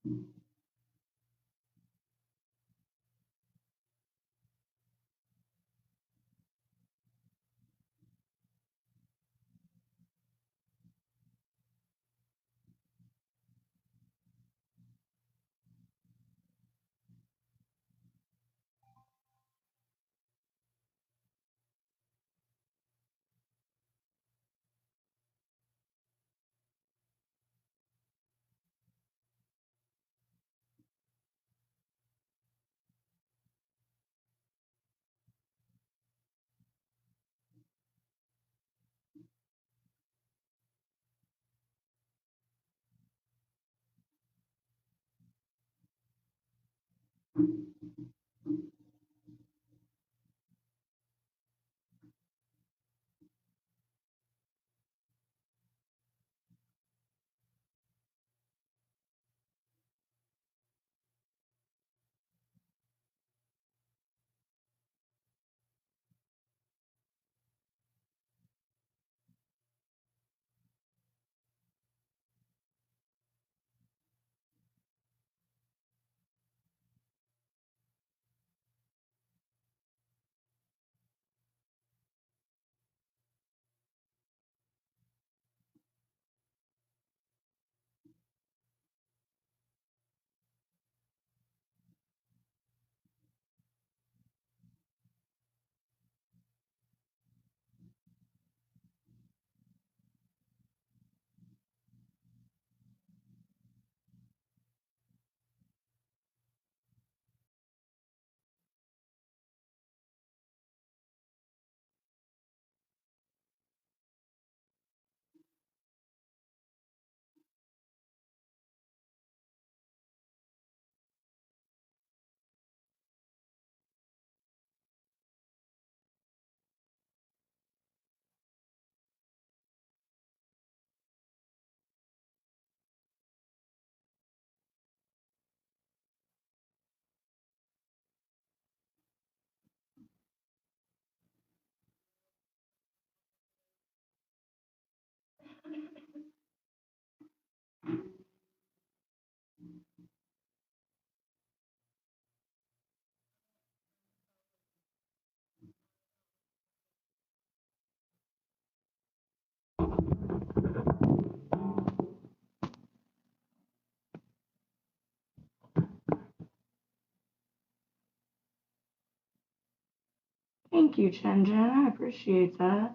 Thank you, Chen Chen. I appreciate that.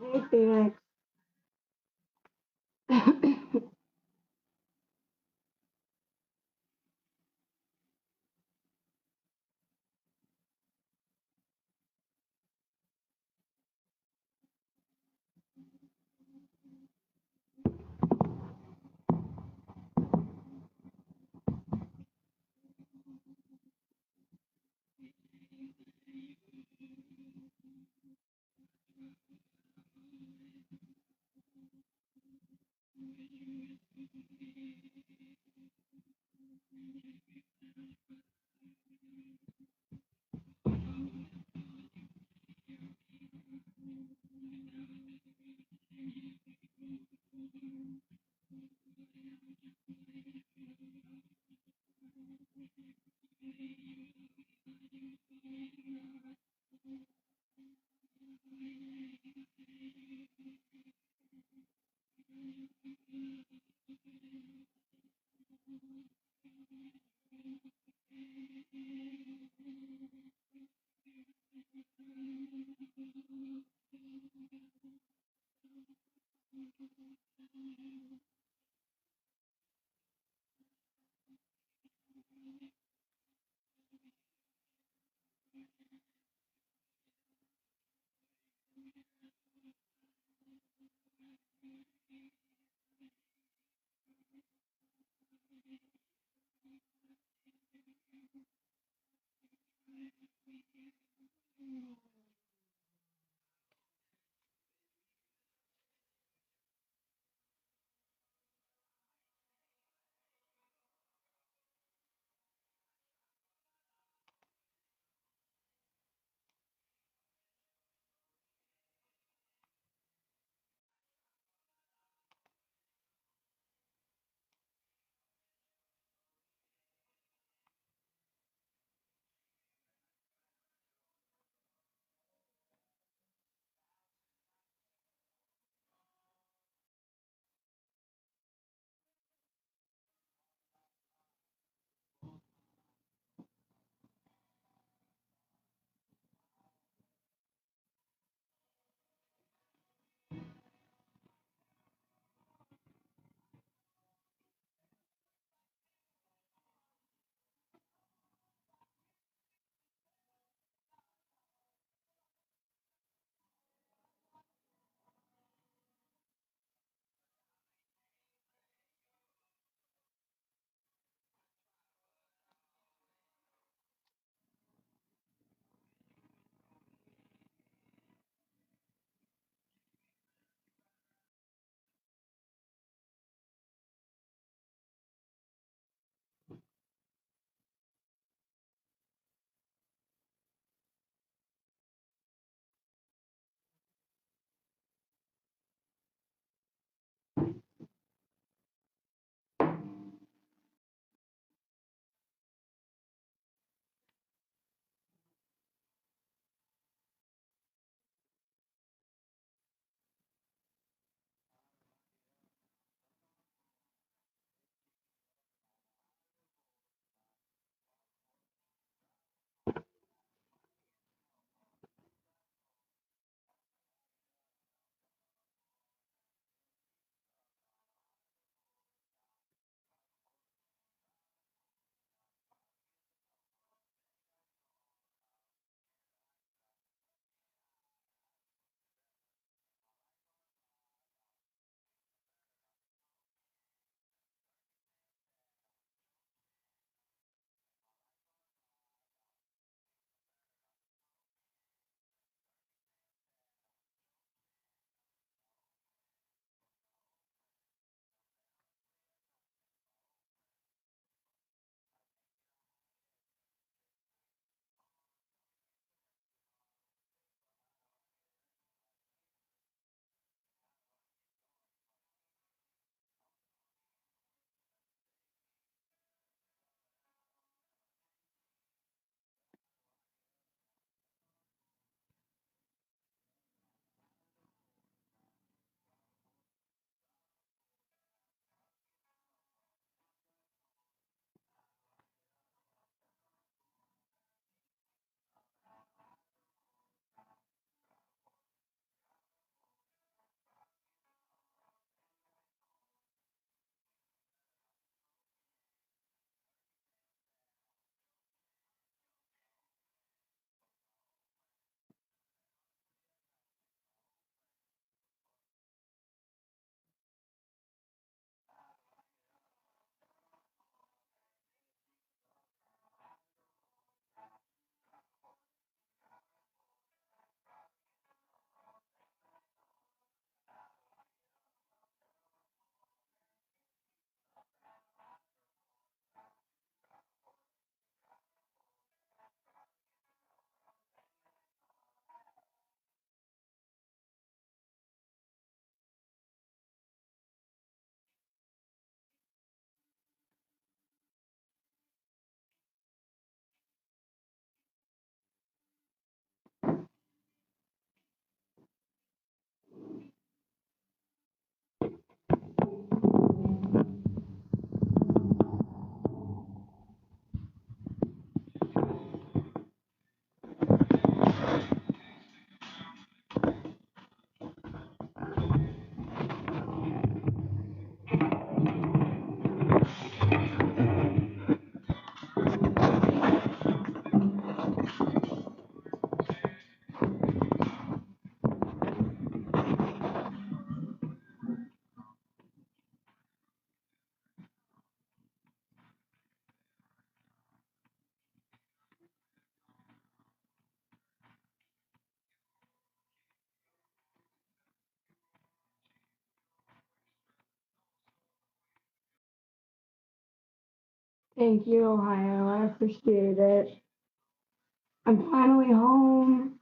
Hey, Felix. Thank you, Ohio. I appreciate it. I'm finally home.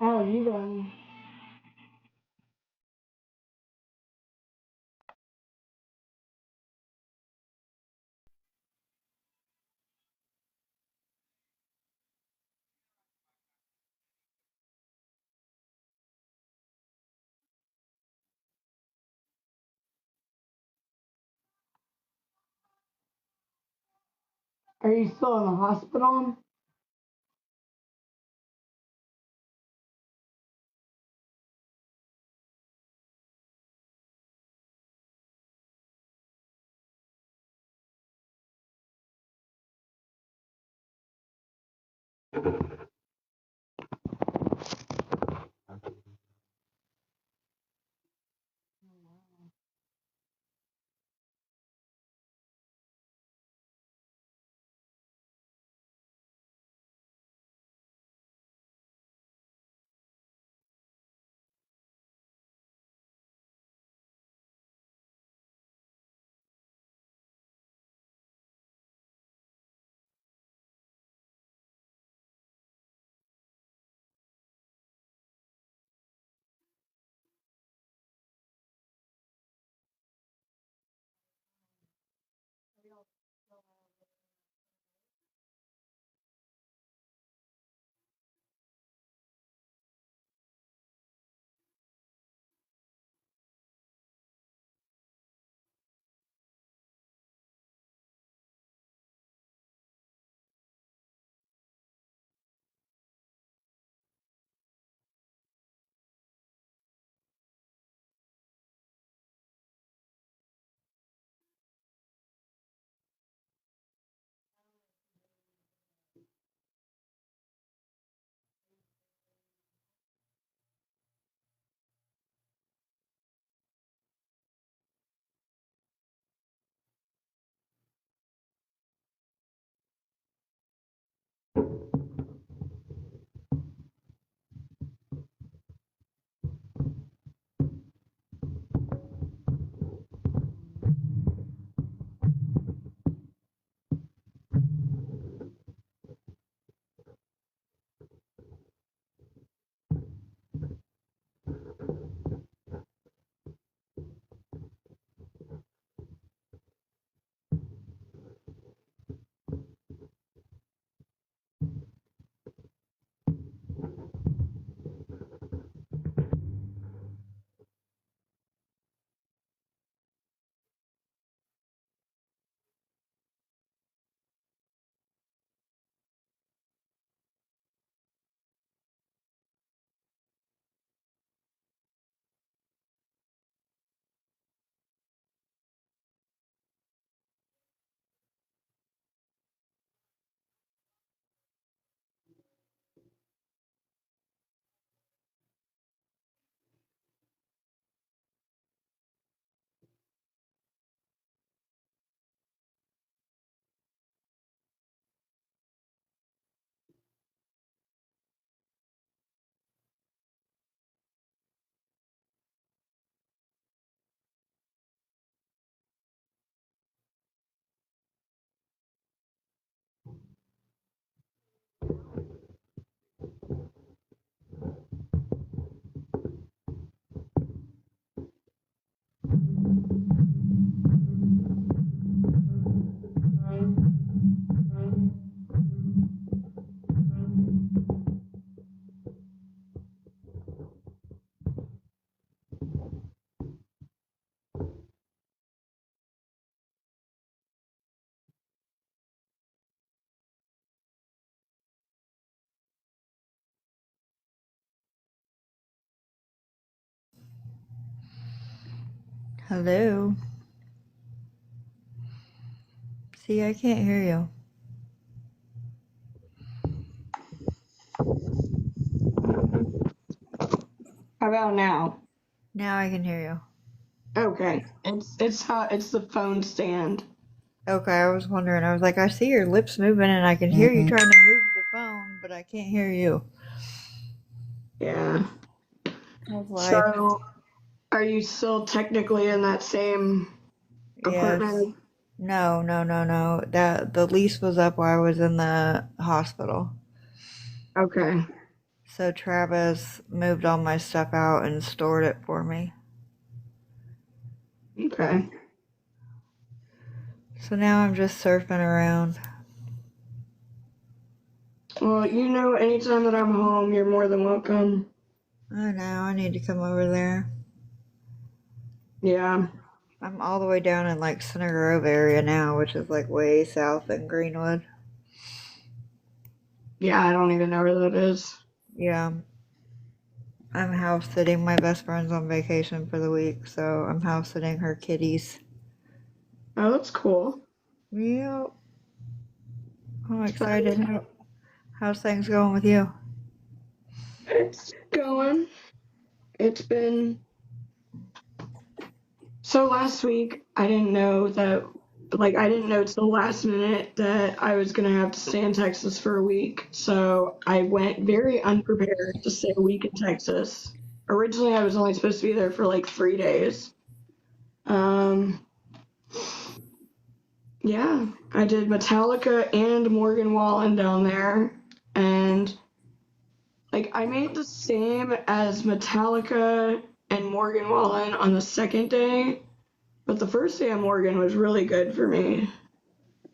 How are you doing? Are you still in the hospital? Hello? See, I can't hear you. How about now? Now I can hear you. Okay. It's the phone stand. Okay, I was wondering. I was like, I see your lips moving and I can hear you trying to move the phone, but I can't hear you. Yeah. How's life? So, are you still technically in that same Yes. apartment? No, no, no, no. The lease was up while I was in the hospital. Okay. So Travis moved all my stuff out and stored it for me. Okay. So now I'm just surfing around. Well, anytime that I'm home, you're more than welcome. I know, I need to come over there. Yeah. I'm all the way down in like Center Grove area now, which is like way south in Greenwood. Yeah, I don't even know where that is. Yeah, I'm house sitting. My best friend's on vacation for the week, so I'm house sitting her kitties. Oh, that's cool. Yep, I'm So, excited. How's things going with you? it's going. It's been So last week, I didn't know till the last minute that I was going to have to stay in Texas for a week. So I went very unprepared to stay a week in Texas. Originally, I was only supposed to be there for like 3 days. Um, yeah, I did Metallica and Morgan Wallen down there. And like, I made the same as Metallica and Morgan Wallen on the second day. But the first day at Morgan was really good for me.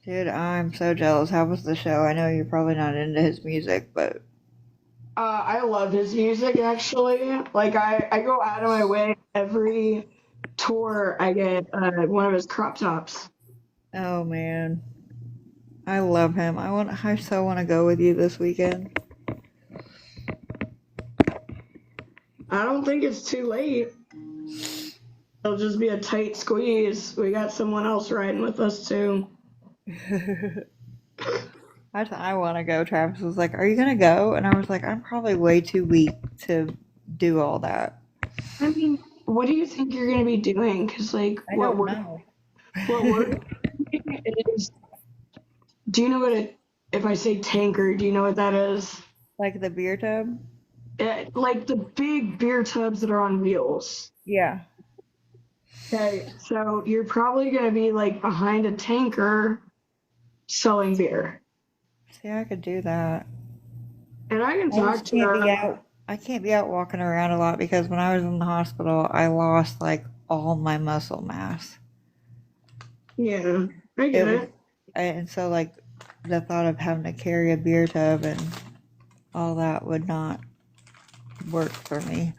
Dude, I'm so jealous. How was the show? I know you're probably not into his music, but I love his music actually. Like I go out of my way every tour I get one of his crop tops. oh man, I love him. I so want to go with you this weekend. I don't think it's too late. It'll just be a tight squeeze. We got someone else riding with us too. I want to go. Travis was like, "Are you gonna go?" And I was like, "I'm probably way too weak to do all that." I mean, what do you think you're gonna be doing? Because like I don't know. what we're doing is, do you know what it? If I say tanker, do you know what that is? Like the beer tub? Like the big beer tubs that are on wheels. Yeah. Okay, so you're probably gonna be like behind a tanker selling beer. See, I could do that. And I can I talk just to can't be out. I can't be out walking around a lot because when I was in the hospital, I lost like all my muscle mass. yeah, I It get was, it. and so like the thought of having to carry a beer tub and all that would not work for me.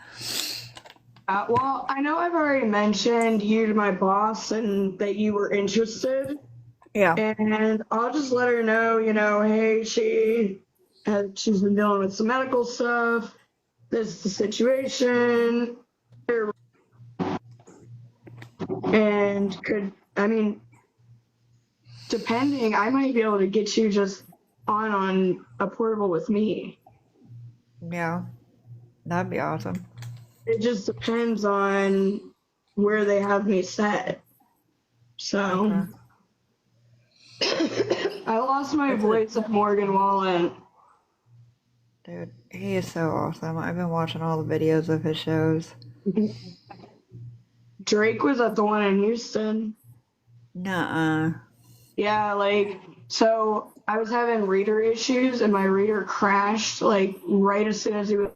Well, I know I've already mentioned you to my boss and that you were interested, Yeah. and I'll just let her know, hey, she's been dealing with some medical stuff. This is the situation, and I mean, depending, I might be able to get you just on a portable with me. Yeah. That'd be awesome. It just depends on where they have me set. So Okay. I lost my What's it? voice at Morgan Wallen. Dude, he is so awesome. I've been watching all the videos of his shows. Drake was at the one in Houston. Nuh-uh. Yeah, so I was having reader issues and my reader crashed like right as soon as he was.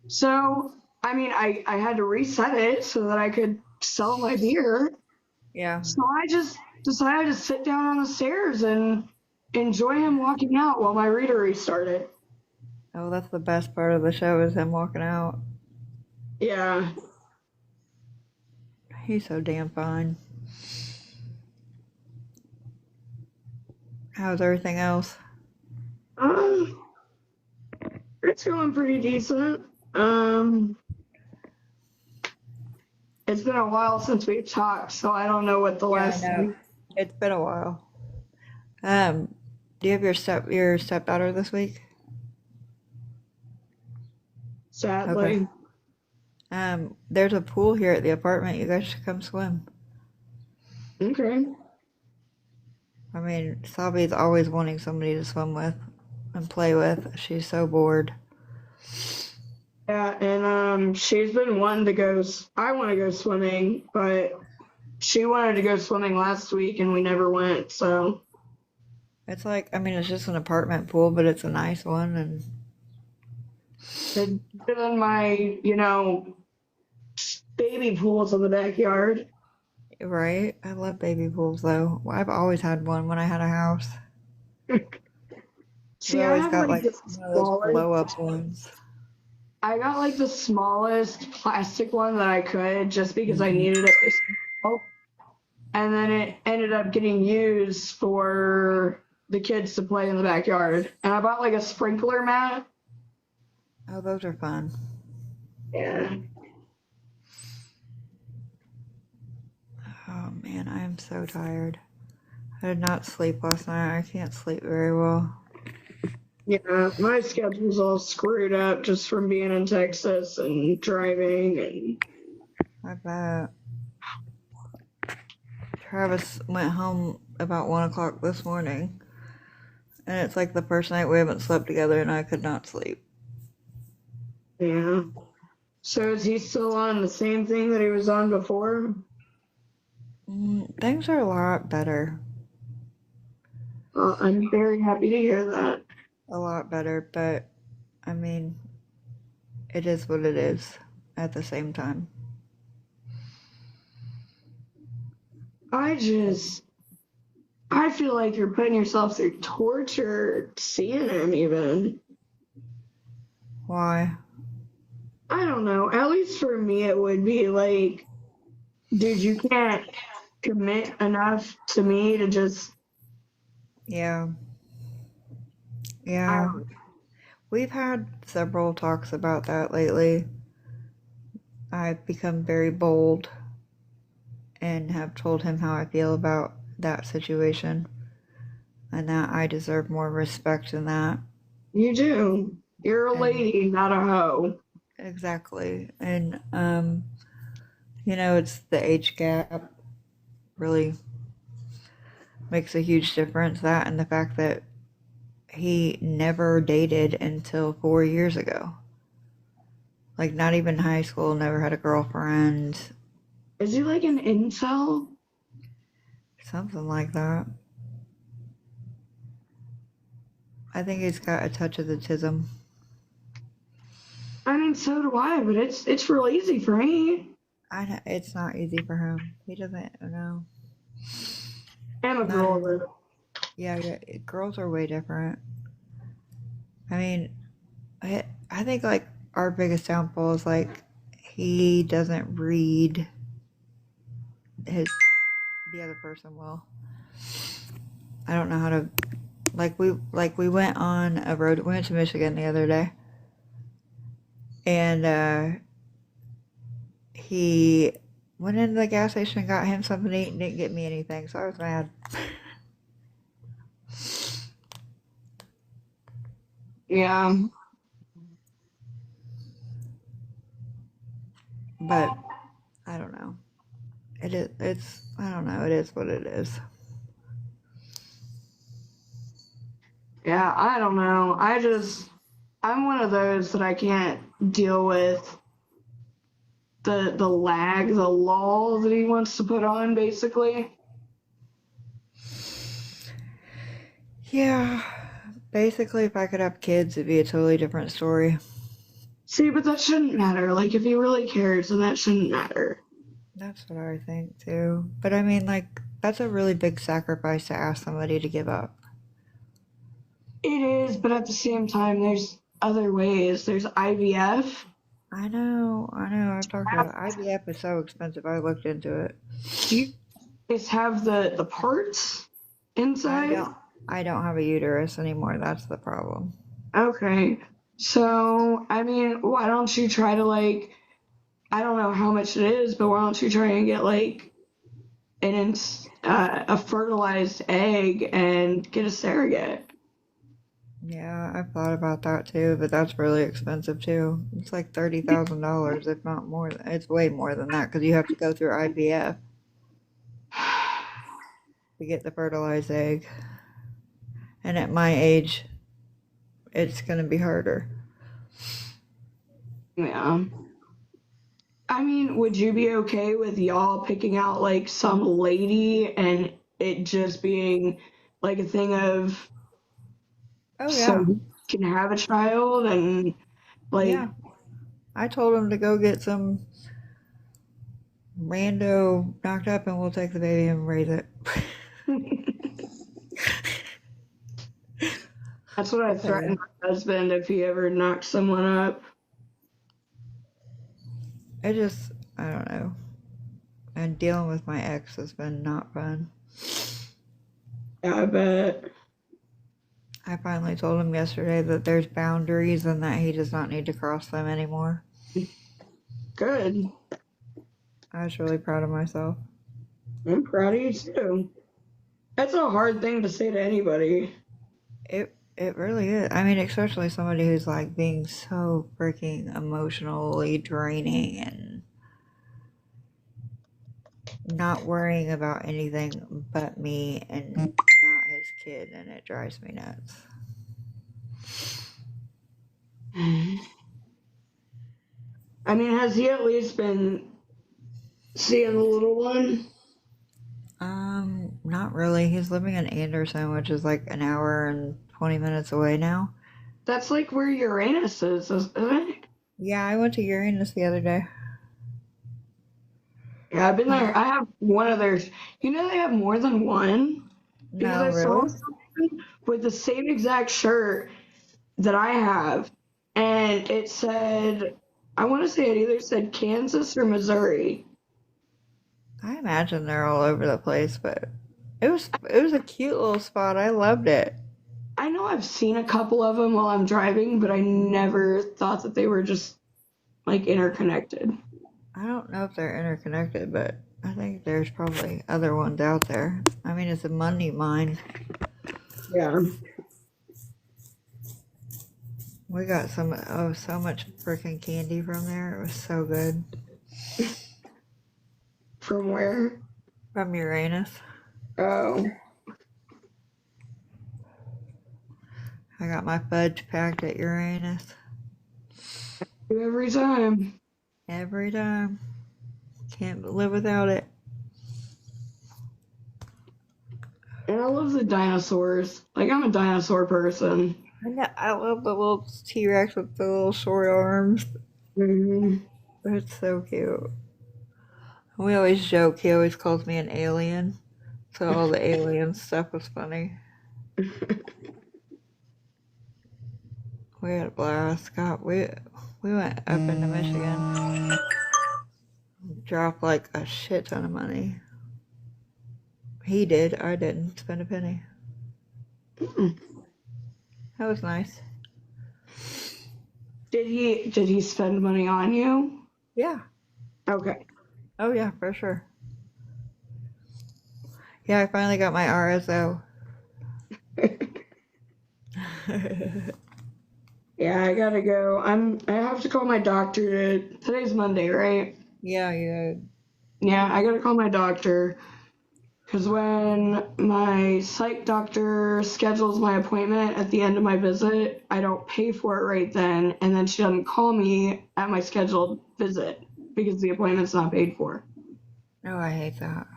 So, I mean, I had to reset it so that I could sell my beer. Yeah. So I just decided to sit down on the stairs and enjoy him walking out while my reader restarted. Oh, that's the best part of the show is him walking out. Yeah. He's so damn fine. How's everything else? Um, it's going pretty decent. Um, It's been a while since we've talked, so I don't know what the Yeah, I last know. time. It's been a while. Do you have your stepdaughter this week? Okay. Sadly. There's a pool here at the apartment. You guys should come swim. Okay. I mean, Sabi's always wanting somebody to swim with and play with. She's so bored. Yeah, and she's been wanting to go. I want to go swimming, but she wanted to go swimming last week, and we never went. So It's like, I mean, it's just an apartment pool, but it's a nice one, and it's better than my, baby pools in the backyard. right? I love baby pools, though. Well, I've always had one when I had a house. We See, I always have got like like the one of those smallest. blow up ones. I got like the smallest plastic one that I could, just because I Hmm. needed it for school. And then it ended up getting used for the kids to play in the backyard. And I bought like a sprinkler mat. Oh, those are fun. Yeah. Oh man, I am so tired. I did not sleep last night. I can't sleep very well. Yeah, my schedule's all screwed up just from being in Texas and driving and I bet. Travis went home about 1 o'clock this morning, and it's like the first night we haven't slept together, and I could not sleep. yeah. So is he still on the same thing that he was on before? Things are a lot better. I'm very happy to hear that. A lot better, but I mean, it is what it is at the same time. I just, I feel like you're putting yourself through torture seeing him even. Why? I don't know. At least for me, it would be like, dude, you can't commit enough to me to just, Yeah. I Yeah. don't, We've had several talks about that lately. I've become very bold and have told him how I feel about that situation and that I deserve more respect than that. you do. You're a And lady, not a hoe. exactly. And it's the age gap really makes a huge difference. That and the fact that he never dated until 4 years ago. Like not even high school, never had a girlfriend, Is he like an incel? something like that. I think he's got a touch of autism. I mean, so do I, but it's real easy for me. I know it's not easy for him. He doesn't know. I'm a Not girl, in, though. yeah, yeah. Girls are way different. I mean, I think like our biggest downfall is like he doesn't read his the other person well. I don't know how to we went on a road. We went to Michigan the other day, and he went into the gas station and got him something to eat and didn't get me anything. So I was mad. Yeah. But I don't know. It is. It's. I don't know. It is what it is. Yeah, I don't know. I'm one of those that I can't deal with the lag, the lull that he wants to put on, basically. Yeah. Basically, if I could have kids, it'd be a totally different story. See, but that shouldn't matter. Like, if he really cares, then that shouldn't matter. That's what I think too. But I mean, like, that's a really big sacrifice to ask somebody to give up. It is, but at the same time, there's other ways. There's IVF. I know. I've talked about it. IVF is so expensive. I looked into it. Do you guys have the parts I inside? don't. I don't have a uterus anymore. That's the problem. Okay. So, I mean, why don't you try to, like, I don't know how much it is, but why don't you try and get like a fertilized egg and get a surrogate? Yeah, I've thought about that too, but that's really expensive too. It's like $30,000, if not more. It's way more than that because you have to go through IVF to get the fertilized egg. And at my age, it's going to be harder. Yeah. I mean, would you be okay with y'all picking out like some lady and it just being like a thing of Oh, so yeah. you can have a child and like Yeah. I told him to go get some rando knocked up and we'll take the baby and raise it. that's what I threatened my husband if he ever knocked someone up. It just, I don't know. And dealing with my ex has been not fun. Yeah, I bet. I finally told him yesterday that there's boundaries and that he does not need to cross them anymore. Good. I was really proud of myself. I'm proud of you too. That's a hard thing to say to anybody. It really is. I mean, especially somebody who's like being so freaking emotionally draining and not worrying about anything but me and not his kid, and it drives me nuts. I mean, has he at least been seeing the little one? Not really. He's living in Anderson, which is like an hour and 20 minutes away now. That's like where Uranus is, isn't it? Yeah, I went to Uranus the other day. Yeah, I've been there. I have one of theirs. You know they have more than one? Because No, I saw really? someone with the same exact shirt that I have, and it said, I want to say it either said Kansas or Missouri. I imagine they're all over the place, but it was a cute little spot. I loved it. I know I've seen a couple of them while I'm driving, but I never thought that they were just like interconnected. I don't know if they're interconnected, but I think there's probably other ones out there. I mean, it's a money mine. Yeah. We got so much freaking candy from there. It was so good. From where? From Uranus. Oh. I got my fudge packed at Uranus. Every time. Every time. Can't live without it. And I love the dinosaurs. Like, I'm a dinosaur person. I love the little T-Rex with the little short arms. Hmm. It's so cute. We always joke, he always calls me an alien. So all the alien stuff was funny. We had a blast. God, we went up into Michigan. Dropped like a shit ton of money. He did. I didn't spend a penny. That was nice. Did he spend money on you? Yeah. Okay. Oh yeah, for sure. Yeah, I finally got my RSO. Yeah, I gotta go. I have to call my doctor today's Monday, right? Yeah. Yeah, I gotta call my doctor. Because when my psych doctor schedules my appointment at the end of my visit, I don't pay for it right then, and then she doesn't call me at my scheduled visit because the appointment's not paid for. Oh, I hate that.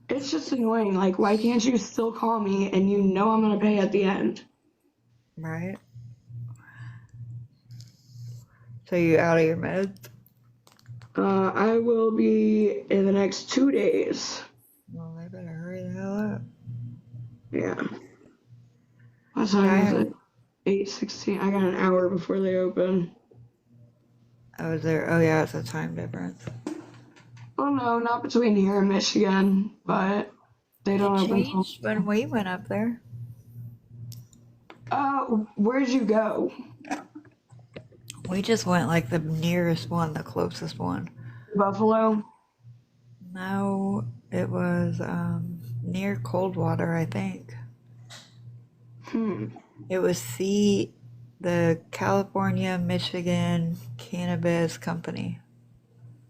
It's just annoying. Like, why can't you still call me and you know I'm gonna pay at the end? Right? So you out of your meds? I will be in the next 2 days. Well, they better hurry the hell up. Yeah. What time is it? 8:16. I got an hour before they open. Oh, is there? Oh, yeah, it's a time difference. Oh no, not between here and Michigan, but they don't It open till. changed when we went up there. Where'd you go? We just went like the nearest one, the closest one. Buffalo? No, it was near Coldwater, I think. It was the California Michigan Cannabis Company.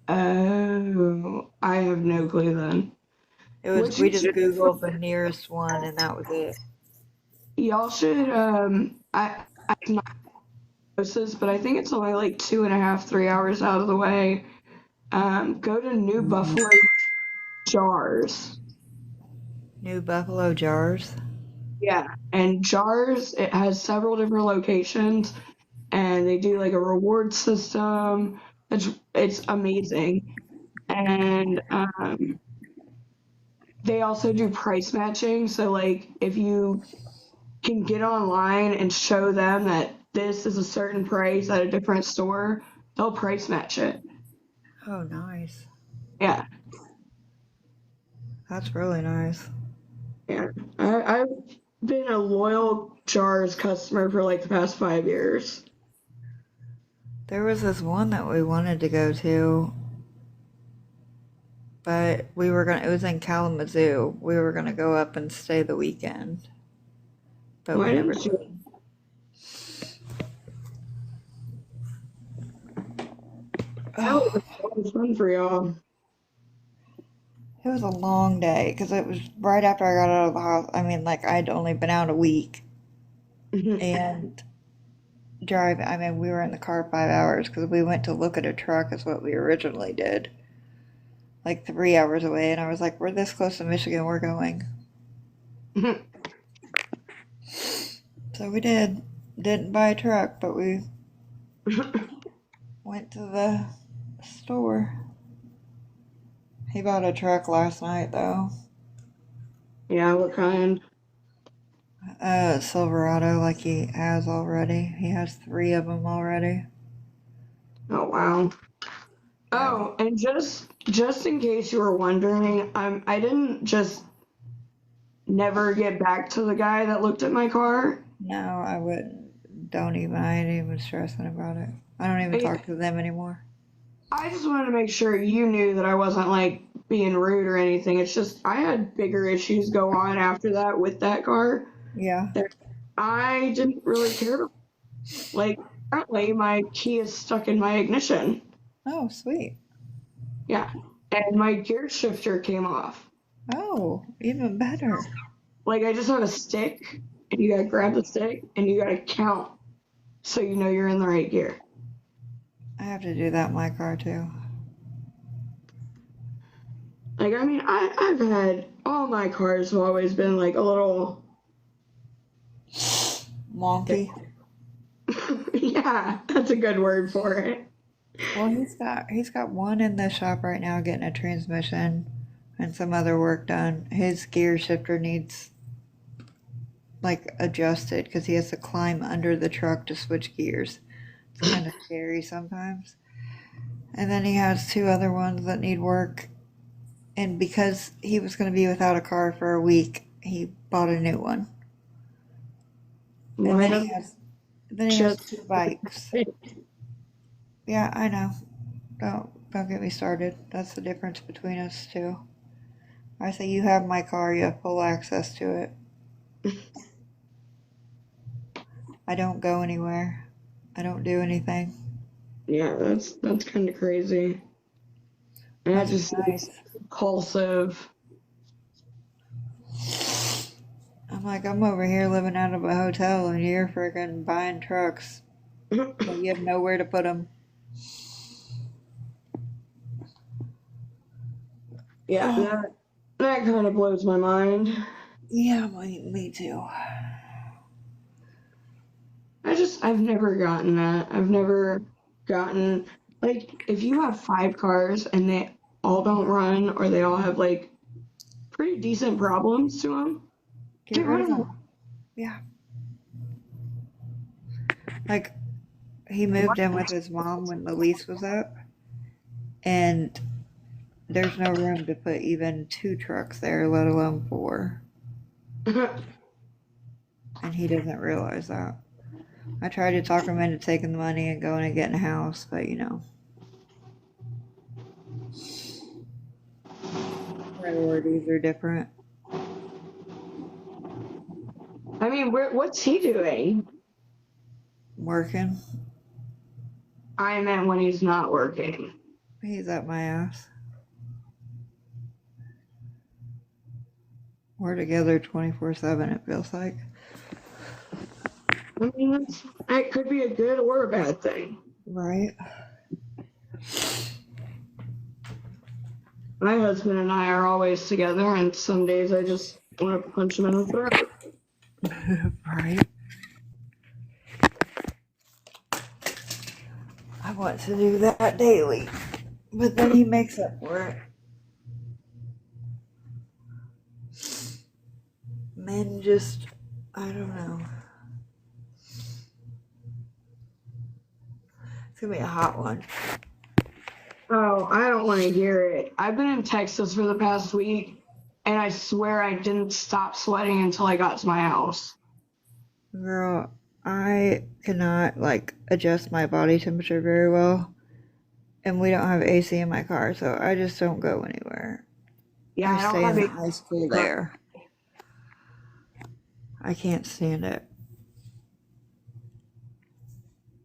Oh, I have no clue then. What We you just should Googled the nearest one and that was it. y'all should I not closest, but I think it's only like 2.5, 3 hours out of the way. Go to New Buffalo Jars. New Buffalo Jars. Yeah, and Jars, it has several different locations, and they do like a reward system. It's amazing, and they also do price matching. So like if you can get online and show them that this is a certain price at a different store, they'll price match it. Oh, nice. Yeah, That's really nice. yeah. I've been a loyal Jars customer for like the past 5 years. There was this one that we wanted to go to, but it was in Kalamazoo. We were gonna go up and stay the weekend, but we Why never didn't did. you? That would Oh, have been fun for y'all. it was a long day because it was right after I got out of the house. I mean, like I'd only been out a week and driving. I mean, we were in the car 5 hours because we went to look at a truck, is what we originally did, like 3 hours away. And I was like, we're this close to Michigan, we're going. So we did. Didn't buy a truck, but we went to the store. He bought a truck last night, though. Yeah, what kind? Silverado, like he has already. He has 3 of them already. Oh wow. Yeah. Oh, and just in case you were wondering, I didn't just never get back to the guy that looked at my car. No, I wouldn't. Don't even. I ain't even stressing about it. I don't even I, talk to them anymore. I just wanted to make sure you knew that I wasn't like being rude or anything. It's just I had bigger issues go on after that with that car Yeah. that I didn't really care about. Like currently my key is stuck in my ignition. Oh, sweet. Yeah. And my gear shifter came off. Oh, even better. Like I just have a stick and you gotta grab the stick and you gotta count so you know you're in the right gear. I have to do that in my car too. Like I mean I've had all my cars have always been like a little Wonky. yeah, that's a good word for it. Well, he's got one in the shop right now getting a transmission and some other work done. His gear shifter needs like adjusted because he has to climb under the truck to switch gears. It's kind of scary sometimes. And then he has 2 other ones that need work. And because he was going to be without a car for a week, he bought a new one. And Why does then he has just 2 bikes. Yeah, I know. Don't get me started. That's the difference between us two. I say you have my car, you have full access to it. I don't go anywhere. I don't do anything. yeah, that's kind of crazy. And that Must be just nice. seems impulsive. I'm like, I'm over here living out of a hotel and you're freaking buying trucks. But you have nowhere to put them. Yeah, that kind of blows my mind. Yeah, me too. I've never gotten that. I've never gotten, like, if you have 5 cars and they all don't run or they all have, like, pretty decent problems to them, Get get rid rid of of them. them. Yeah. Like, he moved in with his mom when the lease was up, and there's no room to put even 2 trucks there, let alone 4. And he doesn't realize that. I tried to talk him into taking the money and going and getting a house, but priorities are different. I mean, what's he doing? Working. I meant when he's not working. He's up my ass. We're together 24/7, it feels like. I mean, it could be a good or a bad thing. Right. My husband and I are always together, and some days I just want to punch him in the throat. Right. I want to do that daily, but then he makes up for it. Men just, I don't know. It's gonna be a hot one. Oh, I don't want to hear it. I've been in Texas for the past week, and I swear I didn't stop sweating until I got to my house. Girl, I cannot adjust my body temperature very well, and we don't have AC in my car, so I just don't go anywhere. Yeah, I I don't stay in have the ice cold air. I can't stand it.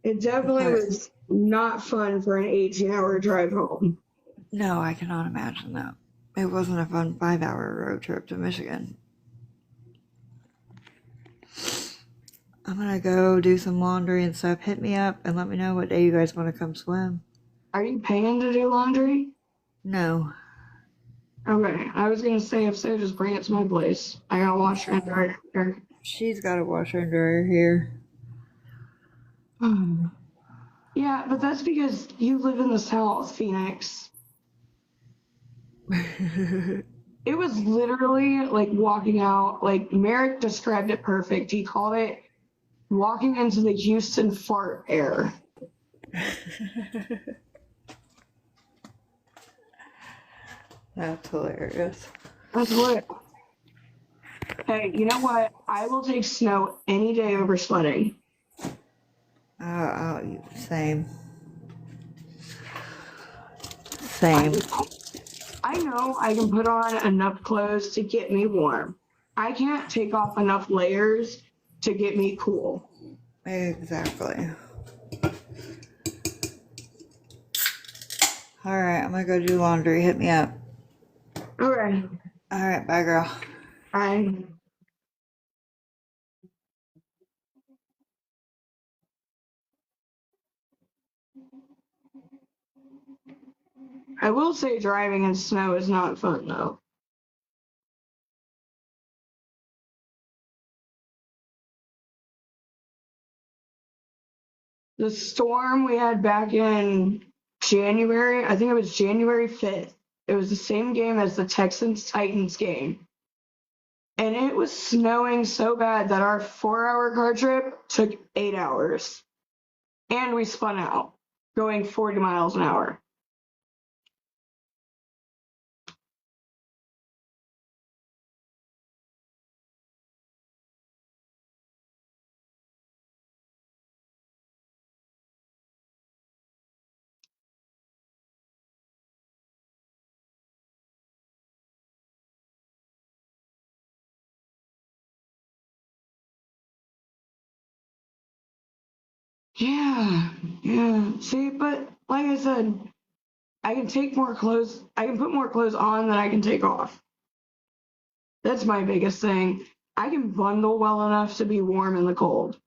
It definitely But was not fun for an 18-hour drive home. no, I cannot imagine that. It wasn't a fun 5-hour road trip to Michigan. I'm gonna go do some laundry and stuff. Hit me up and let me know what day you guys want to come swim. Are you paying to do laundry? No. Okay, I was gonna say if so, just bring it to my place. I got a washer and dryer here. She's got a washer and dryer here. Yeah, but that's because you live in the South, Phoenix. It was literally like walking out, like Merrick described it perfect. He called it walking into the Houston fart air. That's hilarious. That's what. Hey, you know what? I will take snow any day over sledding. Same. Same. I know I can put on enough clothes to get me warm. I can't take off enough layers to get me cool. Exactly. Alright, I'm gonna go do laundry. Hit me up. Okay. Alright, bye, girl. I I will say driving in snow is not fun though. The storm we had back in January, I think it was January 5th. It was the same game as the Texans Titans game. And it was snowing so bad that our 4-hour car trip took 8 hours. And we spun out, going 40 miles an hour. Yeah, yeah. See, but like I said, I can take more clothes, I can put more clothes on than I can take off. That's my biggest thing. I can bundle well enough to be warm in the cold.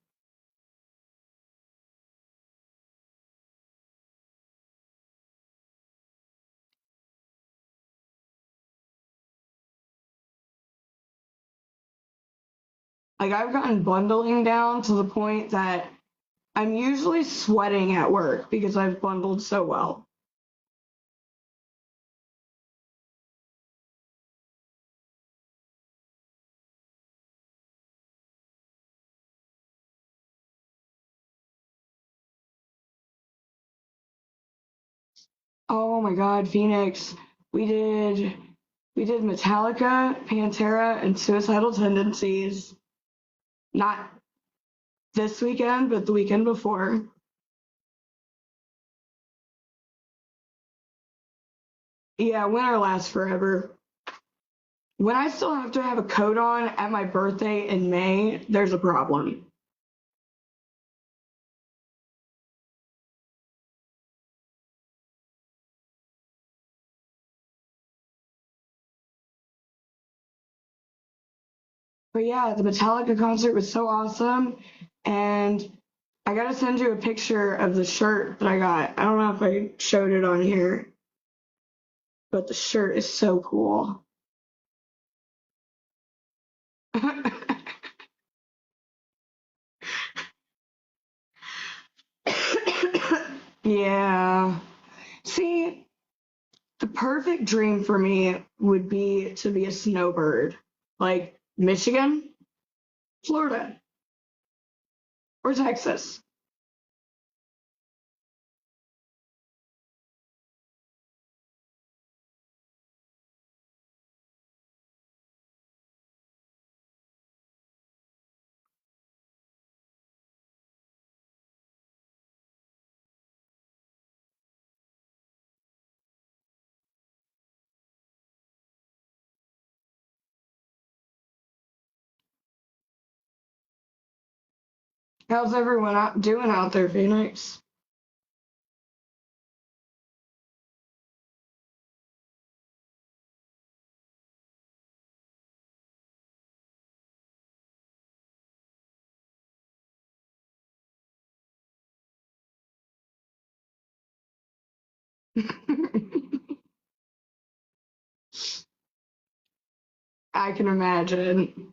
Like I've gotten bundling down to the point that I'm usually sweating at work because I've bundled so well. Oh my God, Phoenix. We did we did Metallica, Pantera, and Suicidal Tendencies. Not this weekend, but the weekend before. Yeah, winter lasts forever. When I still have to have a coat on at my birthday in May, there's a problem. But yeah, the Metallica concert was so awesome. And I gotta send you a picture of the shirt that I got. I don't know if I showed it on here, but the shirt is so cool. Yeah. See, the perfect dream for me would be to be a snowbird. Like Michigan, Florida, or Texas. How's everyone doing out there, Phoenix? I can imagine.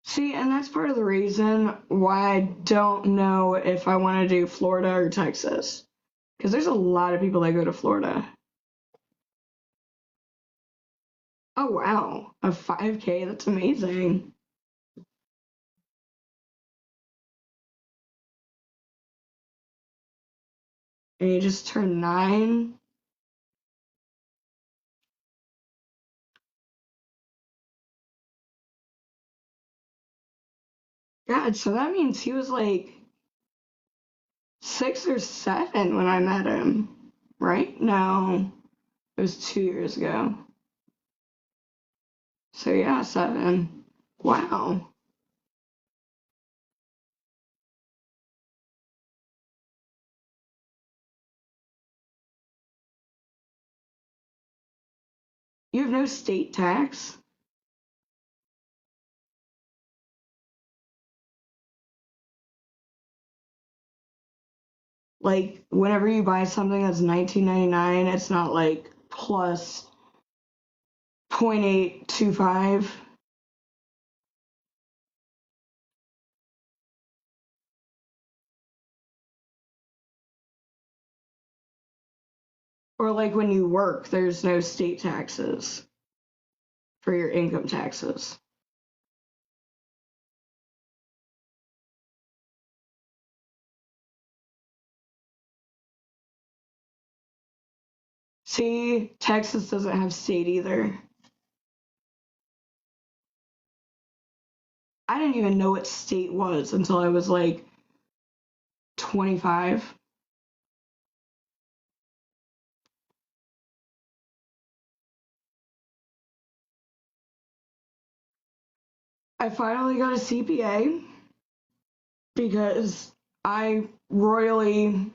See, and that's part of the reason why I don't know if I want to do Florida or Texas. Because there's a lot of people that go to Florida. Oh, wow. A 5K? That's amazing. And you just turned 9? God, so that means he was like 6 or 7 when I met him, right? No, it was 2 years ago. So yeah, 7. Wow. You have no state tax? Like, whenever you buy something that's 19.99, it's not like plus 0.825? Or like when you work, there's no state taxes for your income taxes. See, Texas doesn't have state either. I didn't even know what state was until I was like 25. I finally got a CPA because I royally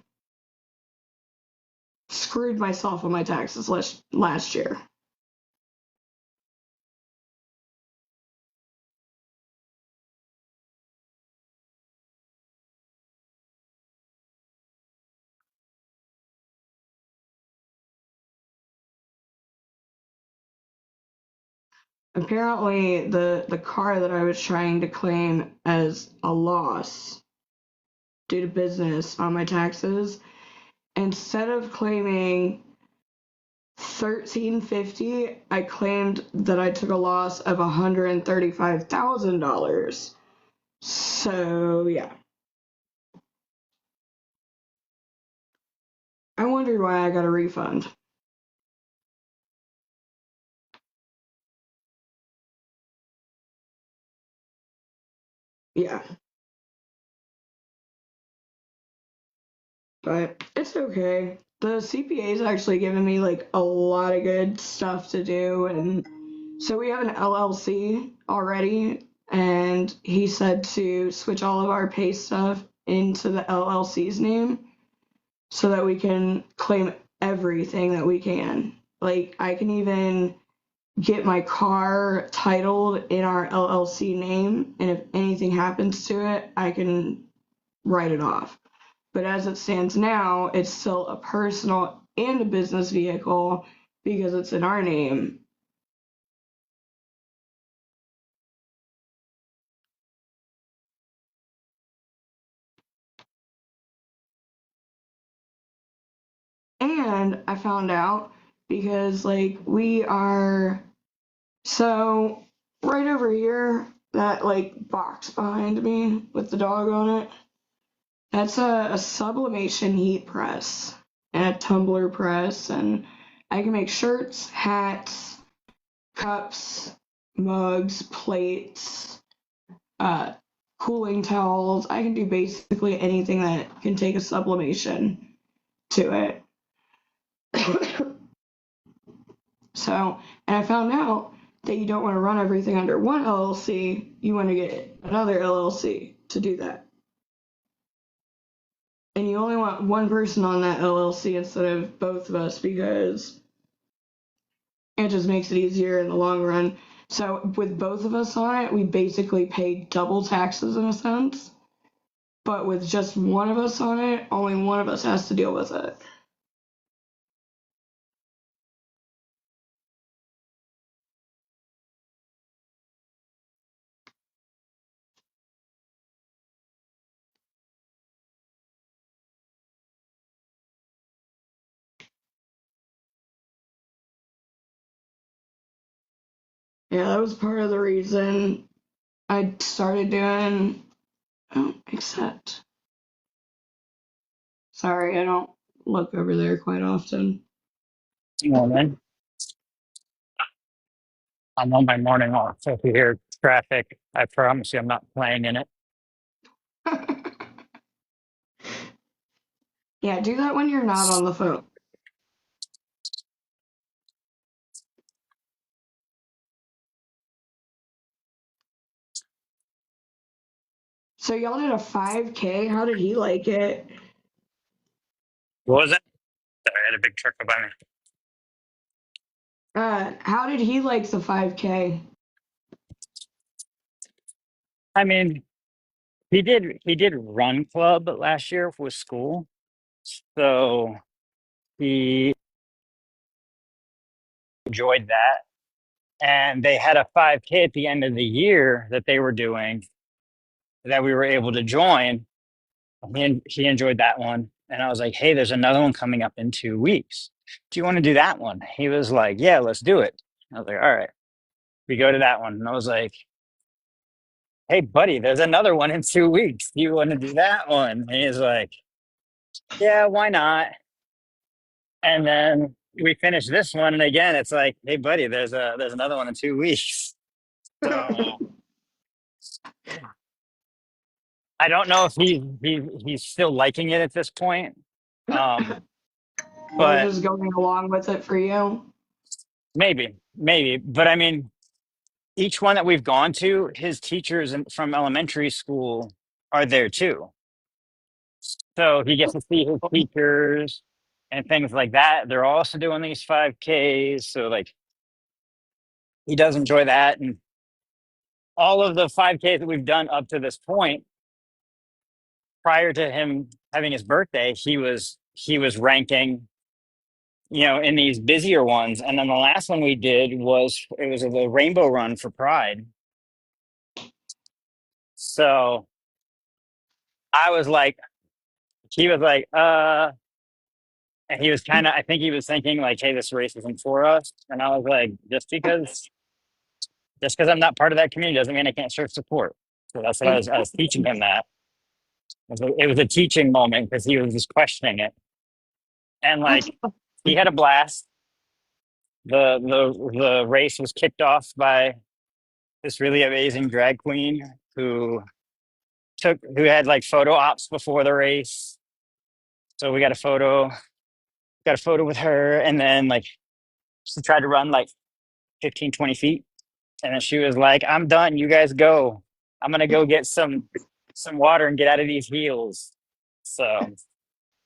screwed myself on my taxes last year. Apparently, the car that I was trying to claim as a loss due to business on my taxes, instead of claiming 1350, I claimed that I took a loss of $135,000. So yeah, I wondered why I got a refund. Yeah, but it's okay. The CPA's actually given me like a lot of good stuff to do, and so we have an LLC already, and he said to switch all of our pay stuff into the LLC's name so that we can claim everything that we can. Like I can even get my car titled in our LLC name, and if anything happens to it, I can write it off. But as it stands now, it's still a personal and a business vehicle because it's in our name. And I found out because, like, we are so right over here, that like box behind me with the dog on it, that's a sublimation heat press and a tumbler press. And I can make shirts, hats, cups, mugs, plates, uh, cooling towels. I can do basically anything that can take a sublimation to it. So, and I found out that you don't want to run everything under one LLC. You want to get another LLC to do that. And you only want one person on that LLC instead of both of us because it just makes it easier in the long run. So, with both of us on it, we basically pay double taxes in a sense. But with just one of us on it, only one of us has to deal with it. Yeah, that was part of the reason I started doing. Oh, except. Sorry, I don't look over there quite often. Morning. I'm on my morning walk. So if you hear traffic, I promise you I'm not playing in it. Yeah, do that when you're not on the phone. So y'all did a 5K. How did he like it? What was it? Sorry, I had a big truck by me. How did he like the 5K? I mean, he did run club last year with school. So he enjoyed that. And they had a 5K at the end of the year that they were doing that we were able to join. He enjoyed that one. And I was like, hey, there's another one coming up in 2 weeks. Do you want to do that one? He was like, yeah, let's do it. I was like, all right. We go to that one. And I was like, hey, buddy, there's another one in 2 weeks. Do you want to do that one? And he's like, yeah, why not? And then we finish this one. And again, it's like, hey, buddy, there's another one in 2 weeks. So I don't know if he's still liking it at this point. Um, Or but just going along with it for you? maybe. But I mean, each one that we've gone to, his teachers from elementary school are there too. So he gets to see his teachers and things like that. They're also doing these 5Ks. So like he does enjoy that. And all of the 5Ks that we've done up to this point, prior to him having his birthday, he was ranking, in these busier ones. And then the last one we did was the rainbow run for Pride. So I was like, he was like, and he was kind of, I think he was thinking like, hey, this race isn't for us. And I was like, just because I'm not part of that community doesn't mean I can't serve support. So that's what I was teaching him that. It was a teaching moment because he was just questioning it. And That's like he had a blast. The race was kicked off by this really amazing drag queen who who had like photo ops before the race. So we got a photo with her, and then like she tried to run like 15, 20 feet. And then she was like, I'm done. You guys go. I'm gonna go get some water and get out of these heels. So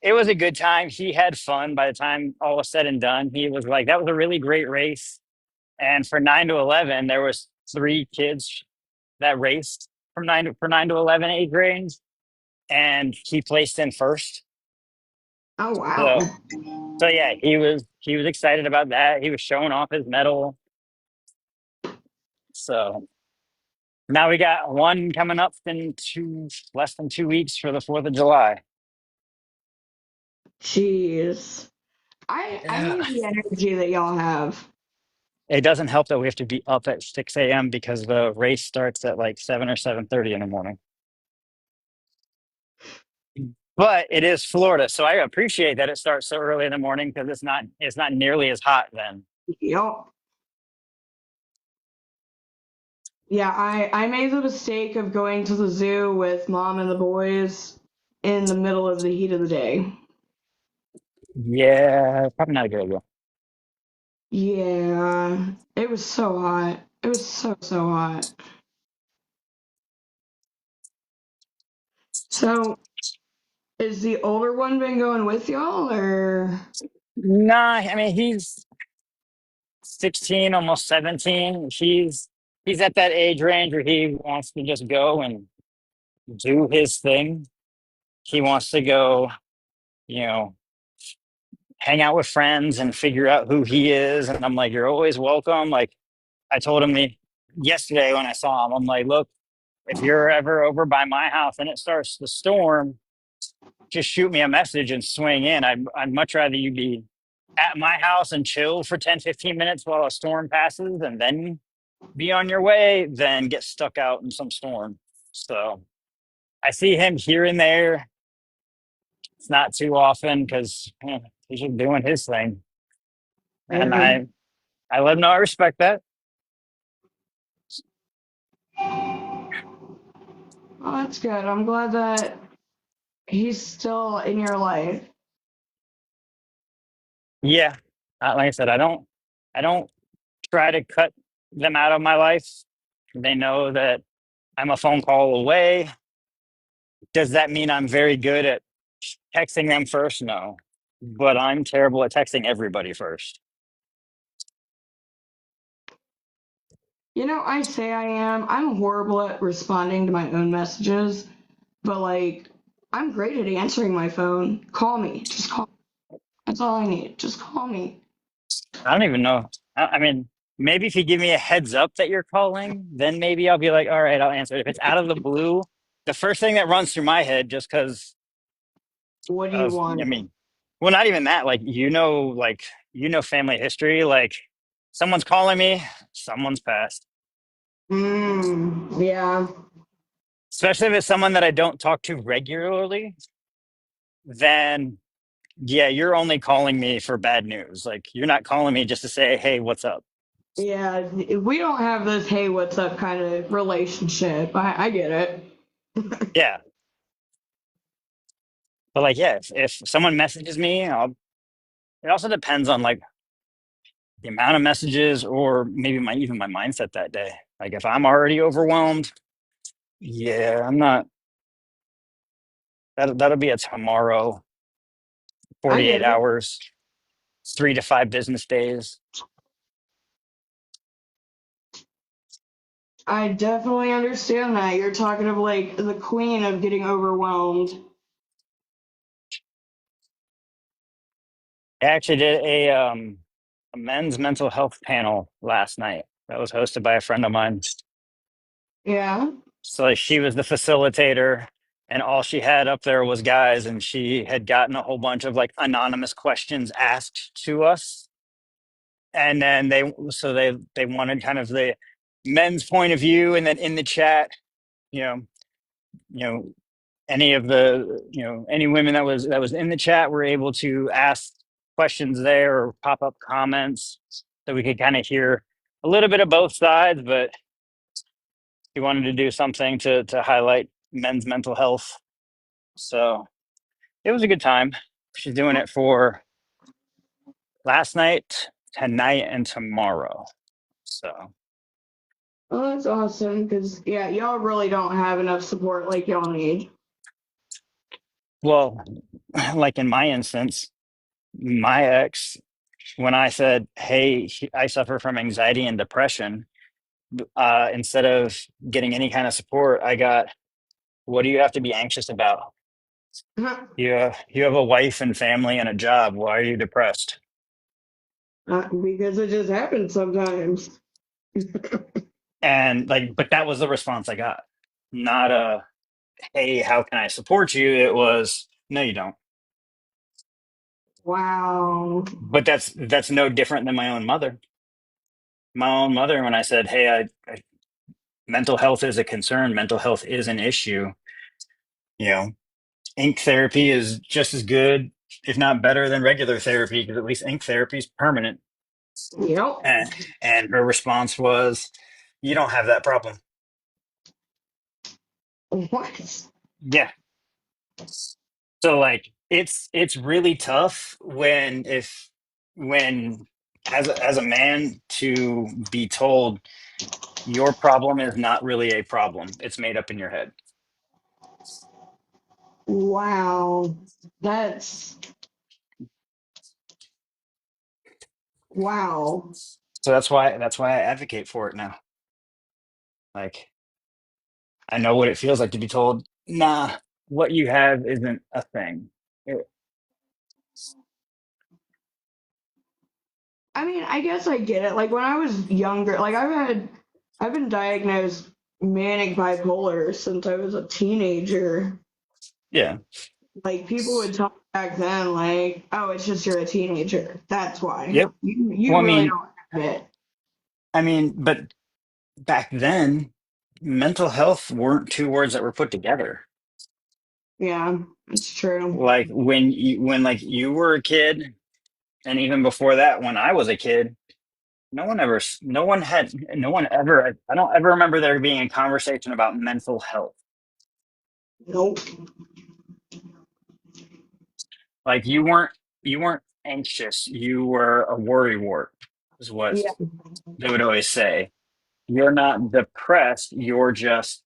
it was a good time. He had fun by the time all was said and done. He was like, that was a really great race. And for 9 to 11, there was 3 kids that raced for 9 to 11 age range, and he placed in first. Oh wow. So so yeah, he was excited about that. He was showing off his medal. So now we got one coming up in less than 2 weeks for the 4th of July. Jeez. I Yeah. need the energy that y'all have. It doesn't help that we have to be up at 6 a.m. because the race starts at like 7 or 7:30 in the morning. But it is Florida, so I appreciate that it starts so early in the morning because it's not nearly as hot then. Yup. Yeah, I made the mistake of going to the zoo with mom and the boys in the middle of the heat of the day. Yeah, probably not a good idea. Yeah, it was so hot. It was so hot. So, is the older one been going with y'all or? Nah, I mean he's 16, almost 17. He's at that age range where he wants to just go and do his thing. He wants to go, you know, hang out with friends and figure out who he is. And I'm like, you're always welcome. Like I told him yesterday when I saw him, I'm like, look, if you're ever over by my house and it starts to storm, just shoot me a message and swing in. I'd much rather you be at my house and chill for 10, 15 minutes while a storm passes and then be on your way than get stuck out in some storm. So I see him here and there. It's not too often because he's just doing his thing. And Yeah. I let him know I respect that. Oh, that's good. I'm glad that he's still in your life. Yeah. Like I said, I don't try to cut them out of my life. They know that I'm a phone call away. Does that mean I'm very good at texting them first? No. But I'm terrible at texting everybody first. I say I am. I'm horrible at responding to my own messages, but like, I'm great at answering my phone. Call me. Just call. That's all I need. Just call me. I don't even know. I mean, maybe if you give me a heads up that you're calling, then maybe I'll be like, all right, I'll answer it. If it's out of the blue, the first thing that runs through my head, just because What do you of, I want? mean, well, not even that, family history, like someone's calling me, someone's passed. Yeah. Especially if it's someone that I don't talk to regularly, then yeah, you're only calling me for bad news. Like you're not calling me just to say, hey, what's up? Yeah. We don't have this, hey, what's up kind of relationship. I get it. Yeah. But like, yeah, if someone messages me, it also depends on like the amount of messages or maybe even my mindset that day. Like if I'm already overwhelmed, yeah, I'm not, that'll be a tomorrow, I 48 get it. hours, 3 to 5 business days. I definitely understand that. You're talking of like the queen of getting overwhelmed. I actually did a men's mental health panel last night that was hosted by a friend of mine. Yeah. So like, she was the facilitator, and all she had up there was guys, and she had gotten a whole bunch of like anonymous questions asked to us, and then they wanted kind of the men's point of view, and then in the chat, you know, you know, any women that was in the chat were able to ask questions there or pop up comments, so we could kind of hear a little bit of both sides, but she wanted to do something to highlight men's mental health. So it was a good time. She's doing it for last night, tonight, and tomorrow. So, Oh, that's awesome. Because yeah, y'all really don't have enough support like y'all need. well, like in my instance, my ex, when I said, "Hey, I suffer from anxiety and depression," instead of getting any kind of support, I got, "What do you have to be anxious about? You have a wife and family and a job. Why are you depressed?" Because it just happens sometimes. And like, but that was the response I got. Not a, "Hey, how can I support you?" It was, "No, you don't." Wow. But that's no different than my own mother. My own mother, when I said, "Hey, mental health is a concern. Mental health is an issue." You know, ink therapy is just as good, if not better, than regular therapy because at least ink therapy is permanent. Yep. And her response was, "You don't have that problem." What? Yeah. So like it's really tough when if when as a man to be told your problem is not really a problem. It's made up in your head. Wow. That's wow. So that's why I advocate for it now. Like I know what it feels like to be told, "Nah, what you have isn't a thing." It- I mean, I guess I get it. Like when I was younger, like I've been diagnosed manic bipolar since I was a teenager. yeah. Like people would tell me back then, like, "Oh, it's just you're a teenager. That's why. Yep. Well, You really don't have it." but back then, mental health weren't two words that were put together. Yeah, it's true. Like when like you were a kid, and even before that, when I was a kid, no one ever. I don't ever remember there being a conversation about mental health. Nope. Like you weren't anxious. You were a worrywart, is what Yeah. they would always say. You're not depressed. You're just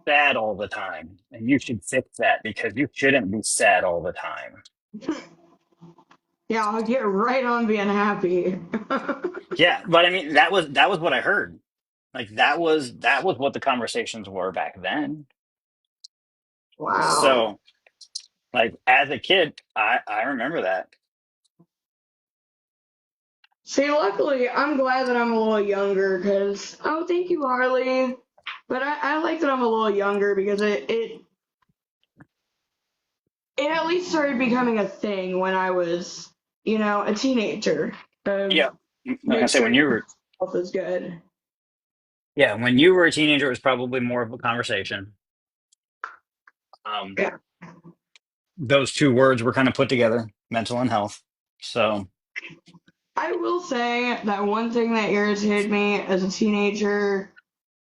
sad all the time, and you should fix that because you shouldn't be sad all the time. Yeah, I'll get right on being happy. Yeah, but I mean that was what I heard. Like that was what the conversations were back then. Wow. So like as a kid, I remember that. See, luckily, I'm glad that I'm a little younger because, oh, thank you, Harley. But I like that I'm a little younger because it at least started becoming a thing when I was, a teenager of Yeah, I was gonna make say sure when your you were health is good. yeah when you were a teenager, it was probably more of a conversation. Um, Yeah. those two words were kind of put together, mental and health. So I will say that one thing that irritated me as a teenager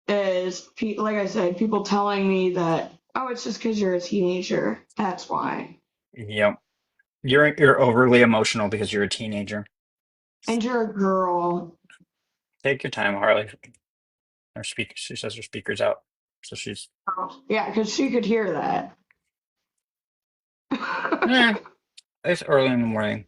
is, like I said, people telling me that, oh, it's just because you're a teenager. That's why. yeah, you're overly emotional because you're a teenager. And you're a girl. Take your time, Harley. Her speaker, she says her speaker's out, so she's Yeah, because she could hear that. eh, it's early in the morning.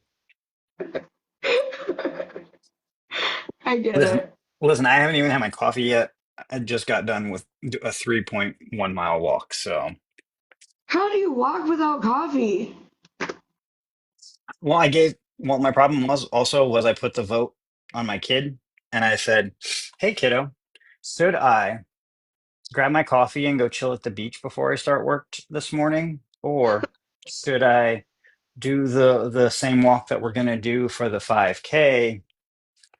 I get Listen, it. listen, I haven't even had my coffee yet. I just got done with a 3.1 mile walk. So, How do you walk without coffee? well, my problem was also was I put the vote on my kid and I said, "Hey, kiddo, should I grab my coffee and go chill at the beach before I start work this morning? Or should I do the same walk that we're gonna do for the 5K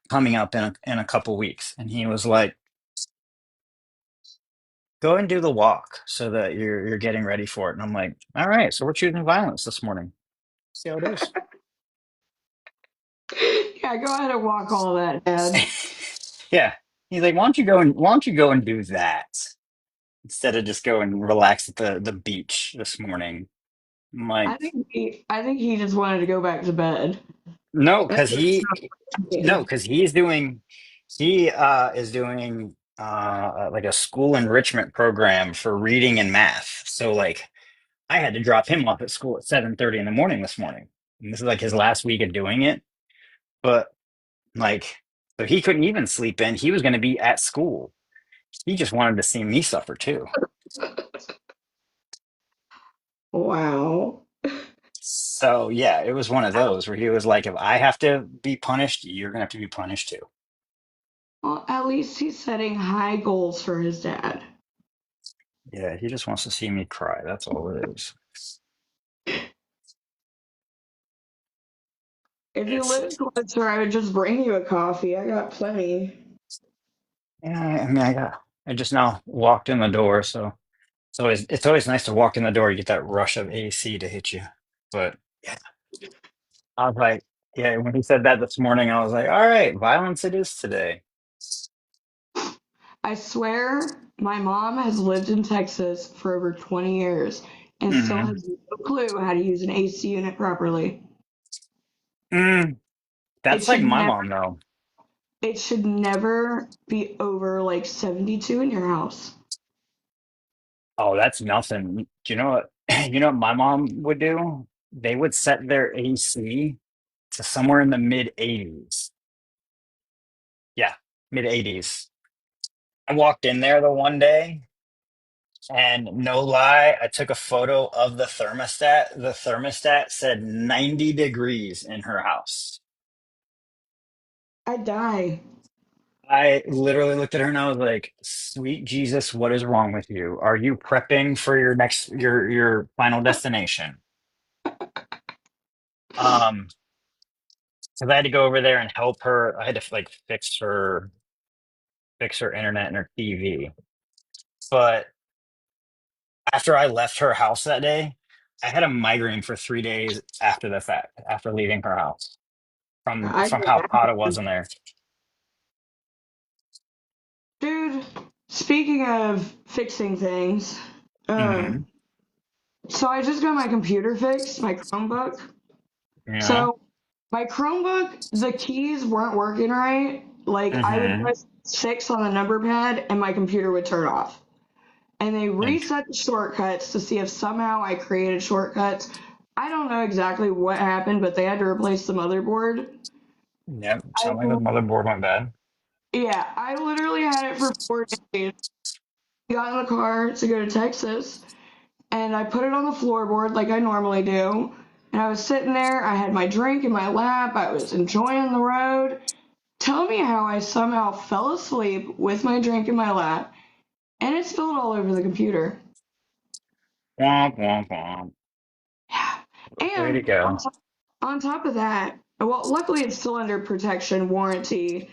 coming up in a couple weeks?" And he was like, "Go and do the walk so that you're getting ready for it." And I'm like, "All right, so we're choosing violence this morning. See how it is." Yeah, go ahead and walk all that, Dad. Yeah. He's like, why don't you go and do that?" instead of just go and relax at the beach this morning. I'm like, I think he just wanted to go back to bed. no, That's because what it he sounds like to no, me. because he is doing like a school enrichment program for reading and math. So like I had to drop him off at school at 7:30 in the morning this morning. And this is like his last week of doing it. But like so he couldn't even sleep in. He was gonna be at school. He just wanted to see me suffer too. Wow. So yeah, it was one of those where he was like, if I have to be punished, you're gonna have to be punished too. Well, at least he's setting high goals for his dad. Yeah, he just wants to see me cry. That's all it is. If you It's lived closer, I would just bring you a coffee. I got plenty. yeah, I mean I just now walked in the door, so it's always nice to walk in the door, you get that rush of AC to hit you. But yeah, I was like, yeah, when he said that this morning, I was like, all right, violence it is today. I swear, my mom has lived in Texas for over 20 years and still Hmm. has no clue how to use an AC unit properly. Mm, It that's like should my never mom though. it should never be over like 72 in your house. Oh, that's nothing. Do you know what? You know what my mom would do? They would set their AC to somewhere in the mid 80s. Yeah, mid 80s. I walked in there the one day, and no lie, I took a photo of the thermostat. The thermostat said 90 degrees in her house. I'd die. I literally looked at her and I was like, "Sweet Jesus, what is wrong with you? Are you prepping for your final destination?" Um, because I had to go over there and help her. I had to like fix her internet and her TV. But after I left her house that day, I had a migraine for 3 days after the fact, after leaving her house from I from can how hot it was imagine. in there. Dude, speaking of fixing things, uh, Hmm. so I just got my computer fixed, my Chromebook. Yeah. So my Chromebook, the keys weren't working right. Like I would Hmm. press 6 on the number pad and my computer would turn off. And they reset the shortcuts to see if somehow I created shortcuts. I don't know exactly what happened, but they had to replace the motherboard. Yeah. I, Sound like the motherboard went bad. yeah, I literally had it for 4 days. Got in the car to go to Texas, and I put it on the floorboard like I normally do. And I was sitting there, I had my drink in my lap, I was enjoying the road. Tell me how I somehow fell asleep with my drink in my lap, and it spilled all over the computer. Womp womp womp. Yeah. Way to And go. on top of that, well, luckily it's still under protection warranty,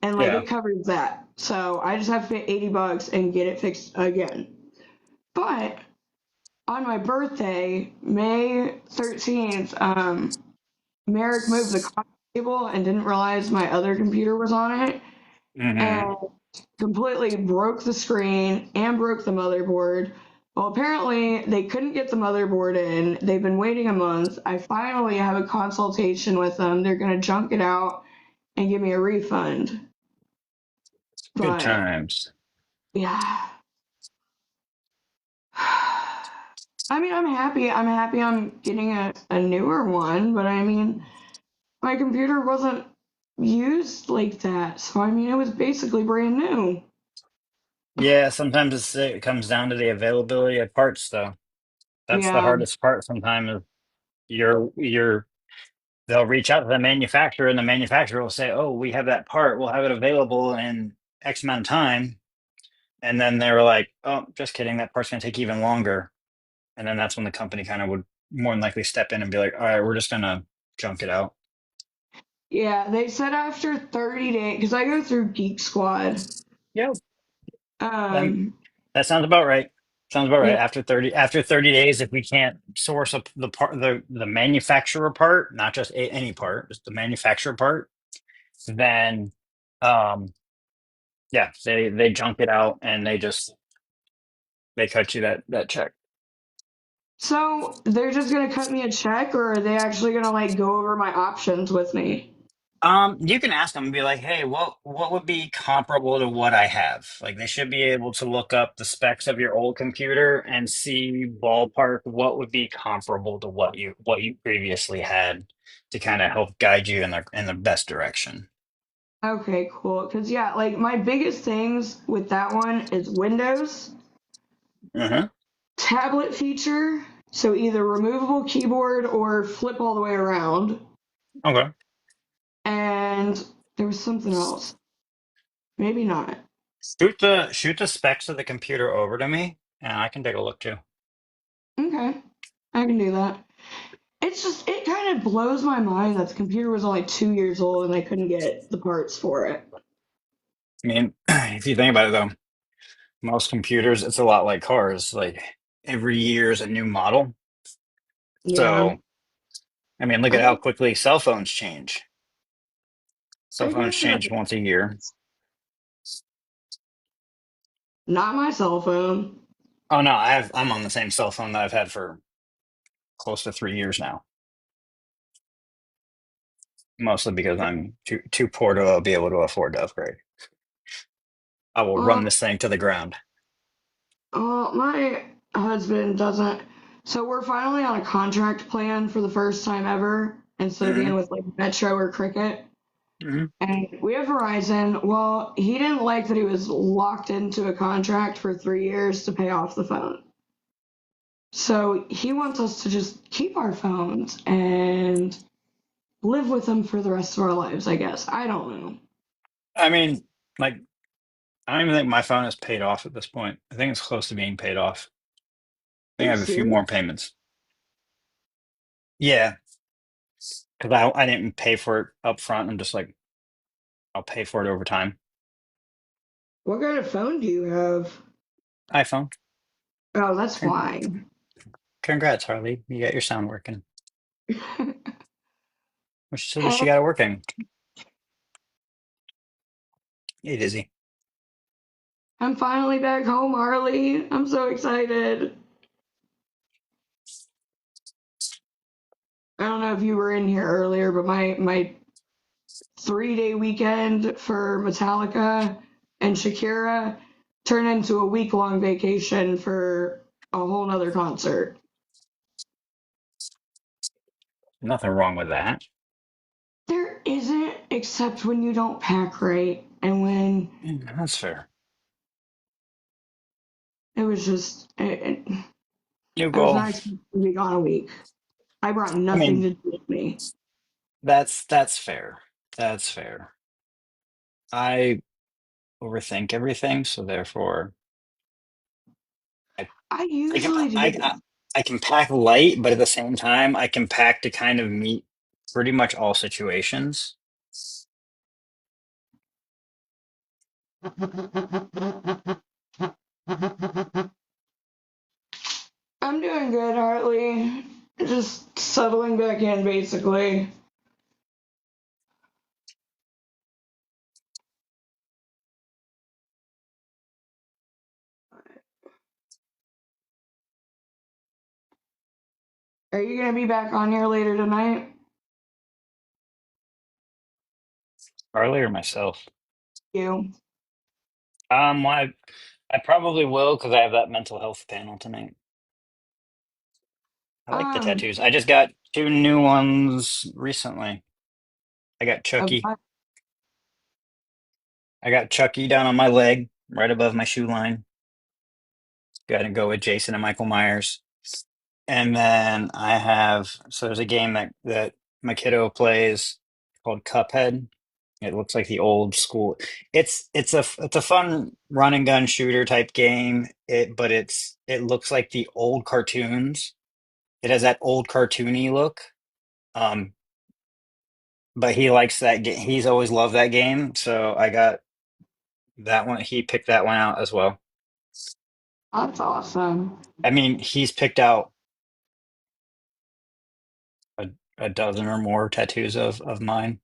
and like Yeah. it covers that. So I just have to pay $80 and get it fixed again. But on my birthday, May 13th, Merrick moved the coffee table and didn't realize my other computer was on it Hmm. and completely broke the screen and broke the motherboard. Well, apparently they couldn't get the motherboard in. They've been waiting a month. I finally have a consultation with them. They're going to junk it out and give me a refund. Good But times. yeah. I mean, I'm happy. I'm happy I'm getting a newer one, but I mean, my computer wasn't used like that. So, I mean, it was basically brand new. Yeah, sometimes it comes down to the availability of parts, though. That's the Yeah. hardest part. Sometimes is you're they'll reach out to the manufacturer, and the manufacturer will say, "Oh, we have that part. We'll have it available in X amount of time." And then they were like, "Oh, just kidding. That part's going to take even longer." And then that's when the company kind of would more than likely step in and be like, "All right, we're just going to junk it out." Yeah. They said after 30 days, because I go through Geek Squad. Yep. Then Um, that sounds about right. Sounds about right. yeah. After 30 days, if we can't source up the manufacturer part, not just any part, just the manufacturer part, then um yeah, they junk it out and they just they cut you that check. So they're just gonna cut me a check, or are they actually gonna like go over my options with me? You can ask them and be like, "Hey, what would be comparable to what I have?" Like they should be able to look up the specs of your old computer and see ballpark what would be comparable to what you previously had to kind of help guide you in the best direction. Okay, cool. Cause yeah, like my biggest things with that one is Windows, Uh-huh. tablet feature, so either removable keyboard or flip all the way around. Okay. And there was something else. Maybe not. Shoot the specs of the computer over to me, and I can take a look too. Okay, I can do that. It's just, it kind of blows my mind that the computer was only 2 years old and they couldn't get the parts for it. I mean, if you think about it though, most computers, it's a lot like cars. Like every year is a new model. Yeah. So, I mean, look I at how guess, quickly cell phones change. Cell I phones guess that, change once a year. not my cell phone. Oh no, I'm on the same cell phone that I've had for close to 3 years now. Mostly because I'm too poor to be able to afford to upgrade. I will run Well, this thing to the ground. my husband doesn't. So we're finally on a contract plan for the first time ever instead of being Hmm. with like Metro or Cricket. Hmm. And we have Verizon. Well, he didn't like that he was locked into a contract for 3 years to pay off the phone. So he wants us to just keep our phones and live with them for the rest of our lives, I guess. I don't know. I mean, like, I don't even think my phone is paid off at this point. I think it's close to being paid off. I Are think I you have a few serious? more payments. Yeah, because I didn't pay for it up front. I'm just like, I'll pay for it over time. What kind of phone do you have? iPhone. Oh, that's Con- fine. Congrats, Harley. You got your sound working. At least Hey, you got it working. Hey, Dizzy. I'm finally back home, Harley. I'm so excited. I don't know if you were in here earlier, but my 3 day weekend for Metallica and Shakira turned into a week long vacation for a whole nother concert. Nothing wrong with that. There isn't, except when you don't pack right, and when That's fair. it was just, New I was goal. not expecting to be gone a week. I brought I nothing mean, to do with me. that's fair. That's fair. I overthink everything, so therefore, I I I can usually I, I do. I can pack light, but at the same time, I can pack to kind of meet pretty much all situations. I'm doing good, Hartley. Just settling back in, basically. Are you gonna be back on here later tonight? Harley or myself. You. Well, I probably will because I have that mental health panel tonight. I like the Um, tattoos. I just got two new ones recently. I got of Chucky. my, I got Chucky down on my leg, right above my shoe line. Got to go with Jason and Michael Myers. And then I have there's a game that my kiddo plays called Cuphead. It looks like the old school. It's a fun run and gun shooter type game. But it looks like the old cartoons. It has that old cartoony look. Um, but he likes that game. He's always loved that game, so I got that one. He picked that one out as well. that's awesome. I mean, he's picked out a, a dozen or more tattoos of mine.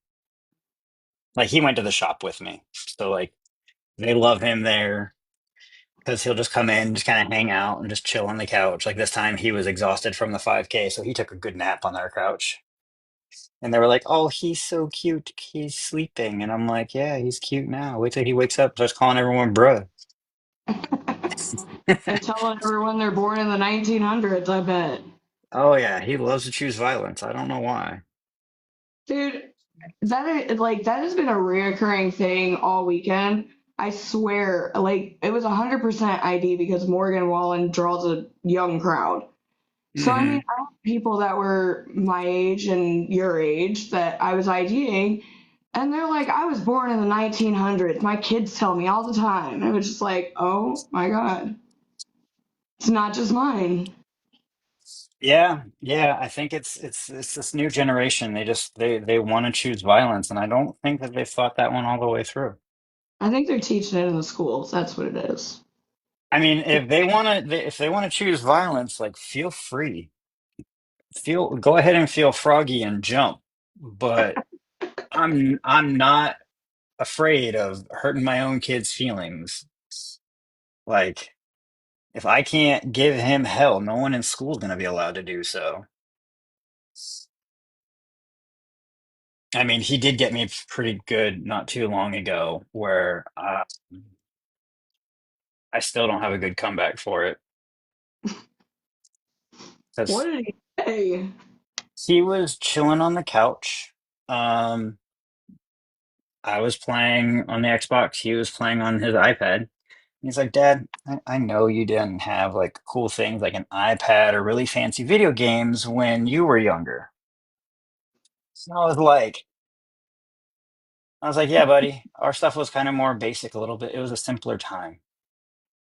Like he went to the shop with me, so like they love him there. because he'll just come in, just kind of hang out and just chill on the couch. Like this time, he was exhausted from the 5K, so he took a good nap on their couch. And they were like, "Oh, he's so cute. He's sleeping." And I'm like, "Yeah, he's cute now. Wait till he wakes up, starts calling everyone bruh." And telling everyone they're born in the 1900s, I bet. Oh yeah, he loves to choose violence. I don't know why. Dude, that has been a reoccurring thing all weekend. I swear, like it was 100% ID because Morgan Wallen draws a young crowd. So I mean, Hmm. I have people that were my age and your age that I was IDing, and they're like, I was born in the 1900s. My kids tell me all the time. I was just like, oh my God, it's not just mine. Yeah, yeah. I think it's this new generation. They want to choose violence, and I don't think that they've thought that one all the way through. I think they're teaching it in the schools. That's what it is. I mean, if they want to choose violence, like feel free. Go ahead and feel froggy and jump. But I'm not afraid of hurting my own kid's feelings. Like if I can't give him hell, no one in school is going to be allowed to do so. I mean, he did get me pretty good not too long ago, where I still don't have a good comeback for it What because did he say? he was chilling on the couch. Um, I was playing on the Xbox. He was playing on his iPad. He's like, Dad, I know you didn't have like cool things like an iPad or really fancy video games when you were younger. So I was like, yeah, buddy, our stuff was kind of more basic a little bit. It was a simpler time.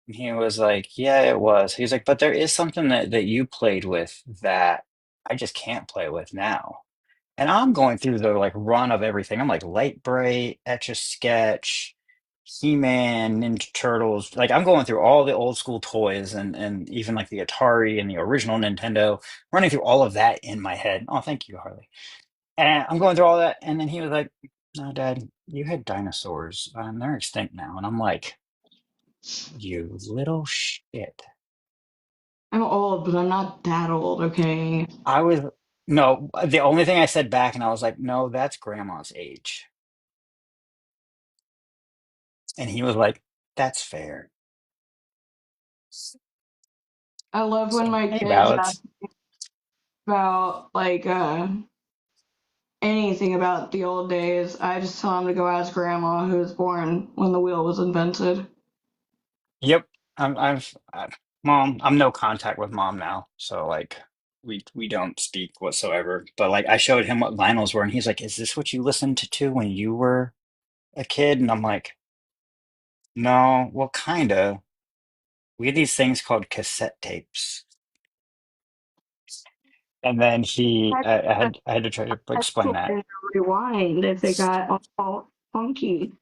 And he was like, yeah, it was. He's like, but there is something that you played with that I just can't play with now. And I'm going through the like run of everything. I'm like Light Bright, Etch a Sketch, He-Man, Ninja Turtles. Like I'm going through all the old school toys and even like the Atari and the original Nintendo, running through all of that in my head. Oh, thank you, Harley. And I'm going through all that, and then he was like, "No, Dad, you had dinosaurs, and they're extinct now." And I'm like, "You little shit." I'm old, but I'm not that old, okay? I was no, the only thing I said back, and I was like, "No, that's grandma's age." And he was like, "That's fair." I love when So, my hey, kids ask ballots. about like anything about the old days. I just tell them to go ask grandma who was born when the wheel was invented. Yep, mom. I'm no contact with mom now, so like we don't speak whatsoever. But like I showed him what vinyls were, and he's like, "Is this what you listened to when you were a kid?" And I'm like, "No, well, kinda. We had these things called cassette tapes." And then I had to try to That's explain cool that. to rewind if they got all funky.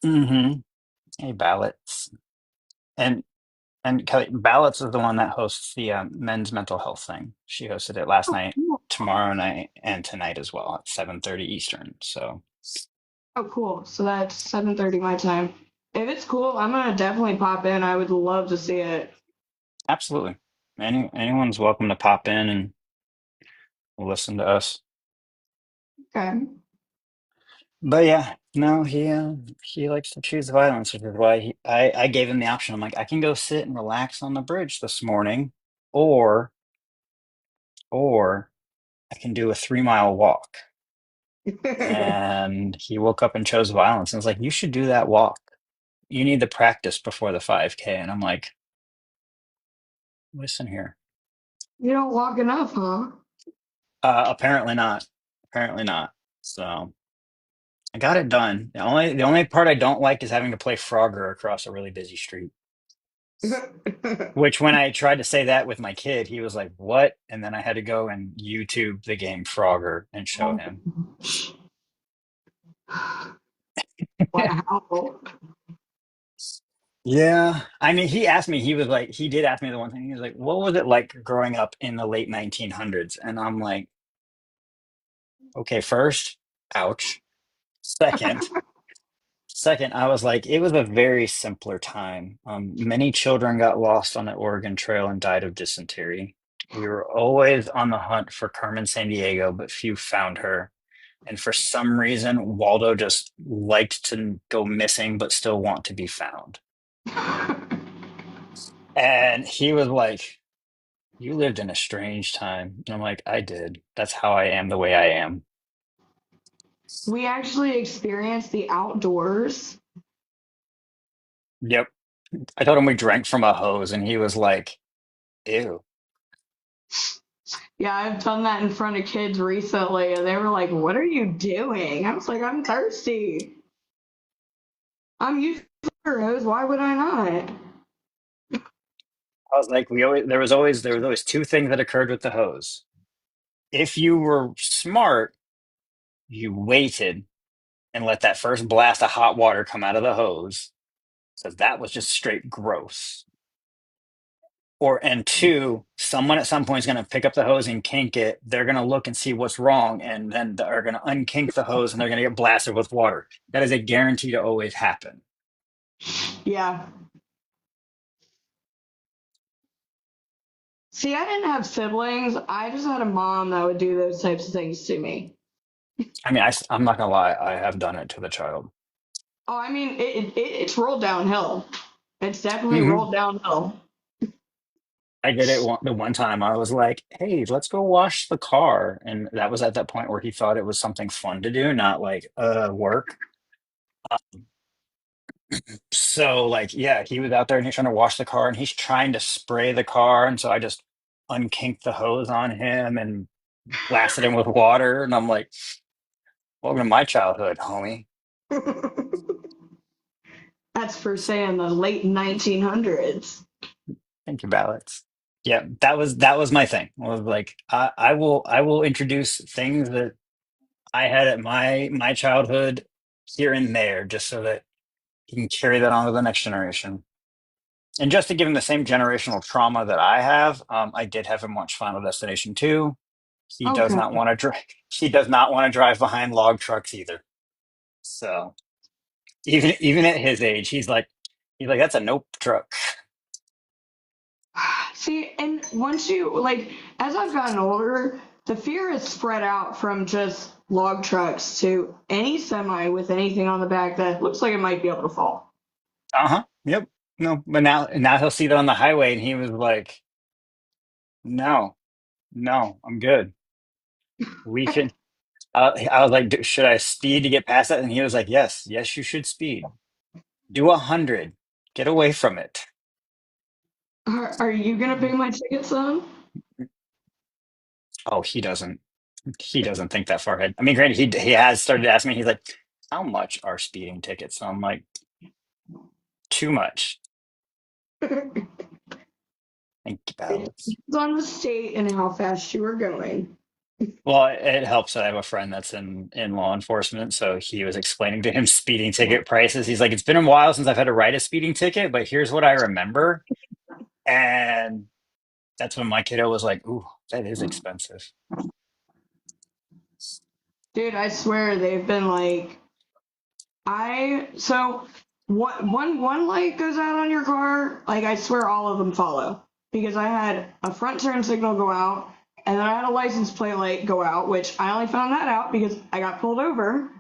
Mm-hmm. Hey, ballots. And Kelly Ballots is the one that hosts the men's mental health thing. She hosted it last Oh, night, cool. tomorrow night, and tonight as well at 7:30 Eastern. So Oh, cool. So that's 7:30 my time. If it's cool, I'm gonna definitely pop in. I would love to see it. absolutely, anyone's welcome to pop in and listen to us. Okay. But yeah, no, he likes to choose violence, which is why I gave him the option. I'm like, I can go sit and relax on the bridge this morning, or or I can do a 3 mile walk. And he woke up and chose violence and was like, you should do that walk. You need the practice before the 5K. And I'm like, listen here. You don't walk enough, huh? Apparently not. Apparently not. So I got it done. The only part I don't like is having to play Frogger across a really busy street. Which when I tried to say that with my kid, he was like, "What?" And then I had to go and YouTube the game Frogger and show him. Wow. Yeah. I mean, he did ask me the one thing. He was like, "What was it like growing up in the late 1900s?" And I'm like, "Okay, first, ouch. Second, Second, I was like, it was a very simpler time. Many children got lost on the Oregon Trail and died of dysentery. We were always on the hunt for Carmen Sandiego, but few found her. And for some reason, Waldo just liked to go missing, but still want to be found. And he was like, you lived in a strange time. And I'm like, I did. That's how I am the way I am. We actually experienced the outdoors. Yep. I told him we drank from a hose, and he was like, ew. Yeah, I've done that in front of kids recently, and they were like, "What are you doing?" I was like, "I'm thirsty. I'm used to heroes. Why would I not?" I was like, there was always two things that occurred with the hose. If you were smart, you waited and let that first blast of hot water come out of the hose. So that was just straight gross. Or and two, someone at some point is going to pick up the hose and kink it. They're going to look and see what's wrong, and then they're going to unkink the hose, and they're going to get blasted with water. That is a guarantee to always happen. Yeah. See, I didn't have siblings. I just had a mom that would do those types of things to me. I mean, I'm not gonna lie, I have done it to the child. Oh, I mean, it's rolled downhill. It's definitely Hmm. rolled downhill. I did it the one time. I was like, "Hey, let's go wash the car," and that was at that point where he thought it was something fun to do, not like work. So like, yeah, he was out there and he's trying to wash the car, and he's trying to spray the car, and so I just unkinked the hose on him and blasted him with water, and I'm like, "Welcome to my childhood, homie." That's for saying the late 1900s. Thank you, ballots. Yeah, that was my thing. I was like, I will introduce things that I had at my childhood here and there, just so that he can carry that on to the next generation. And just to give him the same generational trauma that I have, I did have him watch Final Destination 2. He does Okay. not want to drive. He does not want to drive behind log trucks either. So even at his age, he's like that's a nope truck. See, and once you like, as I've gotten older, the fear has spread out from just log trucks to any semi with anything on the back that looks like it might be able to fall. Uh-huh. Yep. No, but now he'll see that on the highway, and he was like, no, no, I'm good. We can. I was like, should I speed to get past that? And he was like, yes, yes, you should speed. Do 100. Get away from it. Are you gonna pay my ticket, son? Oh, he doesn't. He doesn't think that far ahead. I mean, granted, he has started asking me. He's like, how much are speeding tickets? And I'm like, too much. It Thank you, ballots. depends on the state and how fast you are going. Well, it helps that I have a friend that's in law enforcement, so he was explaining to him speeding ticket prices. He's like, it's been a while since I've had to write a speeding ticket, but here's what I remember. And that's when my kiddo was like, ooh, that is expensive. Dude, I swear they've been like so one light goes out on your car, like I swear all of them follow. Because I had a front turn signal go out, and then I had a license plate light go out, which I only found that out because I got pulled over.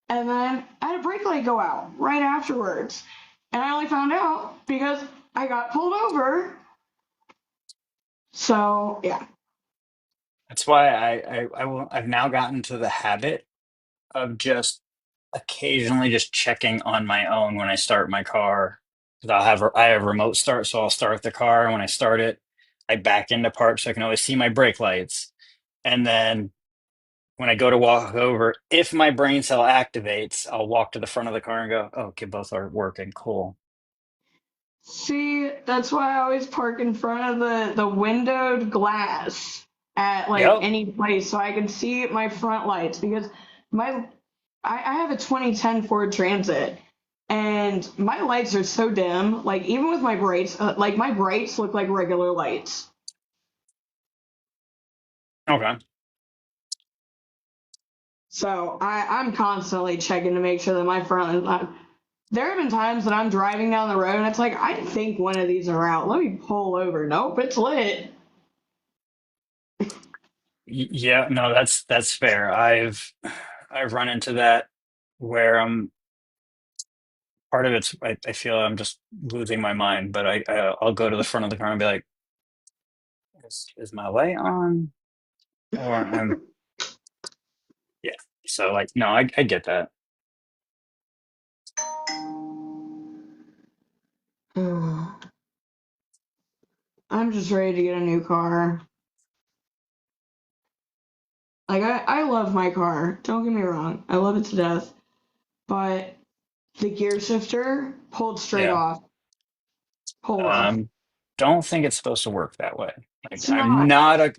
And then I had a brake light go out right afterwards. And I only found out because I got pulled over. So yeah. That's why I've now gotten to the habit of just occasionally just checking on my own when I start my car. 'Cause I have remote start, so I'll start the car, and when I start it, I back into park so I can always see my brake lights. And then when I go to walk over, if my brain cell activates, I'll walk to the front of the car and go, "Oh, okay, both are working. Cool." See, that's why I always park in front of the windowed glass at like Yep. any place so I can see my front lights because my I have a 2010 Ford Transit and my lights are so dim. Like even with my brights, like my brights look like regular lights. Okay. So I'm constantly checking to make sure that my front. There have been times that I'm driving down the road and it's like, I think one of these are out. Let me pull over. Nope, it's lit. Yeah, no, that's fair. I've run into that where part of it's I feel I'm just losing my mind, but I'll go to the front of the car and be like, is my light on? Or yeah. So like no, I get that. I'm just ready to get a new car. Like, I love my car. Don't get me wrong. I love it to death. But the gear shifter pulled straight Yeah. off. Pulled off. Um, don't think it's supposed to work that way. Like It's not.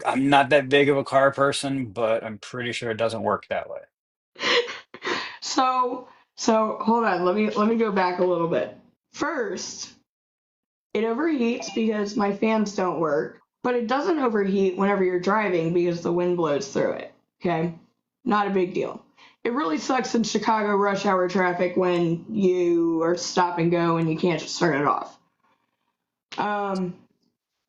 I'm not that big of a car person, but I'm pretty sure it doesn't work that way. So so hold on. Let me go back a little bit. First, it overheats because my fans don't work, but it doesn't overheat whenever you're driving because the wind blows through it. Okay? Not a big deal. It really sucks in Chicago rush hour traffic when you are stop and go and you can't just turn it off. Um,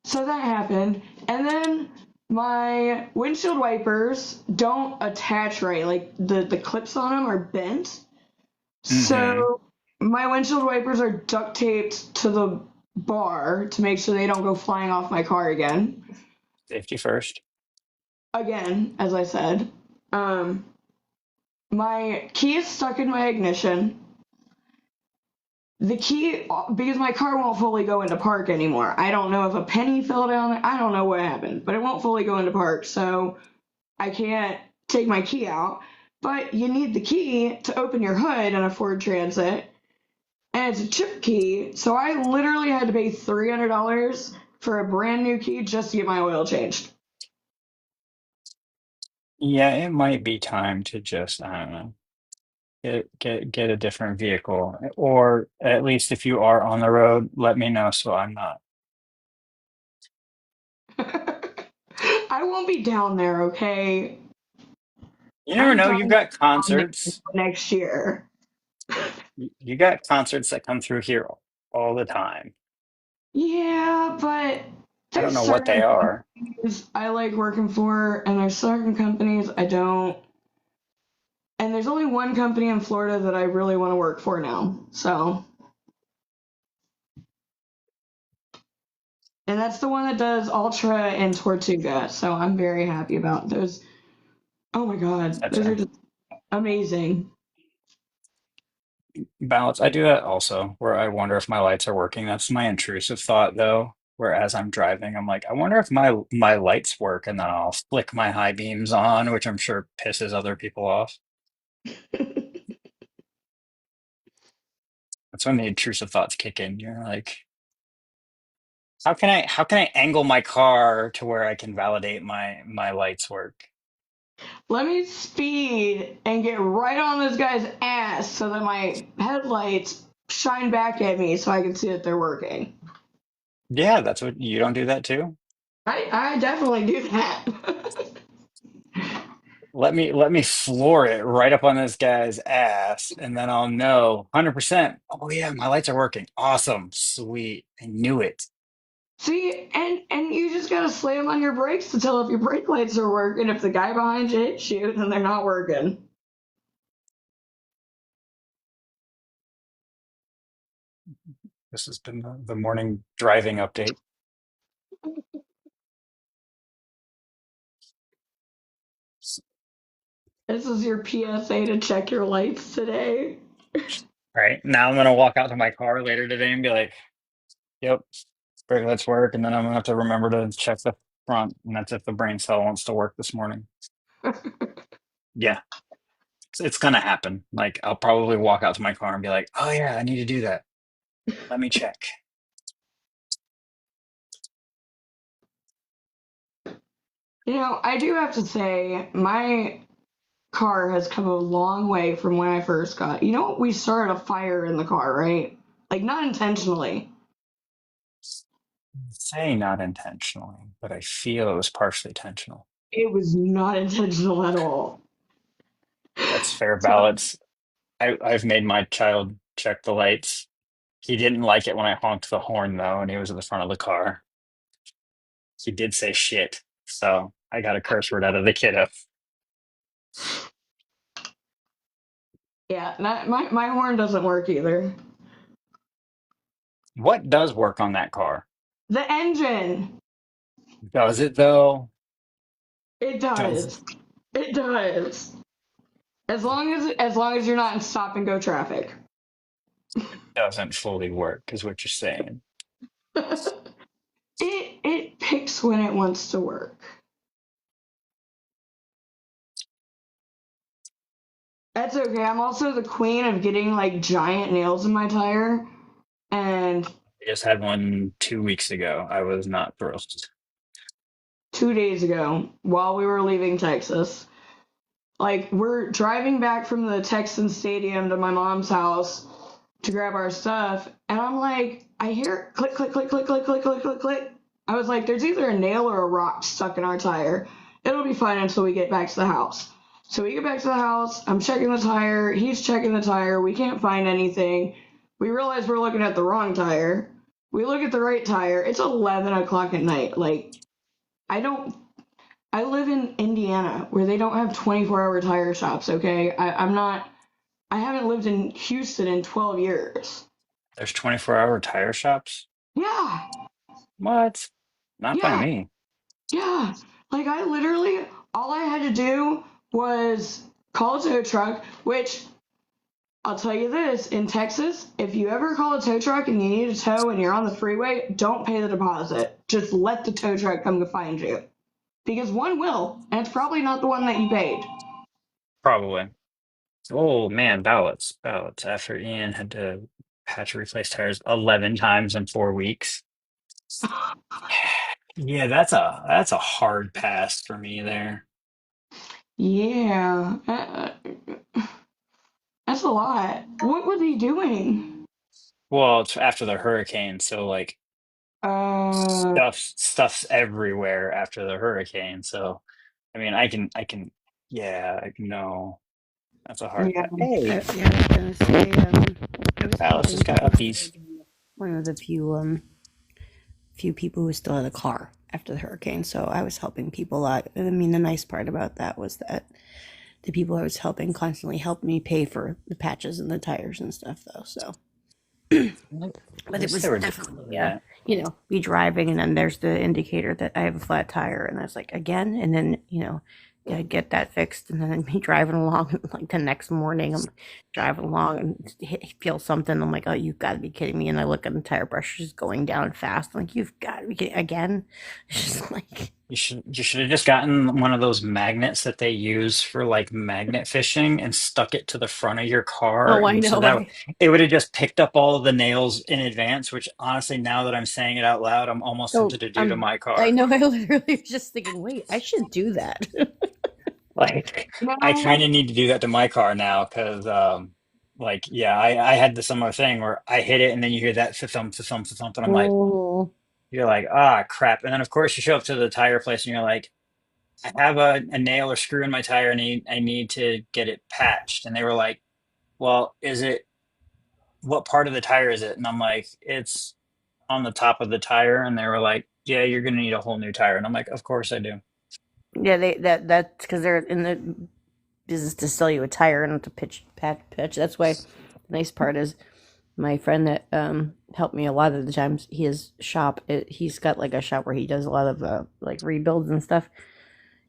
so that happened. And then my windshield wipers don't attach right. Like the clips on them are bent. Mm-hmm. So my windshield wipers are duct taped to the bar to make sure they don't go flying off my car again. Safety first. Again, as I said. Um, my key is stuck in my ignition. The key, because my car won't fully go into park anymore. I don't know if a penny fell down there. I don't know what happened, but it won't fully go into park. So I can't take my key out. But you need the key to open your hood in a Ford Transit. And it's a chip key, so I literally had to pay $300 for a brand new key just to get my oil changed. Yeah, it might be time to just, I don't know, get a different vehicle. Or at least if you are on the road, let me know so I'm not. I won't be down there, okay? You never I'm know, you've probably got down there concerts. next year. You got concerts that come through here all the time. Yeah, but I don't there's know what they certain are. companies I like working for, and there's certain companies I don't. And there's only one company in Florida that I really want to work for now. So, and that's the one that does Ultra and Tortuga. So I'm very happy about those. Oh my God, That's those are a just amazing. balance. I do that also, where I wonder if my lights are working. That's my intrusive thought, though. Whereas I'm driving, I'm like, I wonder if my lights work, and then I'll flick my high beams on, which I'm sure pisses other people off. That's when the intrusive thoughts kick in. You're like, how can I angle my car to where I can validate my lights work? Let me speed and get right on this guy's ass so that my headlights shine back at me so I can see that they're working. Yeah, that's what you don't do that too. I definitely do that. Let me floor it right up on this guy's ass, and then I'll know 100%. Oh yeah, my lights are working. Awesome, sweet. I knew it. See, and you just gotta slam on your brakes to tell if your brake lights are working. If the guy behind you hits you, then they're not working. This has been the morning driving update. This is your PSA to check your lights today. All right, now I'm gonna walk out to my car later today and be like, "Yep, brake lights work," and then I'm gonna have to remember to check the front, and that's if the brain cell wants to work this morning. Yeah, it's gonna happen. Like I'll probably walk out to my car and be like, "Oh yeah, I need to do that. Let me check." I do have to say, my car has come a long way from when I first got. We started a fire in the car, right? Like not intentionally. Say not intentionally, but I feel it was partially intentional. It was not intentional at all. That's fair So ballots. I've made my child check the lights. He didn't like it when I honked the horn though, and he was in the front of the car. He did say shit, so I got a curse word out of the kiddo. Yeah, my horn doesn't work either. What does work on that car? The engine. Does it though? It Does does. It does. As long as you're not in stop and go traffic. doesn't fully work, is what you're saying. It picks when it wants to work. That's okay. I'm also the queen of getting like giant nails in my tire. And I just had one 2 weeks ago. I was not thrilled. 2 days ago, while we were leaving Texas, like we're driving back from the Texan Stadium to my mom's house to grab our stuff, and I'm like, I hear click, click, click, click, click, click, click, click, click. I was like, there's either a nail or a rock stuck in our tire. It'll be fine until we get back to the house. So we get back to the house, I'm checking the tire, he's checking the tire, we can't find anything. We realize we're looking at the wrong tire. We look at the right tire, it's 11 o'clock at night. Like, I don't I live in Indiana where they don't have 24-hour tire shops, okay? I haven't lived in Houston in 12 years. There's 24-hour tire shops? Yeah, What? Not by yeah, me. yeah. Like I literally, all I had to do was call a tow truck, which I'll tell you this, in Texas, if you ever call a tow truck and you need a tow and you're on the freeway, don't pay the deposit. Just let the tow truck come to find you. Because one will, and it's probably not the one that you paid. Probably. Oh man, ballots. Ballots. After Ian had to patch and replace tires 11 times in 4 weeks. Yeah, that's a hard pass for me there. Yeah, that's a lot. What was he doing? Well, it's after the hurricane, so like Uh, stuff's everywhere after the hurricane. So I mean, I can, yeah, I know that's a hard yeah, pass. Hey, Yeah, I was gonna say, I was Alice helping just got people. I uppies. was one of the few people who still had a car after the hurricane. So I was helping people out. I mean, the nice part about that was that the people I was helping constantly helped me pay for the patches and the tires and stuff, though. So, At but it least they was were doing definitely, that. be driving, and then there's the indicator that I have a flat tire, and I was like, again, and then, yeah, get that fixed, and then me driving along, like the next morning, I'm driving along and feel something. I'm like, oh, you've got to be kidding me! And I look at the tire pressure is going down fast. I'm like, you've got to be kidding again. It's just like, You should have just gotten one of those magnets that they use for like magnet fishing and stuck it to the front of your car, oh, I and so know, that it would have just picked up all of the nails in advance. Which honestly, now that I'm saying it out loud, I'm almost so tempted to do to my I car. know, I literally was just thinking, wait, I should do that. Like, I kind no, of need to do that to my car now because, like, yeah, I had the similar thing where I hit it and then you hear that thump, thump, thump, and I'm like, Oh, you're like, ah, crap. And then of course you show up to the tire place and you're like, I have a nail or screw in my tire and I need to get it patched. And they were like, well, what part of the tire is it? And I'm like, it's on the top of the tire. And they were like, yeah, you're gonna need a whole new tire. And I'm like, of course I do. yeah, that's because they're in the business to sell you a tire and not to pitch. That's why the nice part is my friend that helped me a lot of the times. His shop, he's got like a shop where he does a lot of like rebuilds and stuff.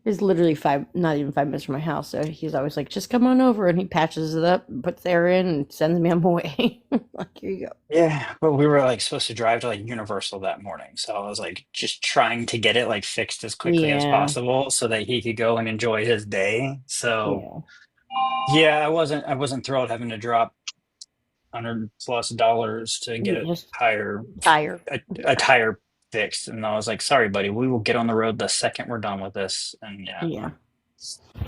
It's literally not even 5 minutes from my house. So he's always like, just come on over, and he patches it up, puts air in, and sends me on my way. Like, here you go. Yeah, but we were like supposed to drive to like Universal that morning. So I was like just trying to get it like fixed as quickly as Yeah, possible so that he could go and enjoy his day. So yeah, yeah, I wasn't thrilled having to drop $100+ to get a just tire tire. a tire fixed. And I was like, sorry, buddy, we will get on the road the second we're done with this. And yeah, Yeah.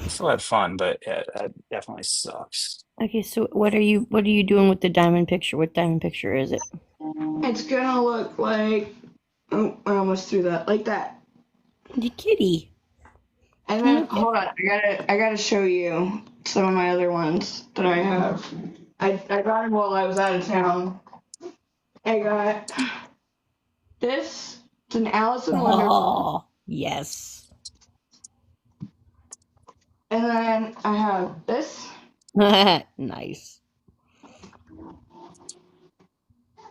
we still had fun, but yeah, that definitely sucks. Okay, so what are you doing with the diamond picture? What diamond picture is it? it's gonna look like. Oh, I almost threw that like that. The kitty. And I then like it. hold on, I gotta show you some of my other ones that I have. I got him while I was out of town. I got this. It's an Alice in Wonderland. Oh, yes. And then I have this. Nice.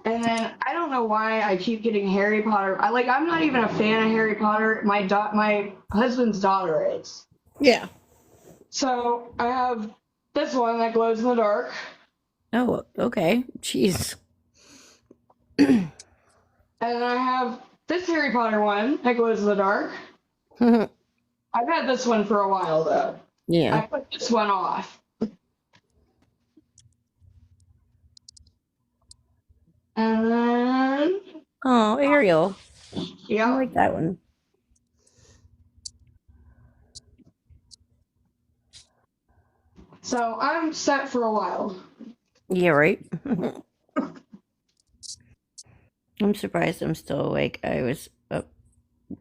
And then I don't know why I keep getting Harry Potter. I'm not even a fan of Harry Potter. My husband's daughter is. Yeah. So I have this one that glows in the dark. Oh, okay. Jeez. And then I have this Harry Potter one that glows in the dark. I've had this one for a while though. Yeah. I put this one off. And then Oh, Ariel. I yeah. like that one. So I'm set for a while. Yeah, right. I'm surprised I'm still awake. I was up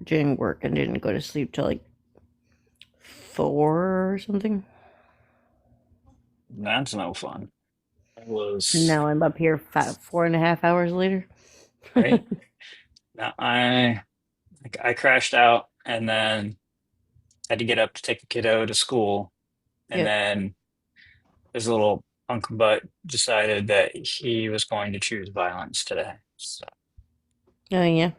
doing work and didn't go to sleep till like 4 or something. That's no fun. It And was now I'm up here 4.5 hours later. right. Now I crashed out and then had to get up to take the kiddo to school, and Yep. then his little punk butt decided that he was going to choose violence today. So Oh, yeah.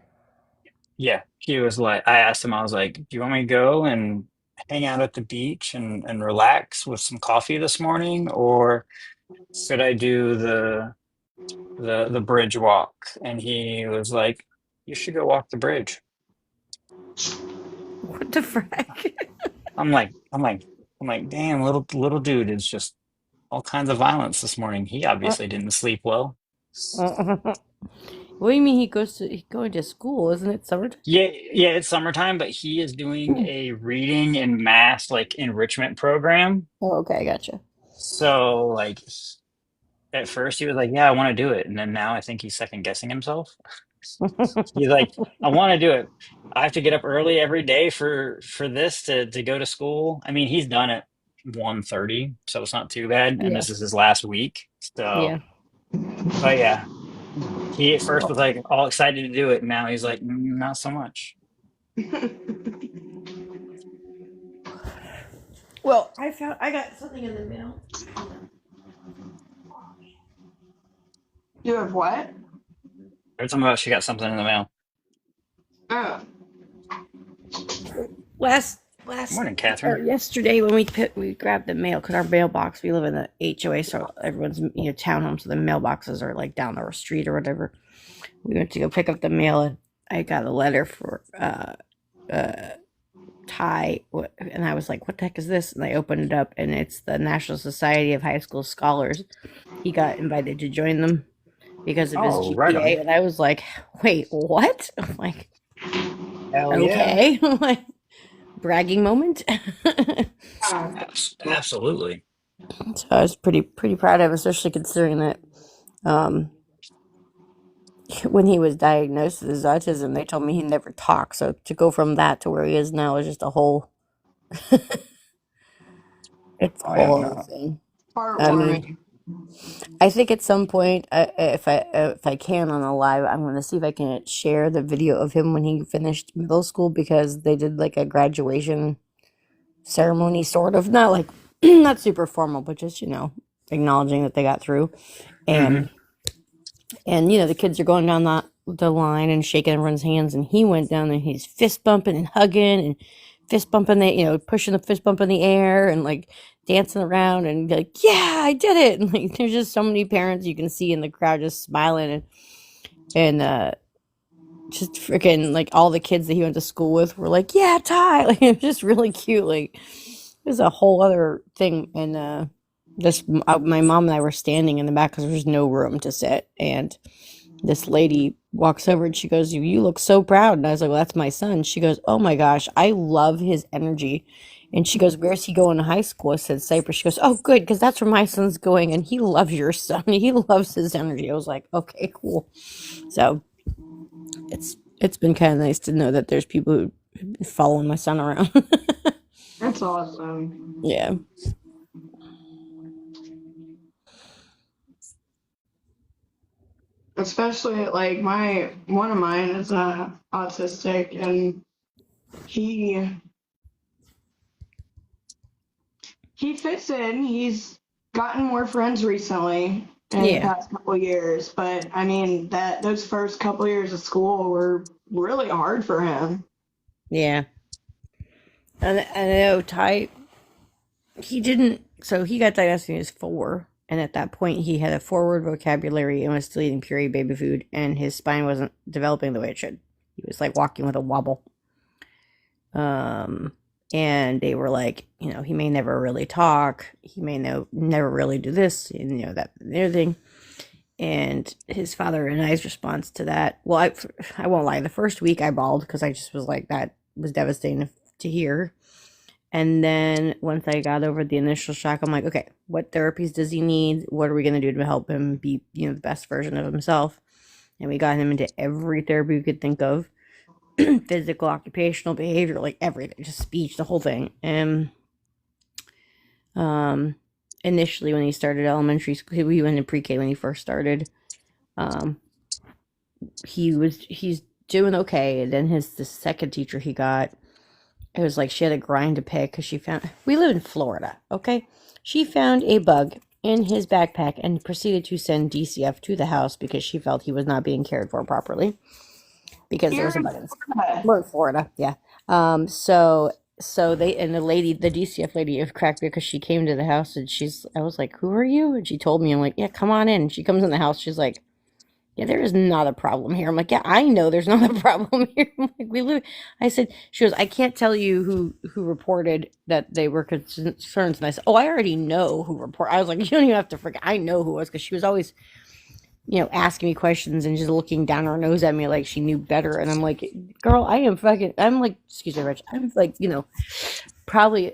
yeah, he was like, I asked him, I was like, "Do you want me to go and hang out at the beach and relax with some coffee this morning, or should I do the bridge walk?" And he was like, "You should go walk the bridge." What the frack? I'm like, damn, little dude is just all kinds of violence this morning. He obviously didn't sleep well. What do you mean he's going to school? Isn't it summertime? Yeah, yeah, it's summertime, but he is doing a reading and math like enrichment program. Oh, okay, I gotcha. So like at first he was like, "Yeah, I want to do it," and then now I think he's second guessing himself. He's like, "I want to do it. I have to get up early every day for this to go to school." I mean, he's done it 1:30, so it's not too bad, and Yeah, this is his last week. So, yeah. but yeah, he at first was like all excited to do it, and now he's like, Not so much." Well, I got something in the mail. You have what? Every time about she got something in the mail. Oh. Last Morning, or Catherine. yesterday when we grabbed the mail because our mailbox, we live in the HOA, so everyone's townhome, so the mailboxes are like down our street or whatever. We went to go pick up the mail, and I got a letter for Ty, and I was like, "What the heck is this?" And I opened it up, and it's the National Society of High School Scholars. He got invited to join them because of his Oh, right GPA, on. and I was like, "Wait, what?" I'm like, Hell yeah. "Okay," I'm like, bragging moment. Absolutely. So I was pretty proud of him, especially considering that um, when he was diagnosed with his autism, they told me he never talked. So to go from that to where he is now is just it's a Oh yeah. whole other No. thing. I mean, Heartwarming. I think at some point, if I can on a live, I'm going to see if I can share the video of him when he finished middle school because they did like a graduation ceremony, sort of, not like not super formal, but just acknowledging that they got through. Hmm. And the kids are going down the line and shaking everyone's hands, and he went down there, he's fist bumping and hugging and fist bumping pushing the fist bump in the air and like dancing around and like, yeah, I did it. And like there's just so many parents you can see in the crowd just smiling and just freaking like all the kids that he went to school with were like, yeah, Ty. Like it was just really cute. Like it was a whole other thing. And my mom and I were standing in the back because there's no room to sit, and this lady walks over and she goes, "You look so proud." And I was like, "Well, that's my son." She goes, "Oh my gosh, I love his energy." And she goes, "Where's he going to high school?" I said, "Cypress." She goes, "Oh, good, because that's where my son's going, and he loves your son. He loves his energy." I was like, "Okay, cool." So it's been kind of nice to know that there's people who have been following my son around. That's awesome. Yeah. especially like one of mine is autistic, and he he fits in. He's gotten more friends recently in the Yeah. past couple years, but I mean that those first couple years of school were really hard for him. Yeah. And I know Ty, he got diagnosed when he was 4. And at that point, he had a forward vocabulary and was still eating puree baby food, and his spine wasn't developing the way it should. He was like walking with a wobble. And they were like, he may never really talk. He may never really do this, and that and everything. And his father and I's response to that, well, I won't lie. The first week I bawled because I just was like, that was devastating to hear. And then once I got over the initial shock, I'm like, okay, what therapies does he need? What are we going to do to help him be, the best version of himself? And we got him into every therapy we could think of. Physical, occupational, behavior, like everything, just speech, the whole thing. And initially when he started elementary school, we went in pre-K when he first started. He's doing okay. And then the second teacher he got, it was like she had a grind to pick because we live in Florida, okay? She found a bug in his backpack and proceeded to send DCF to the house because she felt he was not being cared for properly. Because there was a bug in we're in Florida, yeah. So the DCF lady cracked me because she came to the house and I was like, who are you? And she told me, I'm like, yeah, come on in. She comes in the house, she's like, yeah, there is not a problem here. I'm like, yeah, I know there's not a problem here. I'm like, she goes, I can't tell you who reported that they were concerns. And I said, oh, I already know who reported. I was like, you don't even have to forget. I know who it was, because she was always, asking me questions and just looking down her nose at me like she knew better. And I'm like, girl, I'm like, excuse me, Rich, I'm like, probably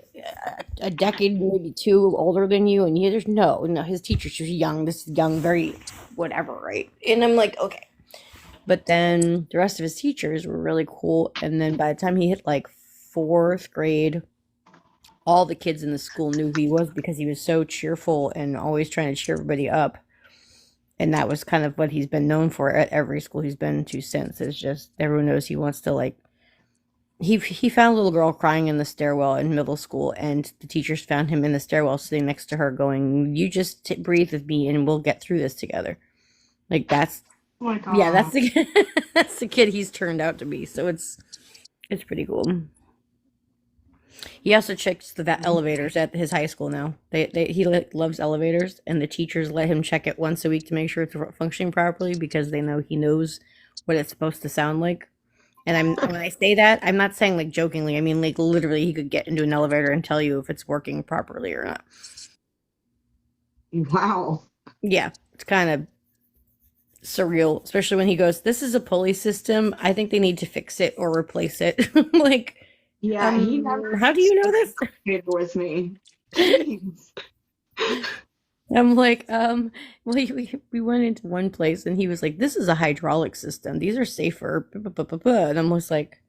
a decade, maybe 2 older than you. And there's no, his teacher, she was young, this young, very whatever, right? And I'm like, okay. But then the rest of his teachers were really cool. And then by the time he hit like 4th grade, all the kids in the school knew who he was because he was so cheerful and always trying to cheer everybody up. And that was kind of what he's been known for at every school he's been to since. It's just everyone knows he wants to, like, he found a little girl crying in the stairwell in middle school, and the teachers found him in the stairwell sitting next to her going, you just breathe with me and we'll get through this together. Like, that's, Oh my God. yeah, that's the kid he's turned out to be. So it's pretty cool. He also checks the elevators at his high school now. He loves elevators, and the teachers let him check it once a week to make sure it's functioning properly, because they know he knows what it's supposed to sound like. And when I say that, I'm not saying like jokingly. I mean, like, literally, he could get into an elevator and tell you if it's working properly or not. Wow. Yeah, it's kind of surreal, especially when he goes, "This is a pulley system. I think they need to fix it or replace it." Like, Yeah, he never how do you know this? with me. Jeez. I'm like, well, we went into one place and he was like, this is a hydraulic system. These are safer. And I'm just like,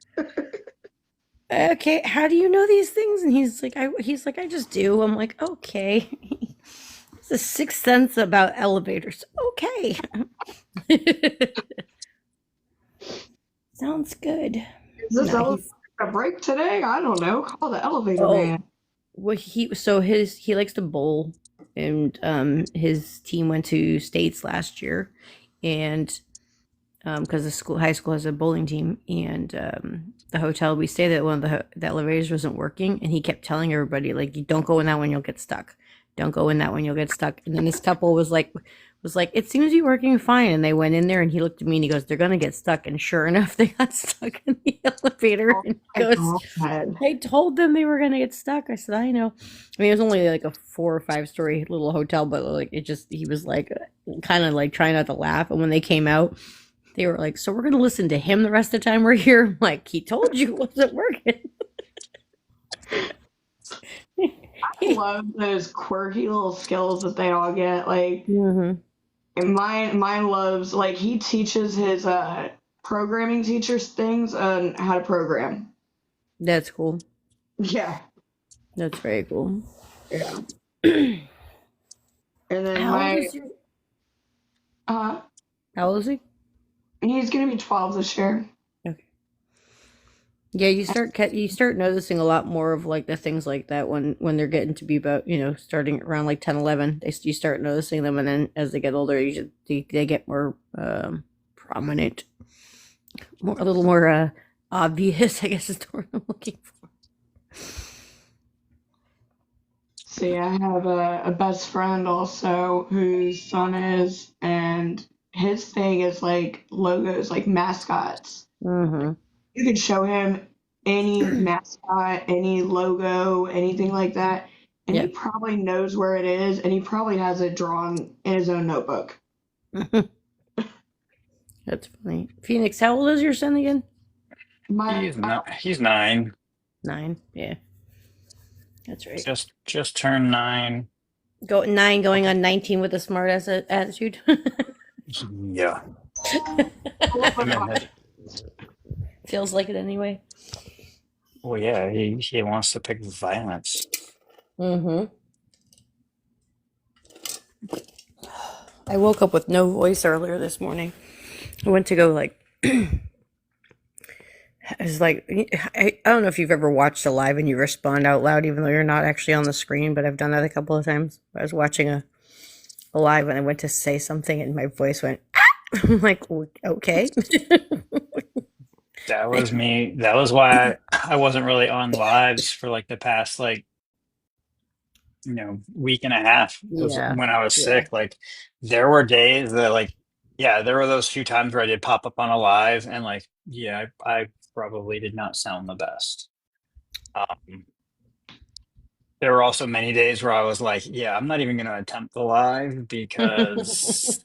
okay, how do you know these things? And he's like, I just do. I'm like, okay. It's a sixth sense about elevators. Okay. Sounds good. Is this elevator a break today? I don't know. Call the elevator man. Well, he likes to bowl, and his team went to states last year, and because the high school has a bowling team, and the hotel we stayed at, one of the elevators wasn't working, and he kept telling everybody, like, you don't go in that one, you'll get stuck. Don't go in that one, you'll get stuck. And then this couple was like, it seems to be working fine. And they went in there, and he looked at me and he goes, they're gonna get stuck. And sure enough, they got stuck in the elevator. And he goes, I told them they were gonna get stuck. I said, I know. I mean, it was only like a 4 or 5 story little hotel, but like, he was like kind of like trying not to laugh. And when they came out, they were like, so we're gonna listen to him the rest of the time we're here? I'm like, he told you it wasn't working. I love those quirky little skills that they all get. Like, and mine loves, like, he teaches his programming teachers things on how to program. That's cool. Yeah. That's very cool. Yeah. And then How How old is he? He's gonna be 12 this year. Okay. Yeah, you start noticing a lot more of like the things like that when they're getting to be about, starting around like 10, 11. You start noticing them, and then as they get older, they get more prominent, a little more obvious, I guess is the word I'm looking for. See, I have a best friend also whose son is, and his thing is like logos, like mascots. Mm-hmm. You could show him any mascot, any logo, anything like that, and he Yep. probably knows where it is, and he probably has it drawn in his own notebook. That's funny. Phoenix, how old is your son again? My He's 9. 9. Yeah, that's right. Just turned 9. 9 going on 19 with a smart ass attitude. Yeah. I'm in it. Feels like it anyway. Well, yeah, he wants to pick violence. Mm-hmm. I woke up with no voice earlier this morning. I went to go I was like, I don't know if you've ever watched a live and you respond out loud even though you're not actually on the screen, but I've done that a couple of times. I was watching a live and I went to say something and my voice went, ah! I'm like, okay. That was me. That was why I wasn't really on lives for like the past week and a half. It was Yeah. when I was Yeah. sick. Like there were days that there were those few times where I did pop up on a live and I probably did not sound the best. There were also many days where I was like, yeah, I'm not even going to attempt the live because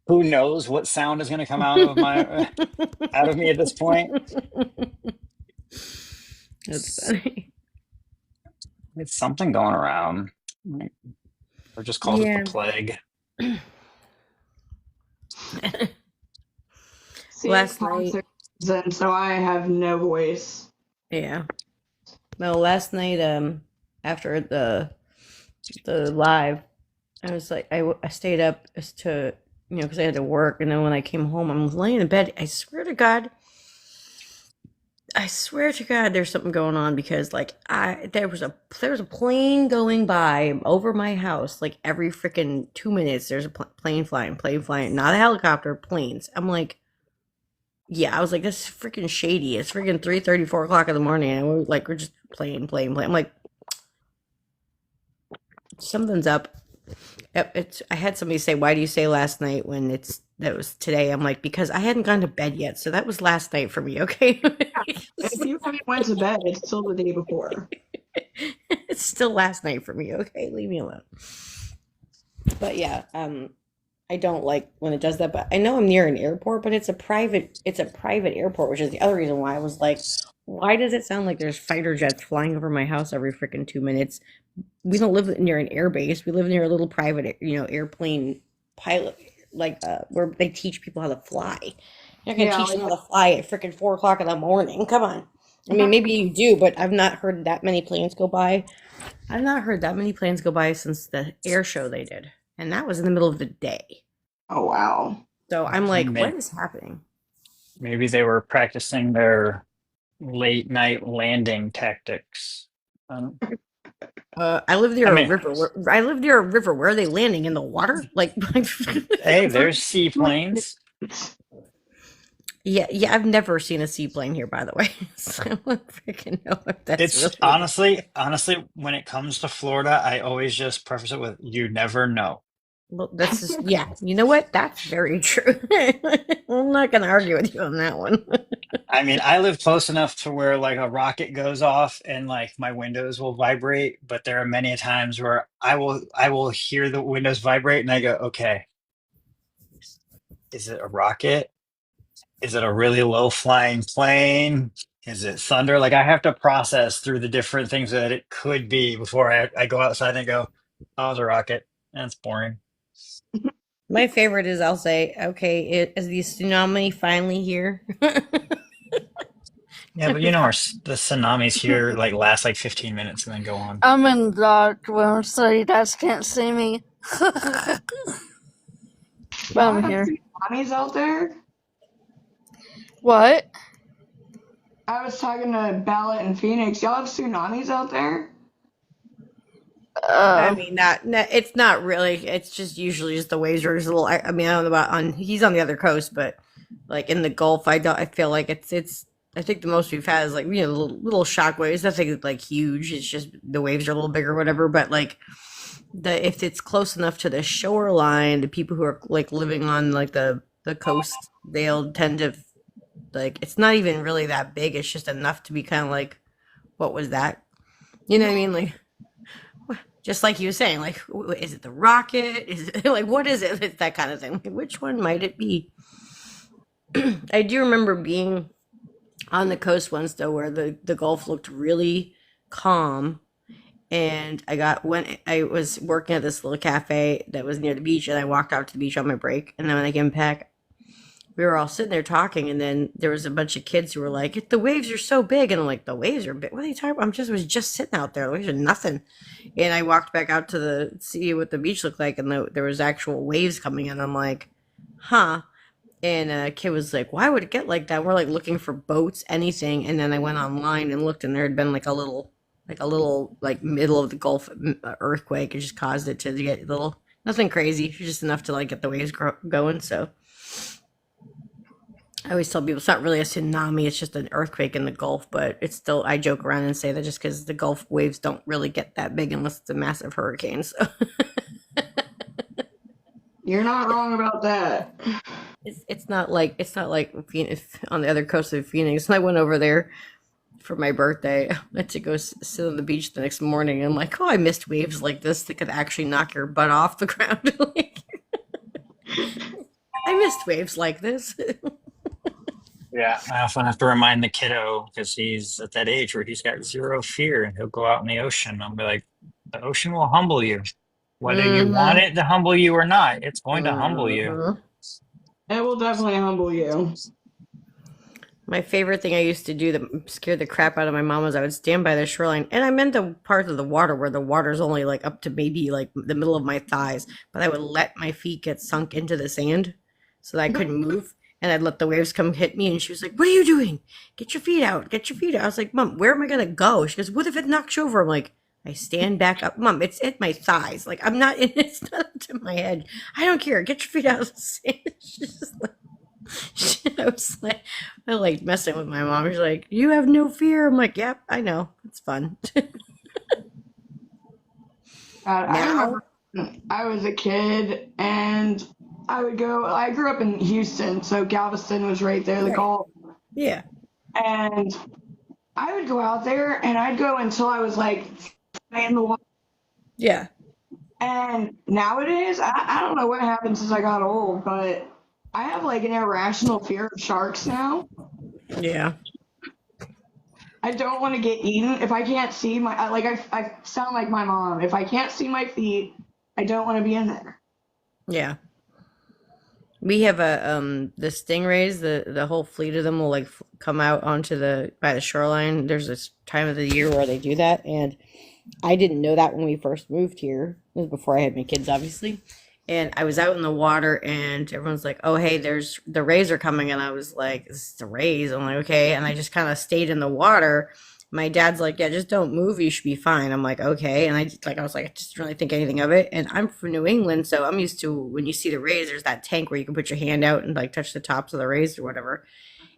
who knows what sound is going to come out of me at this point. That's funny. It's something going around. Or just calls it the plague. See, Last night, and so I have no voice. yeah. No, last night, after the live, I was like, I stayed up as to, because I had to work, and then when I came home, I was laying in bed. I swear to God, there's something going on because there was a plane going by over my house like every freaking 2 minutes. There's a plane flying, not a helicopter, planes. I'm like, yeah, I was like, this is freaking shady. It's freaking 3:30, 4 o'clock in the morning, and we're just playing. I'm like, something's up. I had somebody say, why do you say last night when that was today? I'm like, because I hadn't gone to bed yet, so that was last night for me, okay? If you haven't went to bed, it's still the day before. It's still last night for me, okay? Leave me alone. But yeah, I don't like when it does that, but I know I'm near an airport, but it's a private airport, which is the other reason why I was like, why does it sound like there's fighter jets flying over my house every freaking 2 minutes? We don't live near an air base. We live near a little private, airplane pilot, where they teach people how to fly. You're not gonna teach them how to fly at freaking 4 o'clock in the morning. Come on. I mean, maybe you do, but I've not heard that many planes go by. I've not heard that many planes go by since the air show they did, and that was in the middle of the day. Oh wow! So I'm like, what is happening? Maybe they were practicing their late night landing tactics. I live near a river. I live near a river. Where are they landing? In the water? Hey, there's seaplanes. Yeah. I've never seen a seaplane here, by the way. So I don't freaking know if that's. It's really honestly, when it comes to Florida, I always just preface it with, "You never know." Well, that's just, yeah. You know what? That's very true. I'm not going to argue with you on that one. I mean, I live close enough to where a rocket goes off and my windows will vibrate, but there are many times where I will hear the windows vibrate and I go, okay, is it a rocket? Is it a really low flying plane? Is it thunder? I have to process through the different things that it could be before I go outside and go, oh, it's a rocket. That's boring. My favorite is I'll say, okay, is the tsunami finally here? Yeah, but the tsunamis here last 15 minutes and then go on. I'm in the dark room, so you guys can't see me. But Y'all I'm have here. tsunamis out there? What? I was talking to Ballot and Phoenix. Y'all have tsunamis out there? I mean, it's not really. It's just usually just the waves are just a little. I mean, I don't know about on. He's on the other coast, but like in the Gulf, I don't. I feel like it's. I think the most we've had is like little shock waves. Nothing like huge. It's just the waves are a little bigger, or whatever. But like if it's close enough to the shoreline, the people who are like living on like the coast, they'll tend to like. It's not even really that big. It's just enough to be kind of like, what was that? You know what I mean? Like. Just like you were saying, like, is it the rocket? Is it like, what is it? It's that kind of thing. Like, which one might it be? I do remember being on the coast once, though, where the Gulf looked really calm. And when I was working at this little cafe that was near the beach, and I walked out to the beach on my break. And then when I came back, we were all sitting there talking, and then there was a bunch of kids who were like, "The waves are so big," and I'm like, "The waves are big? What are you talking about? I was just sitting out there. The waves are nothing." And I walked back out to see what the beach looked like, and there was actual waves coming in. I'm like, "Huh." And a kid was like, "Why would it get like that?" We're like looking for boats, anything, and then I went online and looked, and there had been like a little, like middle of the Gulf earthquake. It just caused it to get a little, nothing crazy, just enough to like get the waves going. So. I always tell people it's not really a tsunami, it's just an earthquake in the Gulf, but it's still, I joke around and say that just because the Gulf waves don't really get that big unless it's a massive hurricane. So You're not wrong about that. it's not like Phoenix, on the other coast of Phoenix. And I went over there for my birthday. I had to go sit on the beach the next morning. And I'm like, oh, I missed waves like this that could actually knock your butt off the ground. Like, I missed waves like this. Yeah, I often have to remind the kiddo because he's at that age where he's got zero fear and he'll go out in the ocean. I'll be like, the ocean will humble you. Whether you want Mm-hmm. it to humble you or not, it's going to humble you. Mm-hmm. It will definitely humble you. My favorite thing I used to do that scared the crap out of my mom was I would stand by the shoreline, and I meant the part of the water where the water's only like up to maybe like the middle of my thighs, but I would let my feet get sunk into the sand so that I couldn't move, and I'd let the waves come hit me, and she was like, "What are you doing? Get your feet out! Get your feet out!" I was like, "Mom, where am I gonna go?" She goes, "What if it knocks you over?" I'm like, I stand back up, Mom. It's at my thighs. Like I'm not. It's not up to my head. I don't care. Get your feet out of the sand. She's just like. I was like, I like messing with my mom. She's like, "You have no fear." I'm like, "Yep, I know. It's fun." I Now, remember when I was a kid and I grew up in Houston, so Galveston was right there, the right? Gulf. Yeah, And I would go out there and I'd go until I was like in the water. yeah, And nowadays, I don't know what happened since I got old, but I have like an irrational fear of sharks now. yeah, I don't want to get eaten. If I can't see I sound like my mom. If I can't see my feet, I don't want to be in there. yeah. We have the stingrays. The whole fleet of them will like come out onto the by the shoreline. There's this time of the year where they do that, and I didn't know that when we first moved here. It was before I had my kids, obviously. And I was out in the water, and everyone's like, "Oh, hey, there's the rays are coming," and I was like, "This is the rays." I'm like, "Okay," and I just kind of stayed in the water. My dad's like, "Yeah, just don't move. You should be fine." I'm like, "Okay," and I was like, I just didn't really think anything of it. And I'm from New England, so I'm used to when you see the rays, there's that tank where you can put your hand out and like touch the tops of the rays or whatever.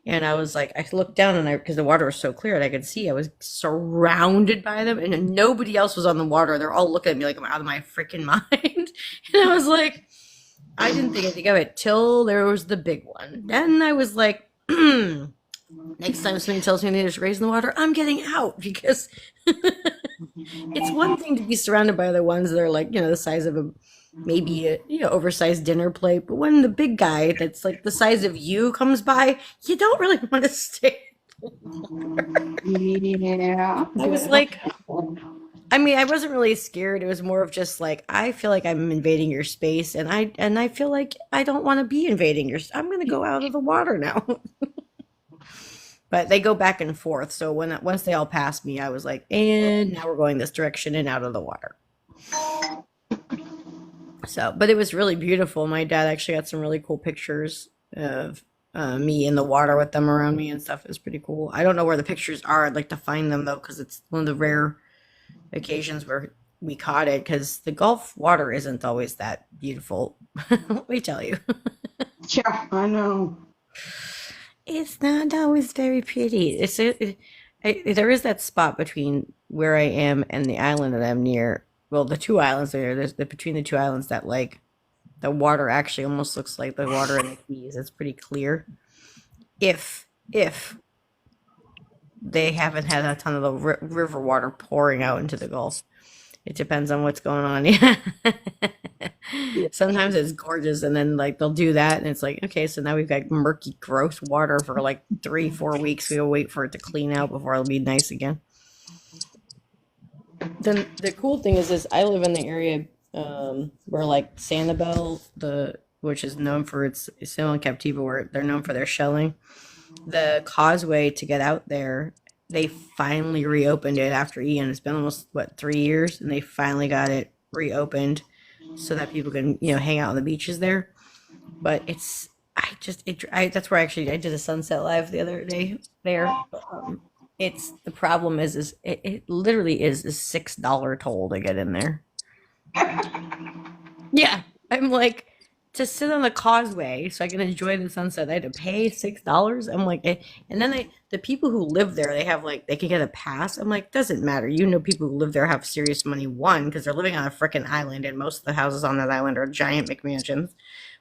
And I was like, I looked down and because the water was so clear that I could see, I was surrounded by them and nobody else was on the water. They're all looking at me like I'm out of my freaking mind. And I was like, I didn't think anything of it till there was the big one. Then I was like, next time somebody tells me there's rays in the water, I'm getting out because it's one thing to be surrounded by the ones that are like, the size of maybe a oversized dinner plate, but when the big guy that's like the size of you comes by, you don't really want to stay. Yeah. I was like, I mean, I wasn't really scared. It was more of just like I feel like I'm invading your space, and I feel like I don't want to be invading your. I'm going to go out of the water now. But they go back and forth. So once they all passed me, I was like, and now we're going this direction and out of the water. So, but it was really beautiful. My dad actually got some really cool pictures of me in the water with them around me and stuff. It was pretty cool. I don't know where the pictures are. I'd like to find them though, because it's one of the rare occasions where we caught it. Because the Gulf water isn't always that beautiful. Let me tell you, Yeah, I know. it's not always very pretty. There is that spot between where I am and the island that I'm near. Well, the two islands there. Between the two islands that like the water actually almost looks like the water in the Keys. It's pretty clear. If they haven't had a ton of the river water pouring out into the Gulf. It depends on what's going on. Yeah. Yeah. Sometimes it's gorgeous, and then like they'll do that, and it's like, okay, so now we've got murky, gross water for like 3-4 weeks. We'll wait for it to clean out before it'll be nice again. Then the cool thing is I live in the area where like Sanibel, which is known for its Salmon Captiva, where they're known for their shelling. The causeway to get out there, they finally reopened it after Ian. It's been almost 3 years, and they finally got it reopened so that people can hang out on the beaches there. But that's where I did a sunset live the other day there. It's the problem is it literally is a $6 toll to get in there. Yeah, I'm like, to sit on the causeway so I can enjoy the sunset, I had to pay $6. I'm like, and then the people who live there, they have like, they can get a pass. I'm like, doesn't matter. People who live there have serious money. One, because they're living on a freaking island, and most of the houses on that island are giant McMansions.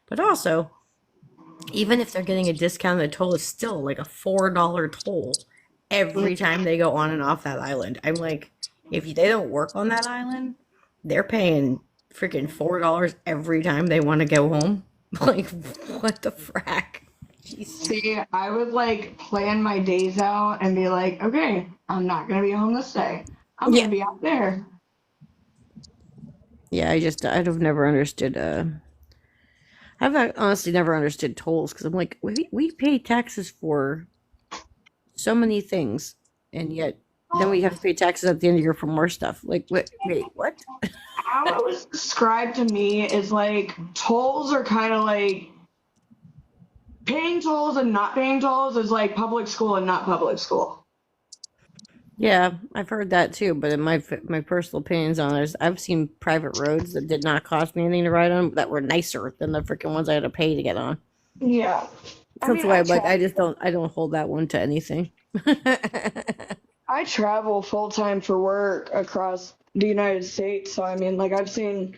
But also, even if they're getting a discount, the toll is still like a $4 toll every time they go on and off that island. I'm like, if they don't work on that island, they're paying freaking $4 every time they want to go home. Like, what the frack? Jeez. See, I would like plan my days out and be like, okay, I'm not gonna be home this day. I'm Yeah. gonna be out there. Yeah, I've never understood. I've honestly never understood tolls, because I'm like, we pay taxes for so many things, and yet then we have to pay taxes at the end of the year for more stuff. Like, wait, what? How it was described to me is like tolls are kind of like paying tolls and not paying tolls is like public school and not public school. Yeah, I've heard that too. But in my personal opinions on it, I've seen private roads that did not cost me anything to ride on, that were nicer than the freaking ones I had to pay to get on. Yeah. That's why I'm like, I don't hold that one to anything. I travel full time for work across the United States, so I mean, like I've seen.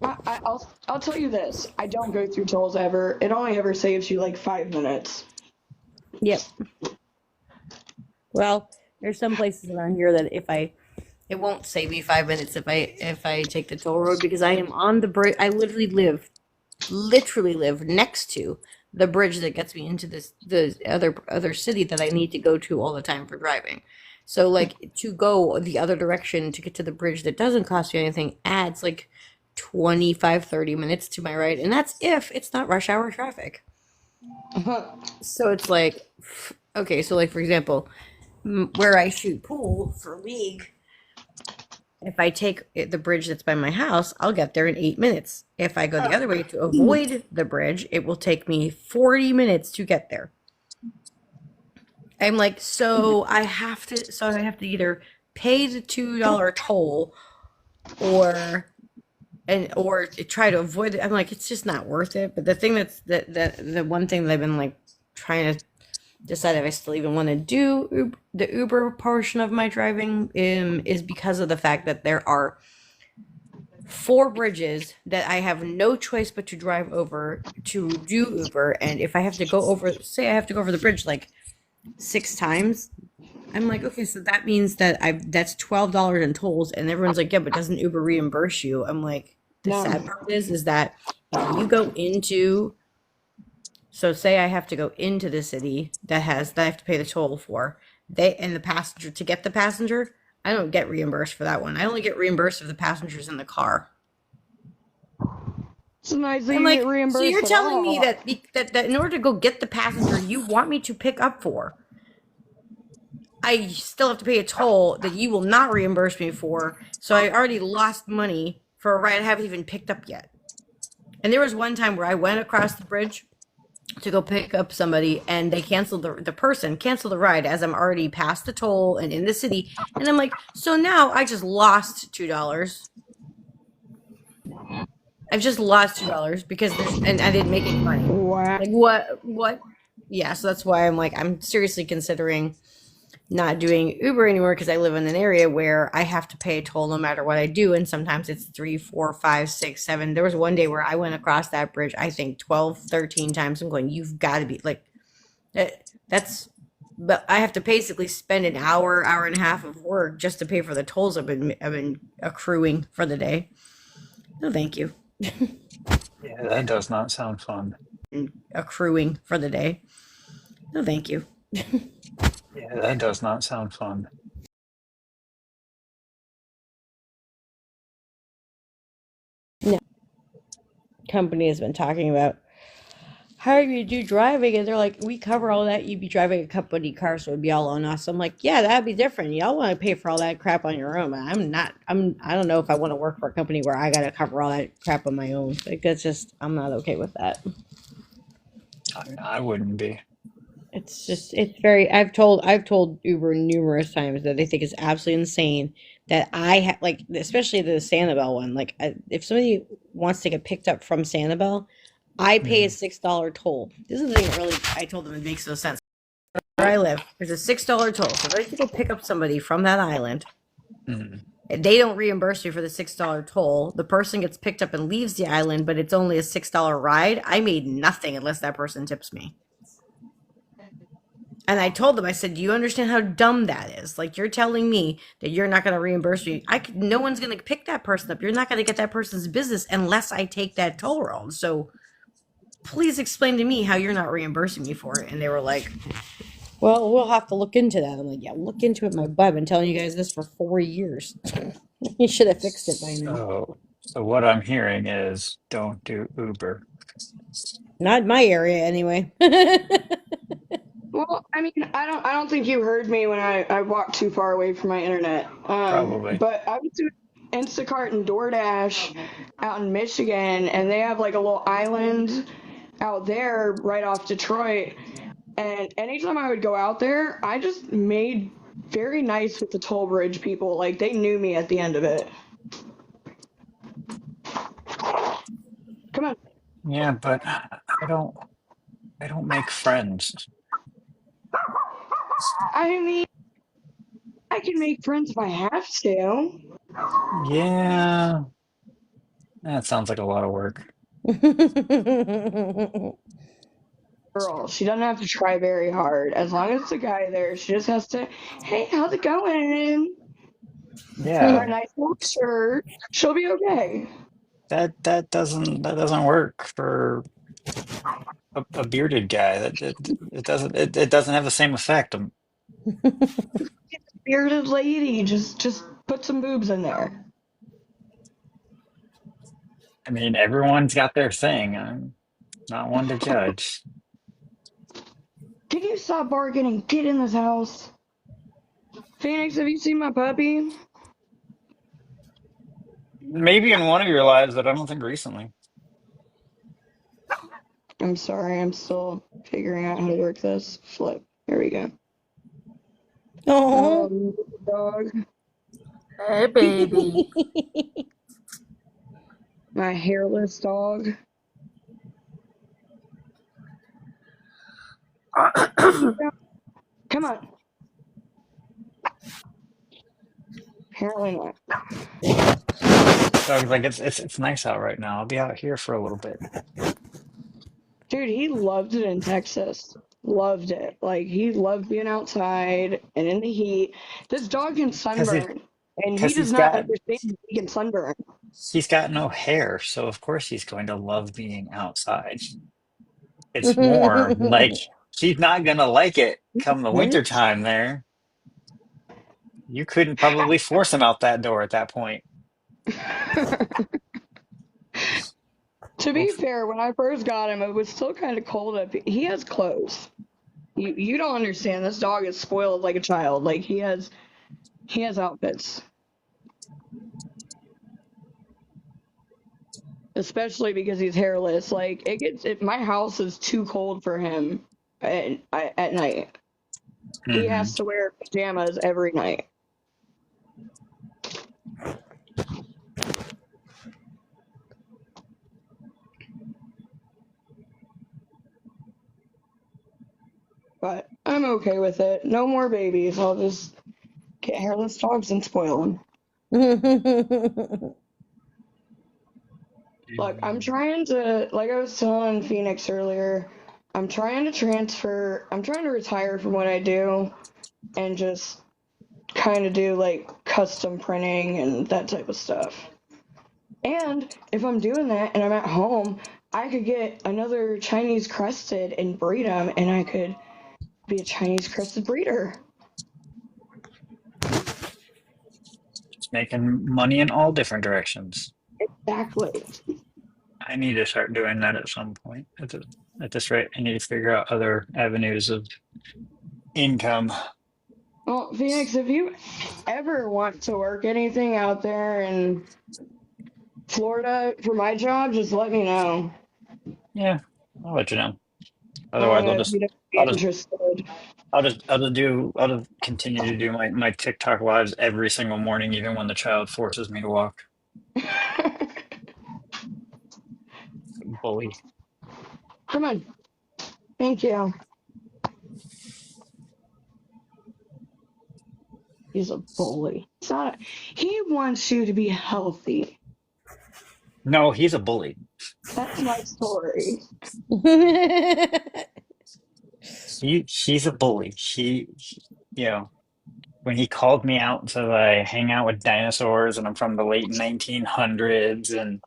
I'll tell you this: I don't go through tolls ever. It only ever saves you like 5 minutes. Yep. Well, there's some places around here that it won't save me 5 minutes if I take the toll road, because I am on the bridge. I literally live next to the bridge that gets me into the other city that I need to go to all the time for driving. So like, to go the other direction to get to the bridge that doesn't cost you anything adds like 25-30 minutes to my ride, and that's if it's not rush hour traffic. So it's like, okay, so like for example, where I shoot pool for league, if I take the bridge that's by my house, I'll get there in 8 minutes. If I go the other way to avoid the bridge, it will take me 40 minutes to get there. I'm like, so I have to either pay the $2 toll or try to avoid it. I'm like, it's just not worth it. But the thing the one thing that I've been like trying to decide if I still even want to do the Uber portion of my driving is because of the fact that there are 4 bridges that I have no choice but to drive over to do Uber. And if I have to go over, say I have to go over the bridge like 6 times, I'm like, okay, so that means that that's $12 in tolls. And everyone's like, yeah, but doesn't Uber reimburse you? I'm like, the sad part is that if you go into, so say I have to go into the city that I have to pay the toll for, the passenger, to get the passenger, I don't get reimbursed for that one. I only get reimbursed if the passenger's in the car. So nicely I'm you like, get reimbursed. so you're for telling me that. that in order to go get the passenger you want me to pick up for, I still have to pay a toll that you will not reimburse me for. So I already lost money for a ride I haven't even picked up yet. And there was one time where I went across the bridge to go pick up somebody, and they canceled the person canceled the ride as I'm already past the toll and in the city. And I'm like, so now I just lost $2. I've just lost $2 because and I didn't make any money. Wow. Like what? Yeah, so that's why I'm like, I'm seriously considering not doing Uber anymore because I live in an area where I have to pay a toll no matter what I do, and sometimes it's 3, 4, 5, 6, 7. There was one day where I went across that bridge, I think 12, 13 times. I'm going, you've got to be like, that's. But I have to basically spend an hour, hour and a half of work just to pay for the tolls I've been accruing for the day. No, thank you. Yeah, that does not sound fun. Accruing for the day. No, thank you. Yeah, that does not sound fun. No. Company has been talking about how you do driving, and they're like, we cover all that. You'd be driving a company car, so it'd be all on us. I'm like, yeah, that'd be different. Y'all want to pay for all that crap on your own. I don't know if I want to work for a company where I gotta cover all that crap on my own. Like, that's just, I'm not okay with that. I wouldn't be. It's just, it's very, I've told Uber numerous times that they think it's absolutely insane that I have, like, especially the Sanibel one. Like, if somebody wants to get picked up from Sanibel, I pay a $6 toll. This is the thing that really, I told them it makes no sense. Where I live, there's a $6 toll. So if I go pick up somebody from that island, Mhm. they don't reimburse me for the $6 toll. The person gets picked up and leaves the island, but it's only a $6 ride. I made nothing unless that person tips me. And I told them, I said, do you understand how dumb that is? Like, you're telling me that you're not going to reimburse me. No one's going to pick that person up. You're not going to get that person's business unless I take that toll road. So please explain to me how you're not reimbursing me for it. And they were like, well, we'll have to look into that. I'm like, yeah, look into it, my butt. I've been telling you guys this for 4 years. You should have fixed it by now. So what I'm hearing is don't do Uber. Not in my area, anyway. Well, I mean, I don't think you heard me when I walked too far away from my internet. Probably. But I was doing Instacart and DoorDash out in Michigan, and they have like a little island out there right off Detroit. And anytime I would go out there, I just made very nice with the toll bridge people. Like, they knew me at the end of it. Come on. Yeah, but I don't make friends. I mean, I can make friends if I have to. Yeah, that sounds like a lot of work. Girl, she doesn't have to try very hard. As long as the guy there, she just has to, hey, how's it going? Wear a Yeah, nice little shirt. She'll be okay. that doesn't work for a bearded guy. It doesn't have the same effect. Bearded lady, just put some boobs in there. I mean, everyone's got their thing. I'm not one to judge. Can you stop barking and get in this house? Phoenix, have you seen my puppy? Maybe in one of your lives, but I don't think recently. I'm sorry, I'm still figuring out how to work this. Flip. Here we go. Oh, Dog. hey, baby. My hairless dog. Come on. Apparently not. So I was like, it's nice out right now. I'll be out here for a little bit. Dude, he loved it in Texas. Loved it. Like, he loved being outside and in the heat. This dog can Because sunburn, and he because does not understand that he can sunburn. he's got no hair, so of course he's going to love being outside. It's more like he's not gonna like it come the winter time there. You couldn't probably force him out that door at that point. To Well, be fair, when I first got him, it was still kind of cold up. He has clothes. You don't understand. This dog is spoiled like a child. Like, he has outfits. especially because he's hairless. Like my house is too cold for him at night. He Hmm. has to wear pajamas every night. But I'm okay with it. No more babies. I'll just get hairless dogs and spoil them. Look, I'm trying to, like I was telling Phoenix earlier, I'm trying to retire from what I do and just kind of do like custom printing and that type of stuff. And if I'm doing that and I'm at home, I could get another Chinese crested and breed them, and I could be a Chinese crested breeder. It's making money in all different directions. Exactly. I need to start doing that at some point. At this rate, I need to figure out other avenues of income. Well, Phoenix, if you ever want to work anything out there in Florida for my job, just let me know. Yeah, I'll let you know. I don't Otherwise, know if you'd be I'll just, interested. I'll just continue to do my TikTok lives every single morning, even when the child forces me to walk. Bully. Come on. Thank you. He's a bully. It's not. He wants you to be healthy. No, he's a bully. That's my story. He's a bully. You know, when he called me out and said I hang out with dinosaurs and I'm from the late 1900s and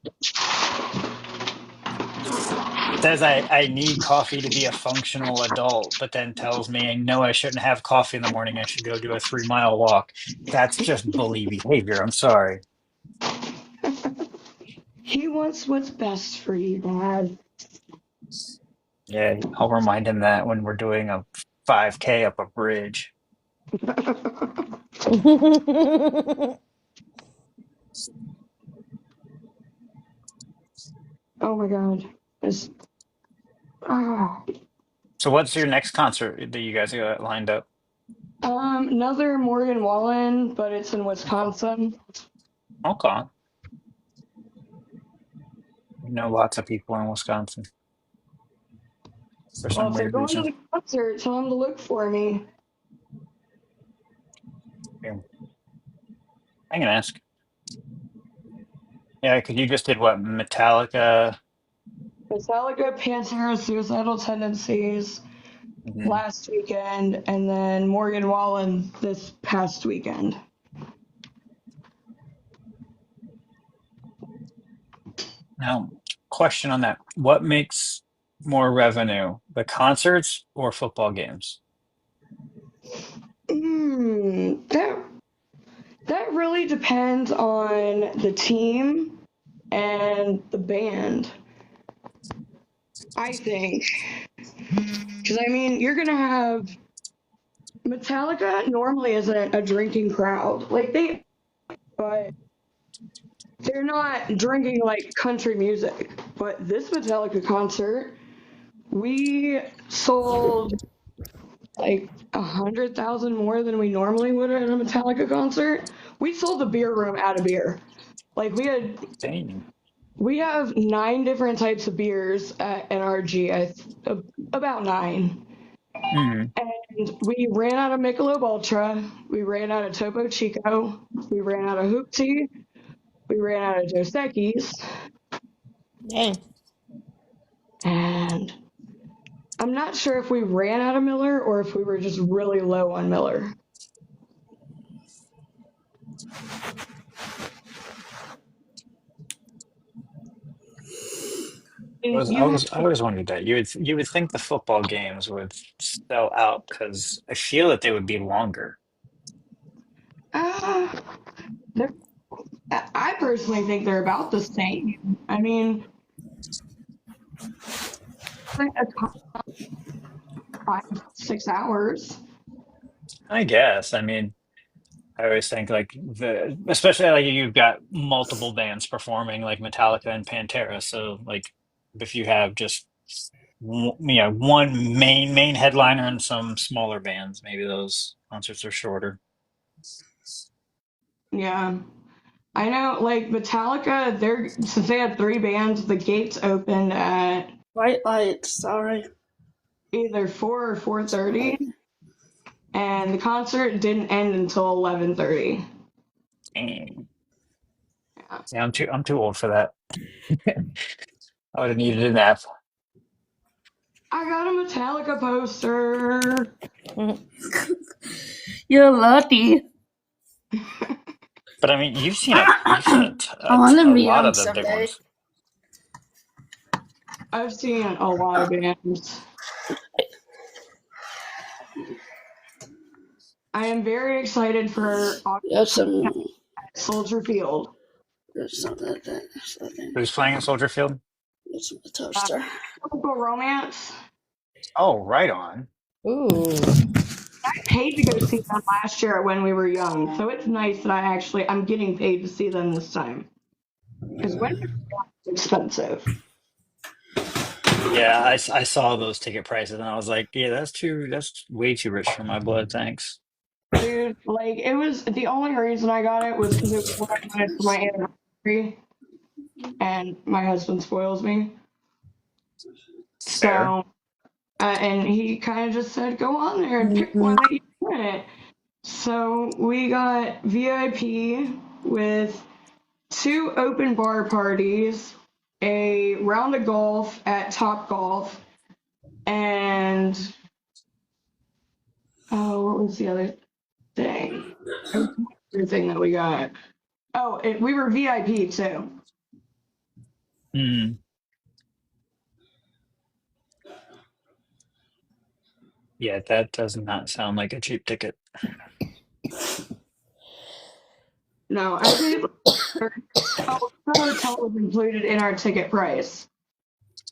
says I need coffee to be a functional adult, but then tells me no, I shouldn't have coffee in the morning. I should go do a 3 mile walk. That's just bully behavior. I'm sorry. He wants what's best for you, Dad. Yeah, I'll remind him that when we're doing a 5K up a bridge. Oh my God. It's, ah. So what's your next concert that you guys got lined up? Another Morgan Wallen, but it's in Okay. Wisconsin. Okay. You know lots of people in Wisconsin for Well, some if they're weird going to reason. the concert, tell them to look for me. Yeah, I can ask. Yeah, because you just did what? Metallica. Metallica, Pantera, Suicidal Tendencies Mhm. last weekend, and then Morgan Wallen this past weekend. Now, question on that. What makes more revenue, the concerts or football games? That really depends on the team and the band, I think. Because I mean, you're gonna have Metallica normally isn't a drinking crowd, but they're not drinking like country music. But this Metallica concert, we sold like 100,000 more than we normally would at a Metallica concert. We sold the beer room out of beer. Like Dang. we have 9 different types of beers at NRG. About 9. Hmm. And we ran out of Michelob Ultra. We ran out of Topo Chico. We ran out of Hoopty. We ran out of Dos Equis. Dang. And I'm not sure if we ran out of Miller or if we were just really low on Miller. And you have I always wondered that. You would think the football games would sell out because I feel that they would be longer. uh, I personally think they're about the same. I mean, like 5, 6 hours. I guess. I mean, I always think like especially like you've got multiple bands performing like Metallica and Pantera. So like if you have just one main headliner and some smaller bands, maybe those concerts are shorter. Yeah. I know, like Metallica, since they had three bands, the gates opened at White lights, sorry. either 4 or 4:30, and the concert didn't end until 11:30. Dang. Yeah. See, I'm too old for that. I would have needed a nap. I got a Metallica poster. You're lucky. But I mean, you've seen I want to a meet lot him of the big someday. ones. I've seen a lot of bands. I am very excited for There's some, Soldier Field. there's something. Who's playing at Soldier Field? There's a Uh, toaster. Chemical Romance. Oh, right on. Ooh. I paid to go see them last year when we were young, so it's nice that I'm getting paid to see them this time. Because when we were young, it's expensive. Yeah, I saw those ticket prices and I was like, yeah, that's way too rich for my blood, thanks. Dude, like, it was the only reason I got it was because it was what I wanted for my anniversary, and my husband spoils me. Fair. So, and he kind of just said, go on there and pick one that you want. So we got VIP with 2 open bar parties, a round of golf at Top Golf, and what was the other thing? There was one other thing that we got. Oh, we were VIP too. Hmm. Yeah, that does not sound like a cheap ticket. No, I paid. Oh, the hotel was included in our ticket price,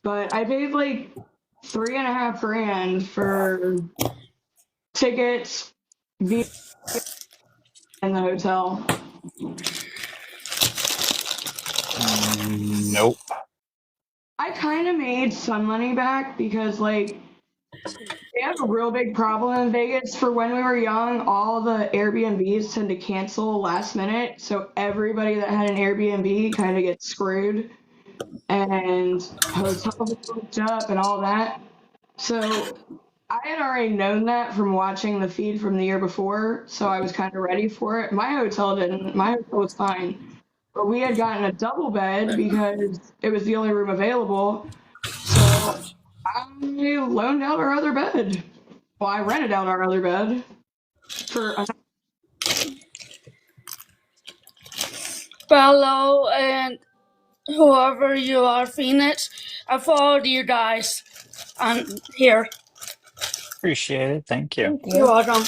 but I paid like 3.5 grand for tickets, VIP, and the hotel. Nope. I kind of made some money back because, like, they have a real big problem in Vegas. For when we were young, all the Airbnbs tend to cancel last minute, so everybody that had an Airbnb kind of gets screwed, and hotels are booked up and all that. So I had already known that from watching the feed from the year before, so I was kind of ready for it. My hotel didn't. My hotel was fine. But we had gotten a double bed because it was the only room available. So I loaned out our other bed. Well, I rented out our other bed for a Bello and whoever you are, Phoenix, I followed you guys on here. Appreciate it. Thank you. You're welcome.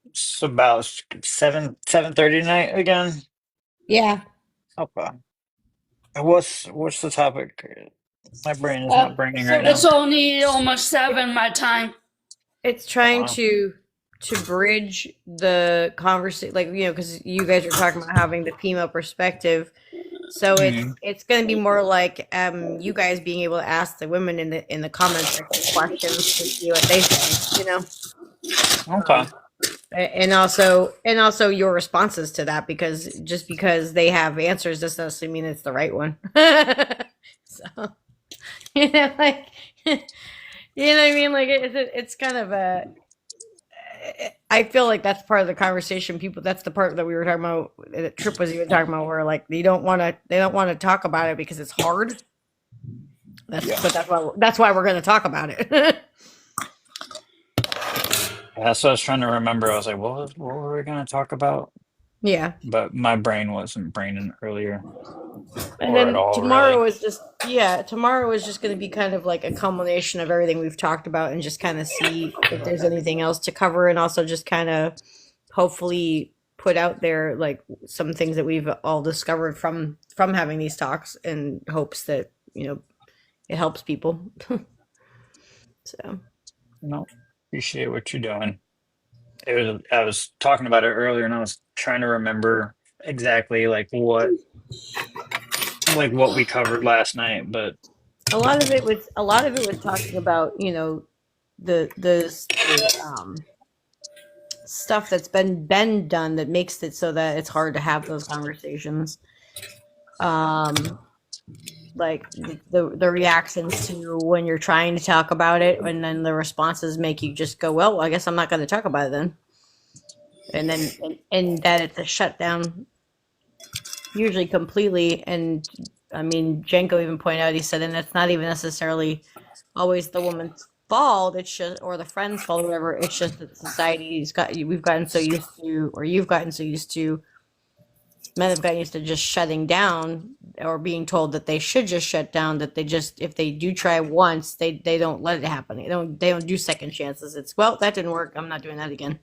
It's about 7:30 tonight again. Yeah. Okay. What's the topic? My brain is not braining right It's now. only almost 7 my time. It's trying Wow. to bridge the conversation, like, because you guys are talking about having the female perspective. So Mhm. it's going to be more like you guys being able to ask the women in the comments section questions to see what they say, Okay. and also your responses to that, because just because they have answers doesn't necessarily mean it's the right one. So like you know what I mean, like it's kind of a, I feel like that's part of the conversation. That's the part that we were talking about, that Trip was even talking about, where like they don't want to talk about it because it's hard. But that's why we're going to talk about it. That's what I was trying to remember. I was like, what were we going to talk about? Yeah. But my brain wasn't braining earlier And or at then all, tomorrow really. is just going to be kind of like a culmination of everything we've talked about, and just kind of see if there's anything else to cover, and also just kind of hopefully put out there like some things that we've all discovered from having these talks, in hopes that it helps people. So No. Appreciate what you're doing. I was talking about it earlier, and I was trying to remember exactly like what we covered last night. But a lot of it was talking about, the stuff that's been done that makes it so that it's hard to have those conversations. Um, like the reactions to when you're trying to talk about it, and then the responses make you just go, well, I guess I'm not going to talk about it then. And that it's a shutdown, usually completely. And I mean, Jenko even pointed out, he said, and it's not even necessarily always the woman's fault. It's just, or the friend's fault, or whatever. It's just that we've gotten so used to, or you've gotten so used to, men have gotten used to just shutting down, or being told that they should just shut down, that they just, if they do try once, they don't let it happen. They don't do second chances. It's, well, that didn't work, I'm not doing that again.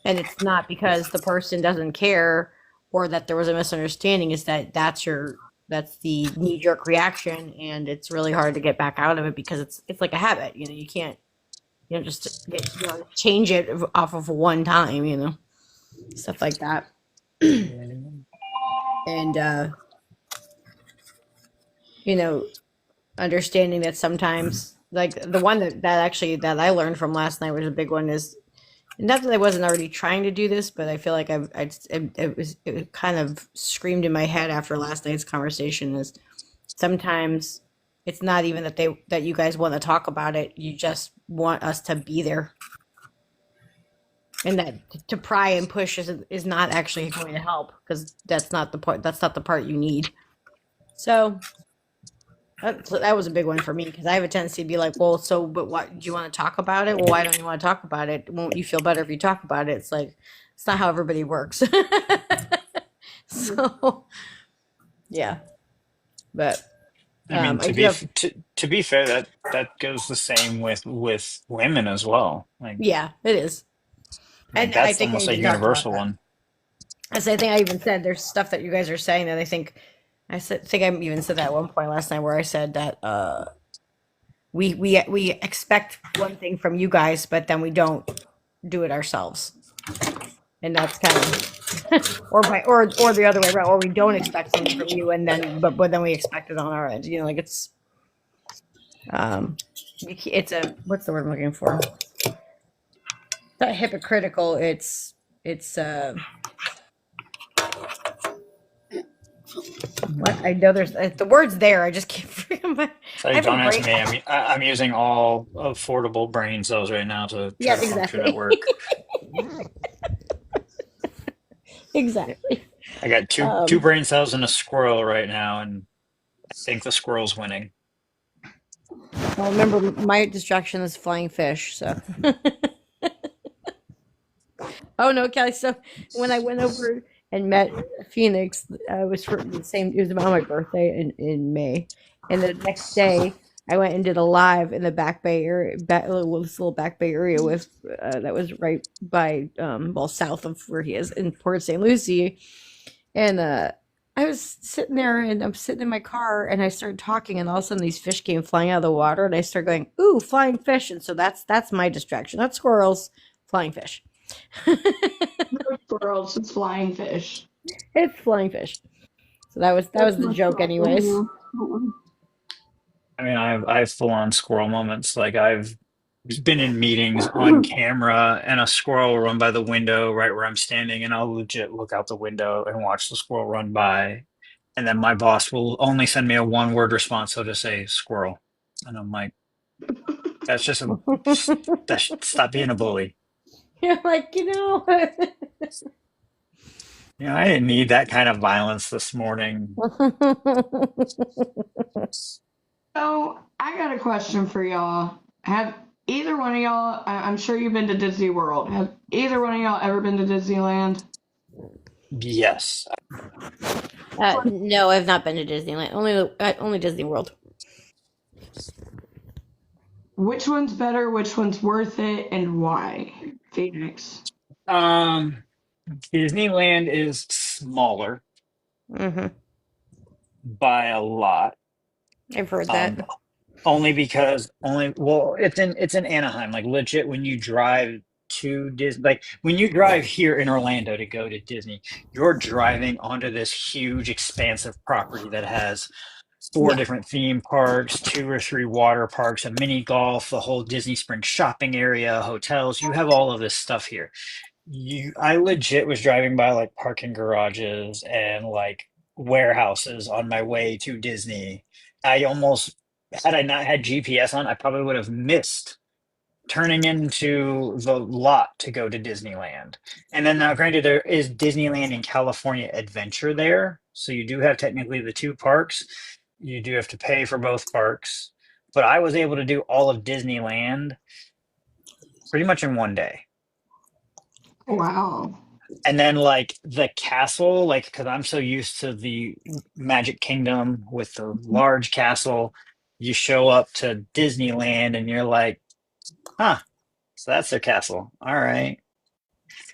And it's not because the person doesn't care or that there was a misunderstanding. Is that that's the knee jerk reaction, and it's really hard to get back out of it because it's like a habit. You can't, just change it off of one time. Stuff like that. And understanding that sometimes, like the one that actually that I learned from last night, was a big one, is not that I wasn't already trying to do this, but I feel like it kind of screamed in my head after last night's conversation, is sometimes it's not even that you guys want to talk about it, you just want us to be there, and that to pry and push is not actually going to help, because that's not the part you need. So that was a big one for me, because I have a tendency to be like, well, so, but what, do you want to talk about it? Well, why don't you want to talk about it? Won't you feel better if you talk about it? It's like, it's not how everybody works. So, yeah. But I mean, I do have, to be fair, that goes the same with women as well. yeah, it is. Like And I that's think I almost a even talked about universal that. one. I think I even said there's stuff that you guys are saying that I think, think I even said that at one point last night, where I said that we expect one thing from you guys, but then we don't do it ourselves, and that's kind of or the other way around, or we don't expect something from you, and then but then we expect it on our end. Like it's um it's a, what's the word I'm looking for? It's not hypocritical. It's what, I know there's the words there. I just can't freaking. So I have a don't ask brain. me. I'm using all affordable brain cells right now to try Yeah, to function at exactly. work. Exactly. I got two Um, brain cells and a squirrel right now, and I think the squirrel's winning. well, remember, my distraction is flying fish. So, oh no, Kelly. So when I went over and met Phoenix, it was for the same. It was on my birthday in May, and the next day I went and did a live in the Back Bay area, this little Back Bay area with that was right by well, south of where he is in Port St. Lucie. And I was sitting there, and I'm sitting in my car, and I started talking, and all of a sudden these fish came flying out of the water, and I started going, "Ooh, flying fish!" And so that's my distraction. Not squirrels, flying fish. No squirrels, it's flying fish. It's flying fish. So that was That's the much joke, better. anyways. I mean, I have full on squirrel moments. Like I've been in meetings on camera, and a squirrel will run by the window right where I'm standing, and I'll legit look out the window and watch the squirrel run by. And then my boss will only send me a one word response. He'll just say squirrel, and I'm like, that's just a stop being a bully. You're like, I didn't need that kind of violence this morning. So I got a question for y'all. Have either one of y'all? I'm sure you've been to Disney World. Have either one of y'all ever been to Disneyland? Yes. No, I've not been to Disneyland. Only Disney World. Which one's better? Which one's worth it, and why? Phoenix. Um, Disneyland is smaller Hmm. by a lot. I've heard Um, that. Only because only well, it's in Anaheim. Like legit, when you drive to Disney, like when you drive here in Orlando to go to Disney, you're driving onto this huge, expansive property that has four Yeah. different theme parks, two or three water parks, a mini golf, the whole Disney Springs shopping area, hotels. You have all of this stuff here. I legit was driving by like parking garages and like warehouses on my way to Disney. I almost, had I not had GPS on, I probably would have missed turning into the lot to go to Disneyland. And then now, granted, there is Disneyland in California Adventure there, so you do have technically the two parks. You do have to pay for both parks, but I was able to do all of Disneyland pretty much in one day. Wow. And then like the castle, like because I'm so used to the Magic Kingdom with the large castle, you show up to Disneyland and you're like, huh, so that's their castle. All right.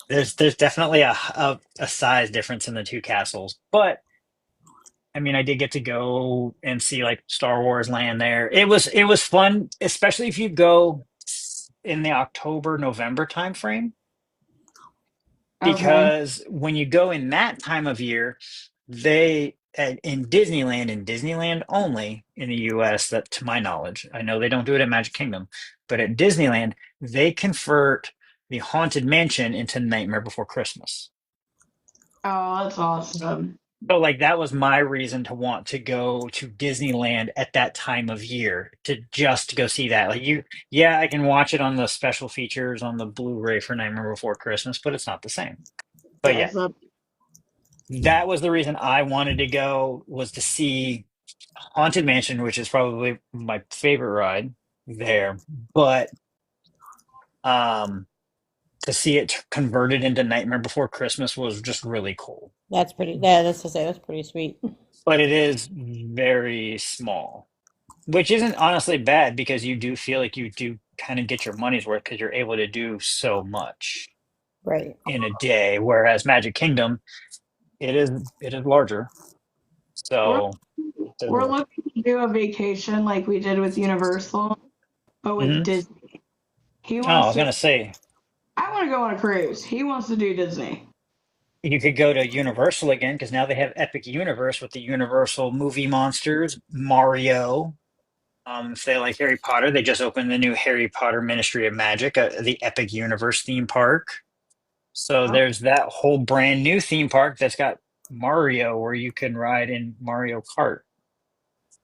There's definitely a size difference in the two castles, but I mean, I did get to go and see like Star Wars land there. It was fun, especially if you go in the October November timeframe, Okay. because when you go in that time of year, in Disneyland and Disneyland only in the US, that to my knowledge, I know they don't do it at Magic Kingdom, but at Disneyland, they convert the Haunted Mansion into Nightmare Before Christmas. Oh, that's awesome. So like that was my reason to want to go to Disneyland at that time of year, to just go see that. Like yeah, I can watch it on the special features on the Blu-ray for Nightmare Before Christmas, but it's not the same. But yeah, Yes. That, that was the reason I wanted to go, was to see Haunted Mansion, which is probably my favorite ride there. But um, to see it converted into Nightmare Before Christmas was just really cool. That's pretty. Yeah, that's to say that's pretty sweet. But it is very small, which isn't honestly bad because you do feel like you do kind of get your money's worth because you're able to do so much Right. in a day. Whereas Magic Kingdom, it is larger. we're So there's we're looking to do a vacation like we did with Universal, but with Mhm. Disney. He Oh, I wants was to. gonna say, I want to go on a cruise. He wants to do Disney. you could go to Universal again because now they have Epic Universe with the Universal movie monsters, Mario. If they like Harry Potter, they just opened the new Harry Potter Ministry of Magic, the Epic Universe theme park. So Oh, there's that whole brand new theme park that's got Mario, where you can ride in Mario Kart,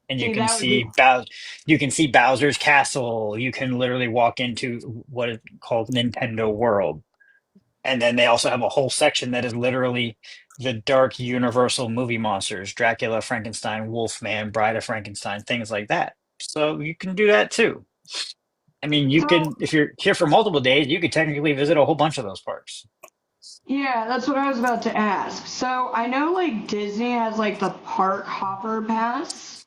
and see, that would be. You can see Bowser's Castle. You can literally walk into what is called Nintendo World. And then they also have a whole section that is literally the dark Universal movie monsters: Dracula, Frankenstein, Wolfman, Bride of Frankenstein, things like that. So you can do that too. I mean, you So can, if you're here for multiple days, you could technically visit a whole bunch of those parks. yeah, that's what I was about to ask. So I know like Disney has like the park hopper pass.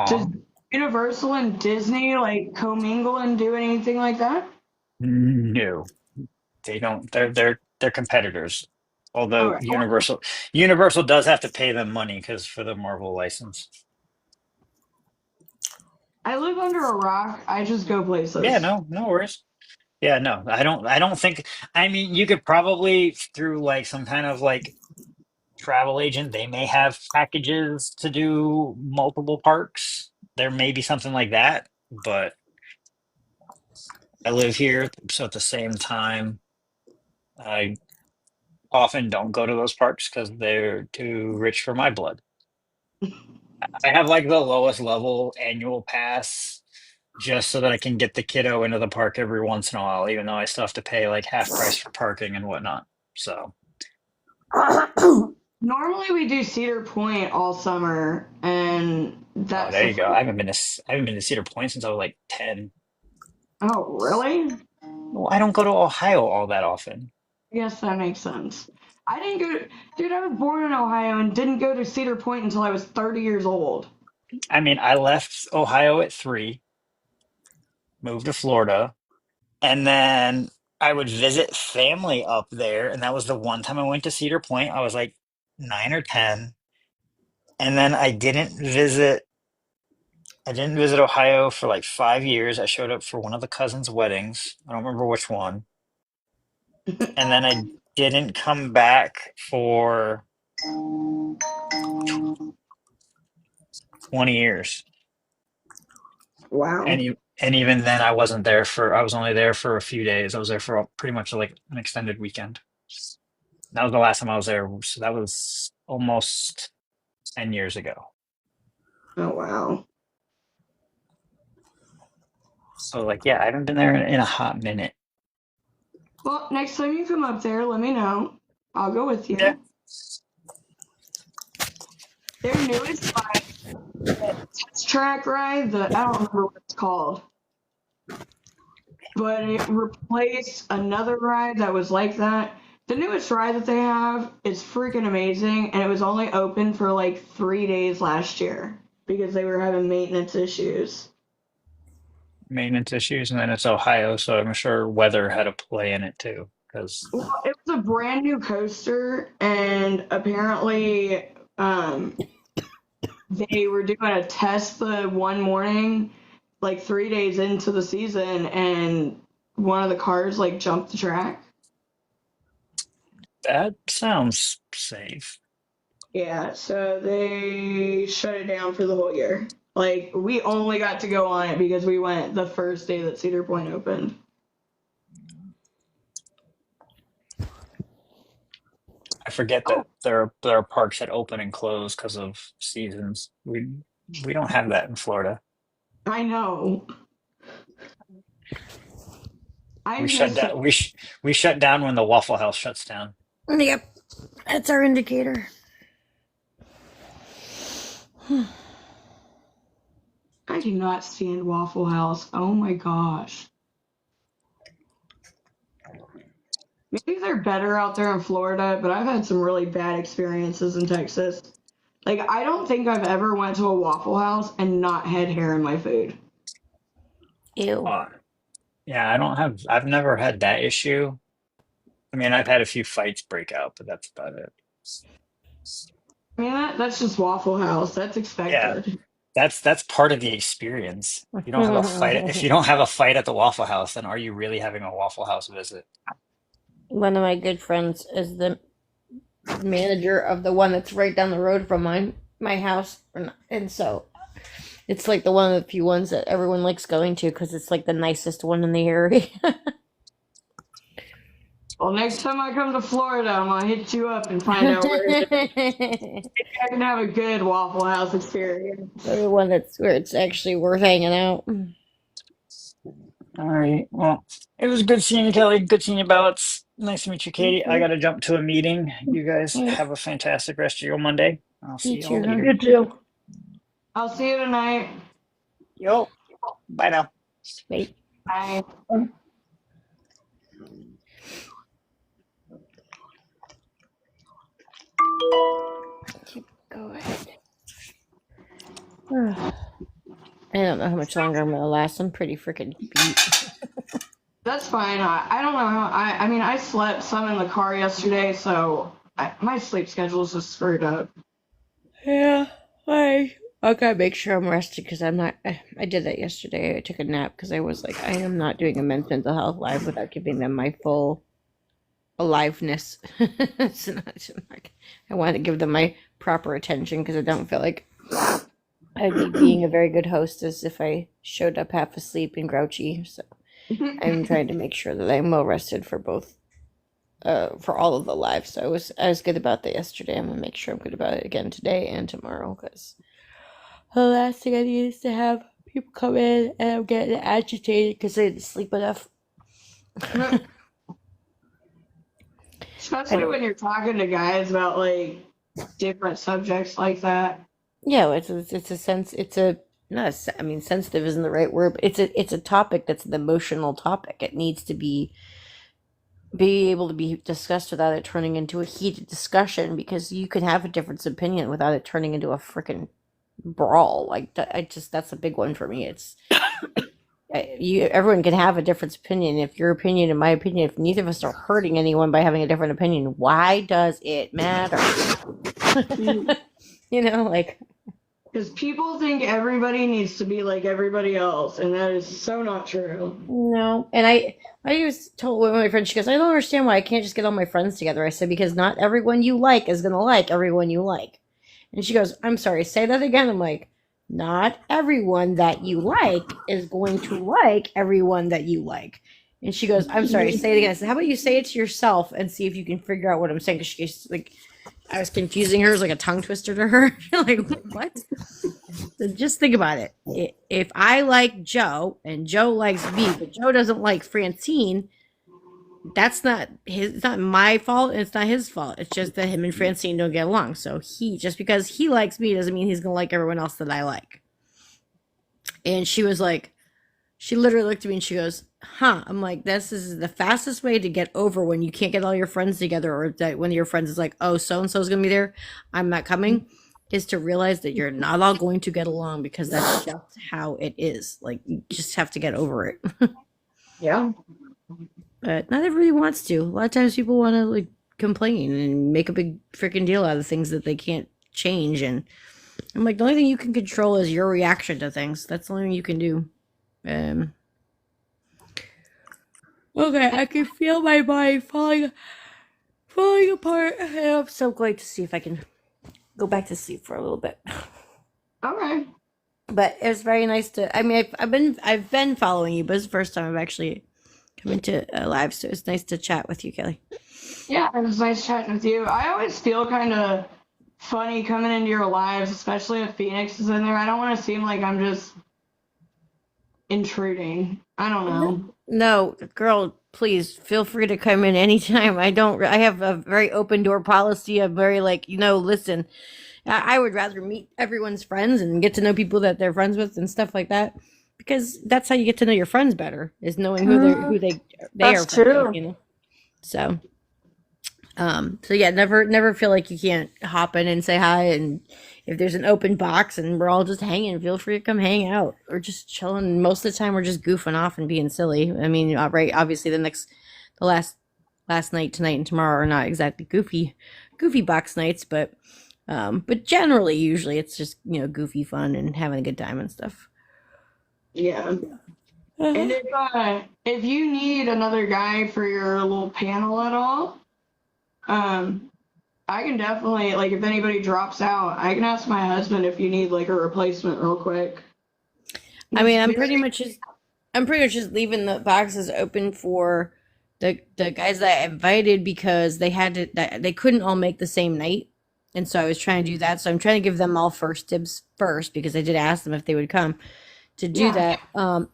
Does Uh-huh. Universal and Disney like commingle and do anything like that? No, they don't. They're competitors. Although Okay. Universal does have to pay them money because for the Marvel license. I live under a rock. I just go Yeah, places. no worries. Yeah, no, I don't think, I mean, you could probably through like some kind of like travel agent, they may have packages to do multiple parks. There may be something like that, but I live here, so at the same time, I often don't go to those parks because they're too rich for my blood. I have like the lowest level annual pass just so that I can get the kiddo into the park every once in a while, even though I still have to pay like half price for parking and whatnot. So, Normally we do Cedar Point all summer, and oh, that's there the you go. fun. I haven't been to Cedar Point since I was like 10. Oh, really? Well, I don't go to Ohio all that often. I guess that makes sense. I didn't go to, dude, I was born in Ohio and didn't go to Cedar Point until I was 30 years old. I mean, I left Ohio at 3, moved to Florida, and then I would visit family up there. And that was the one time I went to Cedar Point. I was like 9 or 10. And then I didn't visit I didn't visit Ohio for like 5 years. I showed up for one of the cousins' weddings. I don't remember which one. And then I didn't come back for 20 years. Wow. And even then I was only there for a few days. I was there for pretty much like an extended weekend. That was the last time I was there. So that was almost 10 years ago. Oh, wow. So like, yeah, I haven't been there in a hot minute. Well, next time you come up there, let me know. I'll go with Yeah. you. Their newest ride, the test track ride, I don't remember what it's called, but it replaced another ride that was like that. The newest ride that they have is freaking amazing, and it was only open for like 3 days last year because they were having maintenance issues. Maintenance issues, and then it's Ohio, so I'm sure weather had a play in it too. Because Well, it was a brand new coaster, and apparently, they were doing a test the one morning, like 3 days into the season, and one of the cars like jumped the track. that sounds safe. Yeah, so they shut it down for the whole year. Like, we only got to go on it because we went the first day that Cedar Point opened. I forget Oh, that there are parks that open and close because of seasons. We don't have that in Florida. I know. I We shut miss it. down. We shut down when the Waffle House shuts down. Yep, that's our indicator. I cannot stand Waffle House. Oh my gosh. Maybe they're better out there in Florida, but I've had some really bad experiences in Texas. Like, I don't think I've ever went to a Waffle House and not had hair in my food. Ew. Yeah, I've never had that issue. I mean, I've had a few fights break out, but that's about it. I mean, that's just Waffle House. That's Yeah, expected. that's part of the experience. You don't have a fight. If you don't have a fight at the Waffle House, then are you really having a Waffle House visit? One of my good friends is the manager of the one that's right down the road from my house, and so it's like the one of the few ones that everyone likes going to because it's like the nicest one in the area. Well, next time I come to Florida, I'm gonna hit you up and find out where it is. Maybe I can have a good Waffle House experience. The one that's where it's actually worth hanging out. All right. Well, it was good seeing you, Kelly. Good seeing you, Ballots. Nice to meet you, Katie. I got to jump to a meeting. You guys Right. have a fantastic rest of your Monday. I'll see You you all too. later. You too. I'll see you tonight. Yo, bye now. Wait. Bye. Go ahead. I don't know how much longer I'm gonna last. I'm pretty freaking beat. That's fine. I don't know how. I mean, I slept some in the car yesterday, so my sleep schedule is just screwed up. Yeah, I gotta make sure I'm rested because I'm not. I did that yesterday. I took a nap because I was like, I am not doing a men's mental health live without giving them my full aliveness. I want to give them my proper attention because I don't feel like I'd be being a very good hostess if I showed up half asleep and grouchy. So I'm trying to make sure that I'm well rested for both, for all of the lives. So I was good about that yesterday. I'm gonna make sure I'm good about it again today and tomorrow because the last thing I need is to have people come in and I'm getting agitated because I didn't sleep enough. Especially when you're talking to guys about like different subjects like that. Yeah, it's a sense. It's a not. I mean, sensitive isn't the right word, but it's a topic that's an emotional topic. It needs to be able to be discussed without it turning into a heated discussion because you can have a different opinion without it turning into a freaking brawl. Like that's a big one for me. It's everyone can have a different opinion. If your opinion and my opinion, if neither of us are hurting anyone by having a different opinion, why does it matter? You know, like Because people think everybody needs to be like everybody else, and that is so not true. No, and I just told one of my friends. She goes, I don't understand why I can't just get all my friends together. I said, because not everyone you like is gonna like everyone you like. And she goes, I'm sorry, say that again. I'm like, not everyone that you like is going to like everyone that you like. And she goes, I'm sorry, say it again. I said, how about you say it to yourself and see if you can figure out what I'm saying? Because she's like, I was confusing her as like a tongue twister to her. Like, what? So just think about it. If I like Joe and Joe likes me, but Joe doesn't like Francine, that's not his. It's not my fault. It's not his fault. It's just that him and Francine don't get along. So just because he likes me doesn't mean he's gonna like everyone else that I like. And she was like, she literally looked at me and she goes, "Huh?" I'm like, "This is the fastest way to get over when you can't get all your friends together, or that one of your friends is like, oh, so and so is gonna be there, I'm not coming." Is to realize that you're not all going to get along because that's just how it is. Like, you just have to get over it. Yeah. But not everybody wants to. A lot of times people want to like complain and make a big freaking deal out of things that they can't change. And I'm like, the only thing you can control is your reaction to things. That's the only thing you can do. Okay, I can feel my body falling apart. I'm so glad to see if I can go back to sleep for a little bit. Okay. But it was very nice to. I mean, I've been following you, but it's the first time I've actually come into a live, so it's nice to chat with you, Kelly. Yeah, it was nice chatting with you. I always feel kind of funny coming into your lives, especially if Phoenix is in there. I don't want to seem like I'm just intruding. I don't know. No, girl, please feel free to come in anytime. I have a very open door policy. I'm very like, listen, I would rather meet everyone's friends and get to know people that they're friends with and stuff like that, because that's how you get to know your friends better, is knowing who they are That's friends with, true. So, so yeah, never feel like you can't hop in and say hi. And if there's an open box and we're all just hanging, feel free to come hang out or just chilling. Most of the time, we're just goofing off and being silly. I mean, right? Obviously, the last night, tonight, and tomorrow are not exactly goofy box nights, but generally, usually it's just goofy fun and having a good time and stuff. Yeah. And if you need another guy for your little panel at all, I can definitely, like, if anybody drops out, I can ask my husband if you need like a replacement real quick. I mean, I'm pretty much just leaving the boxes open for the guys that I invited, because they couldn't all make the same night, and so I was trying to do that. So I'm trying to give them all first dibs first, because I did ask them if they would come to do Yeah. that.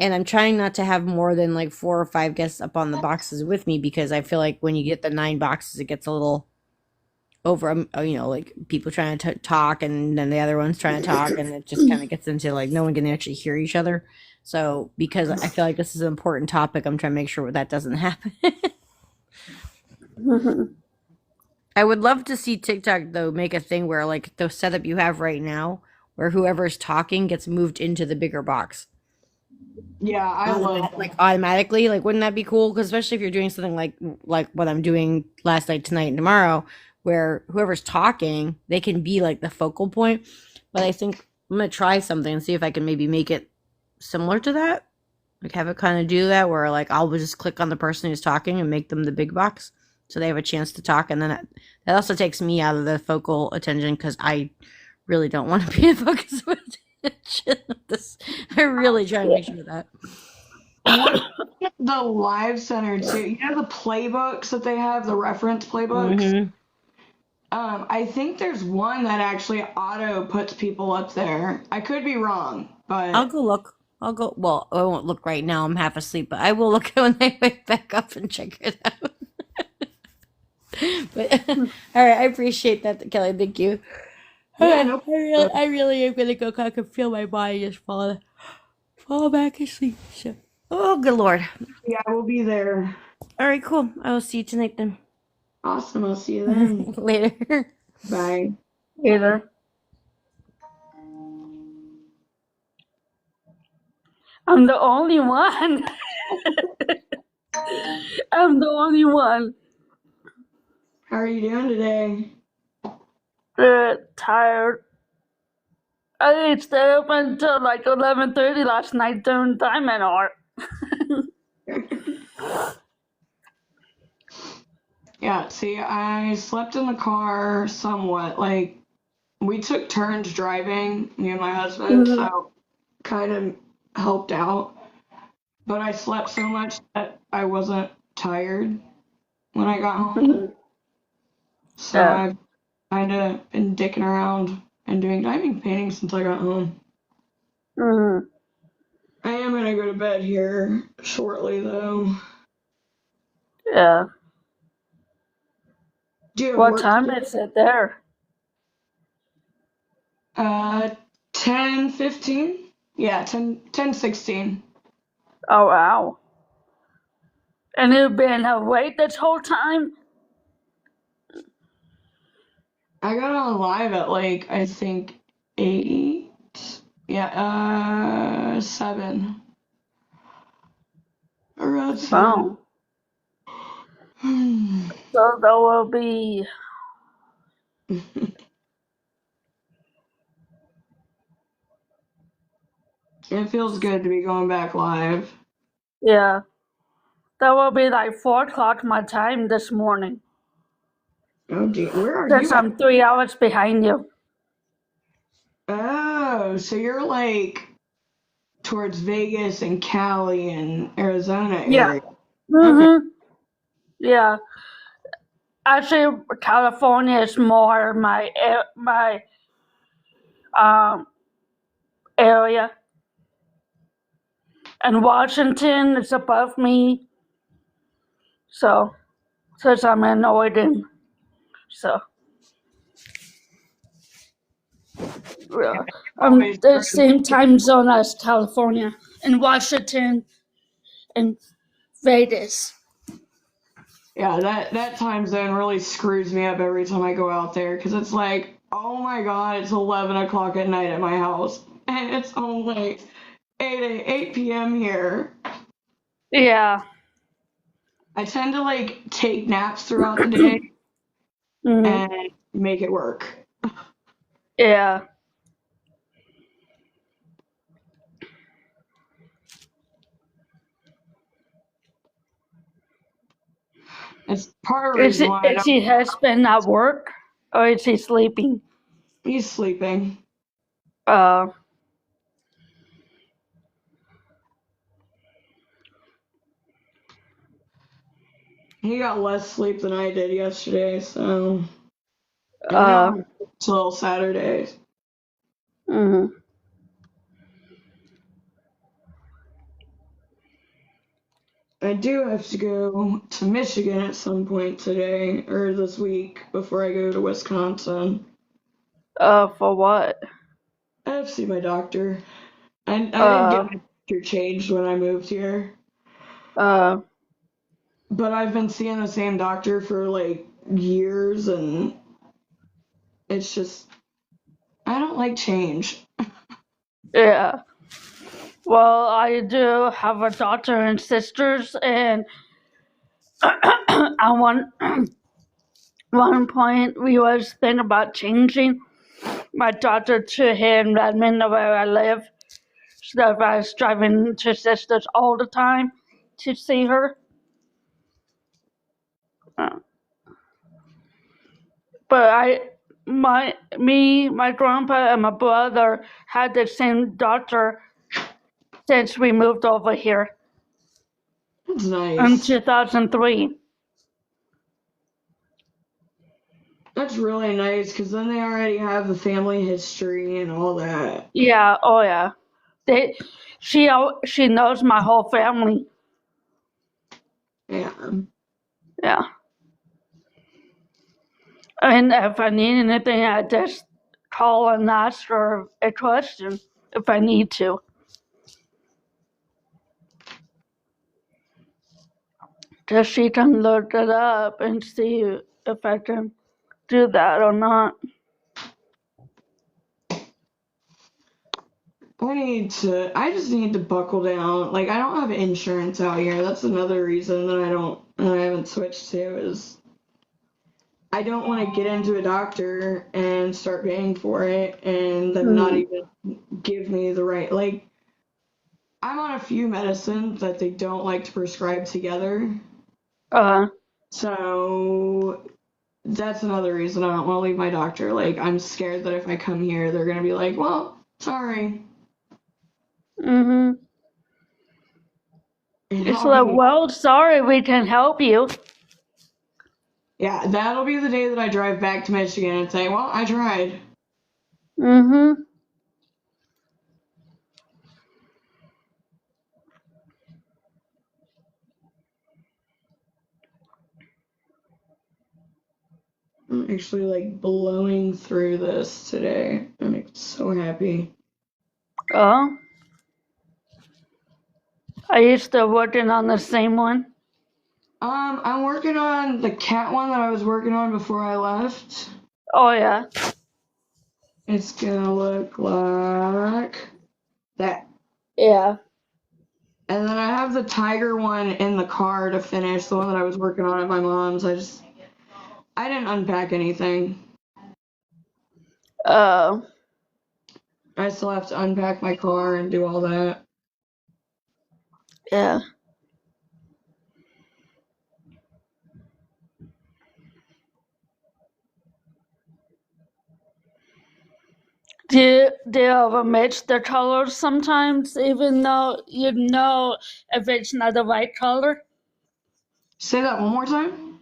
And I'm trying not to have more than like 4 or 5 guests up on the boxes with me, because I feel like when you get the 9 boxes, it gets a little over, like people trying to talk and then the other one's trying to talk, and it just kind of gets into like no one can actually hear each other. So because I feel like this is an important topic, I'm trying to make sure that doesn't happen. I would love to see TikTok though make a thing where like the setup you have right now, where whoever's talking gets moved into the bigger box. Yeah, I love that. Like automatically. Like, wouldn't that be cool? Because especially if you're doing something like what I'm doing last night, tonight, and tomorrow, where whoever's talking, they can be like the focal point. But I think I'm gonna try something and see if I can maybe make it similar to that. Like, have it kind of do that, where like I'll just click on the person who's talking and make them the big box, so they have a chance to talk. And then that also takes me out of the focal attention, because I really don't want to be the focus of attention. I really try to make sure of that. The live center too. You know the playbooks that they have, the reference playbooks? Mhm. I think there's one that actually auto puts people up there. I could be wrong, but I'll go look. Well, I won't look right now. I'm half asleep, but I will look when I wake back up and check it out. But all right, I appreciate that, Kelly. Thank you. yeah, Okay, no. I really am gonna go. I can feel my body just fall back asleep. So, oh, good lord. Yeah, I will be there. All right, cool. I will see you tonight then. Awesome. I'll see you then. Later. Bye. Either. I'm the only one. I'm the only one. How are you doing today? Tired. I stayed up until like 11:30 last night doing diamond art. Yeah, see, I slept in the car somewhat. Like, we took turns driving, me and my husband, Mhm. so kind of helped out. But I slept so much that I wasn't tired when I got home. Mhm. So Yeah. I've kind of been dicking around and doing diamond painting since I got home. Mhm. I am gonna go to bed here shortly, though. Yeah. Do you have What work time today? is it there? 10:15? Yeah, 10:16. Oh wow. And you've been awake this whole time? I got on live at like, I think 8. Yeah, 7. Around 7. Wow. So there will be, It feels good to be going back live. yeah, that will be like 4 o'clock my time this morning. Oh, gee, where are Since you at? I'm 3 hours behind you. Oh, so you're like towards Vegas and Cali and Arizona Yeah. area. Okay. Mhm. Yeah. Actually, California is more my um area, and Washington is above me. So since I'm in Oregon, so yeah, I'm Always the heard. same time zone as California and Washington and Vegas. Yeah, that time zone really screws me up every time I go out there because it's like, oh my God, it's 11 o'clock at night at my house and it's only 8 p.m. here. Yeah. I tend to like take naps throughout the day Hmm. and make it work. Yeah. It's part of the reason why I Is don't. he husband at work or is he sleeping? He's sleeping. Uh. He got less sleep than I did yesterday, so I'm Uh. going till Saturday. Hmm. I do have to go to Michigan at some point today or this week before I go to Wisconsin. For what? I have to see my doctor. I didn't get Uh. my doctor changed when I moved here, Uh. but I've been seeing the same doctor for like years, and it's just I don't like change. Yeah. Well, I do have a daughter and sisters, and at one point we was thinking about changing my daughter to here in Redmond, where I live. So that I was driving to sisters all the time to see her. Uh, But my grandpa, and my brother had the same daughter since we moved over here It's in nice. 2003. That's really nice because then they already have the family history and all that. Yeah, oh yeah. They, she knows my whole family. Yeah. Yeah. And if I need anything, I just call and ask her a question if I need to. Just she can look it up and see if I can do that or not. I just need to buckle down. Like, I don't have insurance out here. That's another reason that I haven't switched to is I don't want to get into a doctor and start paying for it and them not Mm. even give me the right, like, I'm on a few medicines that they don't like to prescribe together. Uh, So that's another reason I don't want to leave my doctor. Like, I'm scared that if I come here, they're going to be like, well, sorry. mm-hmm. And It's I'll like, be, well, sorry, we can help you. yeah, that'll be the day that I drive back to Michigan and say, well, I tried. Mm-hmm. I'm actually like blowing through this today. I'm so happy. Oh, are you still working on the same one? I'm working on the cat one that I was working on before I left. Oh, yeah. It's gonna look like that. Yeah. And then I have the tiger one in the car to finish, the one that I was working on at my mom's. I didn't unpack anything. Oh, I still have to unpack my car and do all that. yeah. Do you ever mix the colors sometimes, even though you know if it's not the right color? Say that one more time.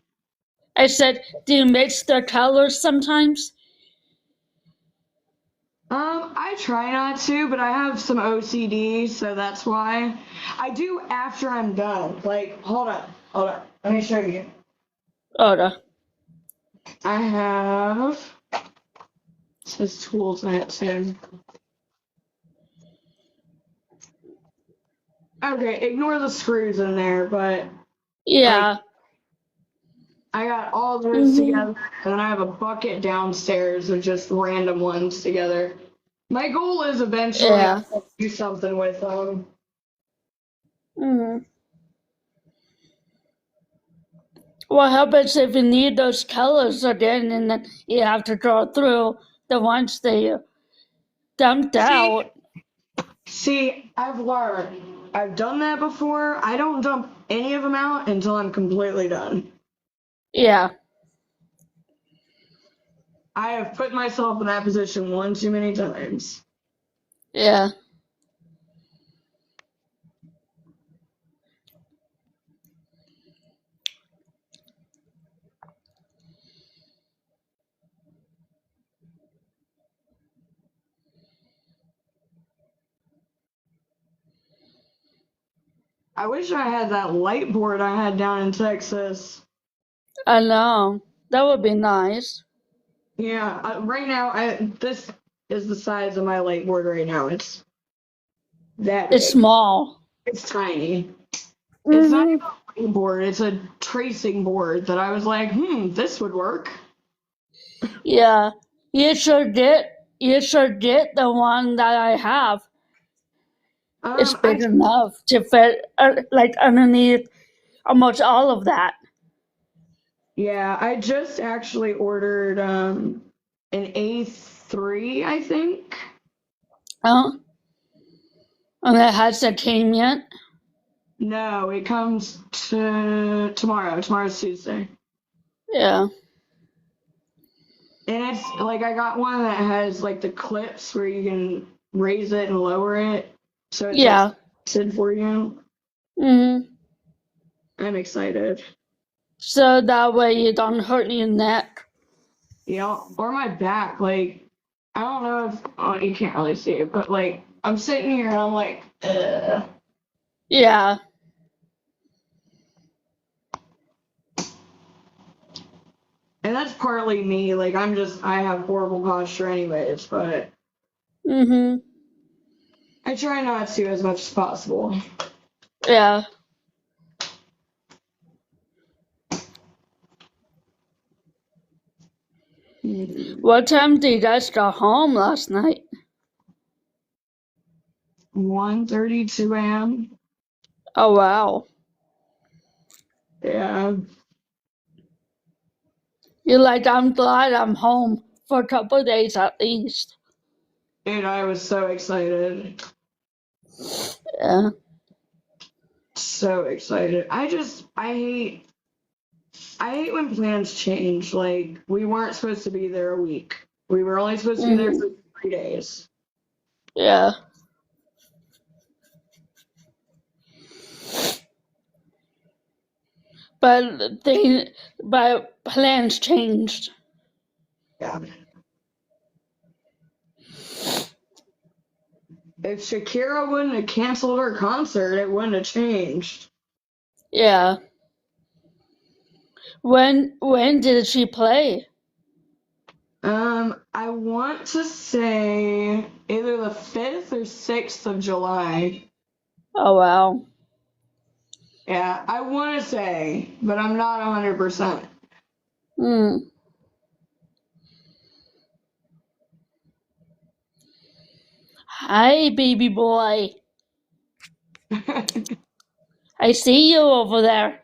I said, do you mix the colors sometimes? I try not to, but I have some OCD, so that's why. I do after I'm done. Like, hold on. Let me show you. Oh, no. I have, it says tools net too. Okay, ignore the screws in there, but like Yeah. I got all those Mm-hmm. together, and then I have a bucket downstairs of just random ones together. My goal is eventually Yeah. I'm gonna do something with them. Mm-hmm. What happens if you need those colors again and then you have to draw through the ones that you dumped See, out? I've learned. I've done that before. I don't dump any of them out until I'm completely done. Yeah. I have put myself in that position one too many times. Yeah. I wish I had that light board I had down in Texas. I know. That would be nice. Yeah, right now, this is the size of my light board right now. It's that It's big. small. It's tiny. It's not Mm-hmm. even a light board. It's a tracing board that I was like, this would work. Yeah. You should get the one that I have. It's I big enough to fit like underneath almost all of that. Yeah, I just actually ordered an A3, I think. Oh, and it hasn't came yet. No, it comes to tomorrow. Tomorrow's Tuesday. Yeah. And it's like I got one that has like the clips where you can raise it and lower it. So it's like Yeah. sit for you. Mm-hmm. I'm excited. So that way you don't hurt your neck. Or my back. Like, I don't know if, oh, you can't really see it, but like, I'm sitting here and I'm like, ugh. Yeah. And that's partly me. Like, I have horrible posture anyways, but Mm-hmm. I try not to as much as possible. Yeah. What time did you guys go home last night? 1:32 a.m. Oh wow. Yeah. You're like, I'm glad I'm home for a couple of days at least. Dude, I was so excited. Yeah. So excited. I hate when plans change. Like, we weren't supposed to be there a week. We were only supposed to be there Mm, for 3 days. yeah. But plans changed. Yeah. If Shakira wouldn't have canceled her concert, it wouldn't have changed. Yeah. When did she play? I want to say either the 5th or 6th of July. Oh wow. Yeah, I want to say, but I'm not 100%. Hmm. Hi, baby boy. I see you over there.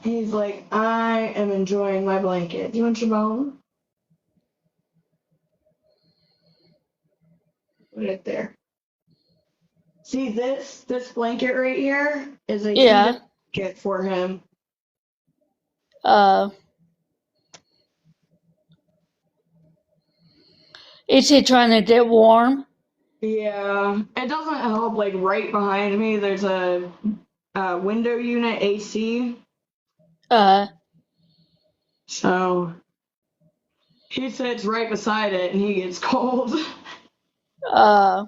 He's like, I am enjoying my blanket. Do you want your bone? Put it there. See this blanket right here is a Yeah. heated blanket for him. Uh, is he trying to get warm? Yeah, it doesn't help. Like right behind me, there's a window unit AC. Uh, So he sits right beside it and he gets cold. uh,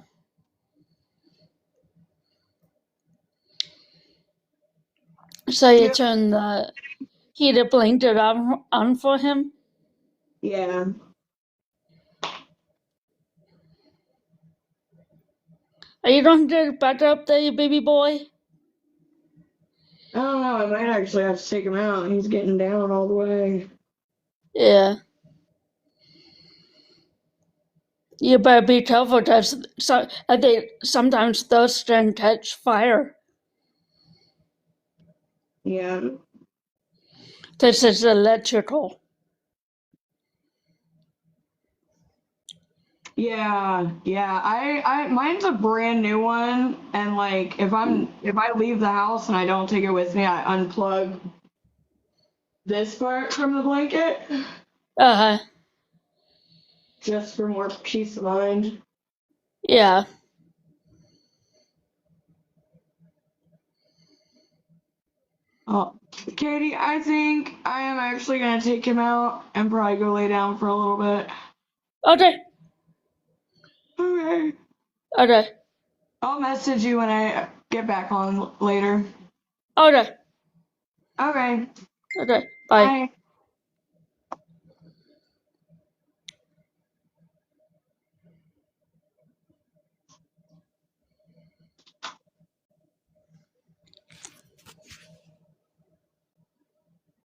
so you Yep. turn the heated blanket on for him? Yeah. Are you going to get back up there, you baby boy? I don't know. I might actually have to take him out. He's getting down all the way. Yeah. You better be careful because I think sometimes those can catch fire. Yeah. This is electrical. Yeah. Mine's a brand new one, and like if I leave the house and I don't take it with me, I unplug this part from the blanket Uh, just for more peace of mind. yeah. Oh, Katie, I think I am actually gonna take him out and probably go lay down for a little bit. Okay. Okay. Okay. I'll message you when I get back on later. Okay. Okay. Okay. Bye. Bye.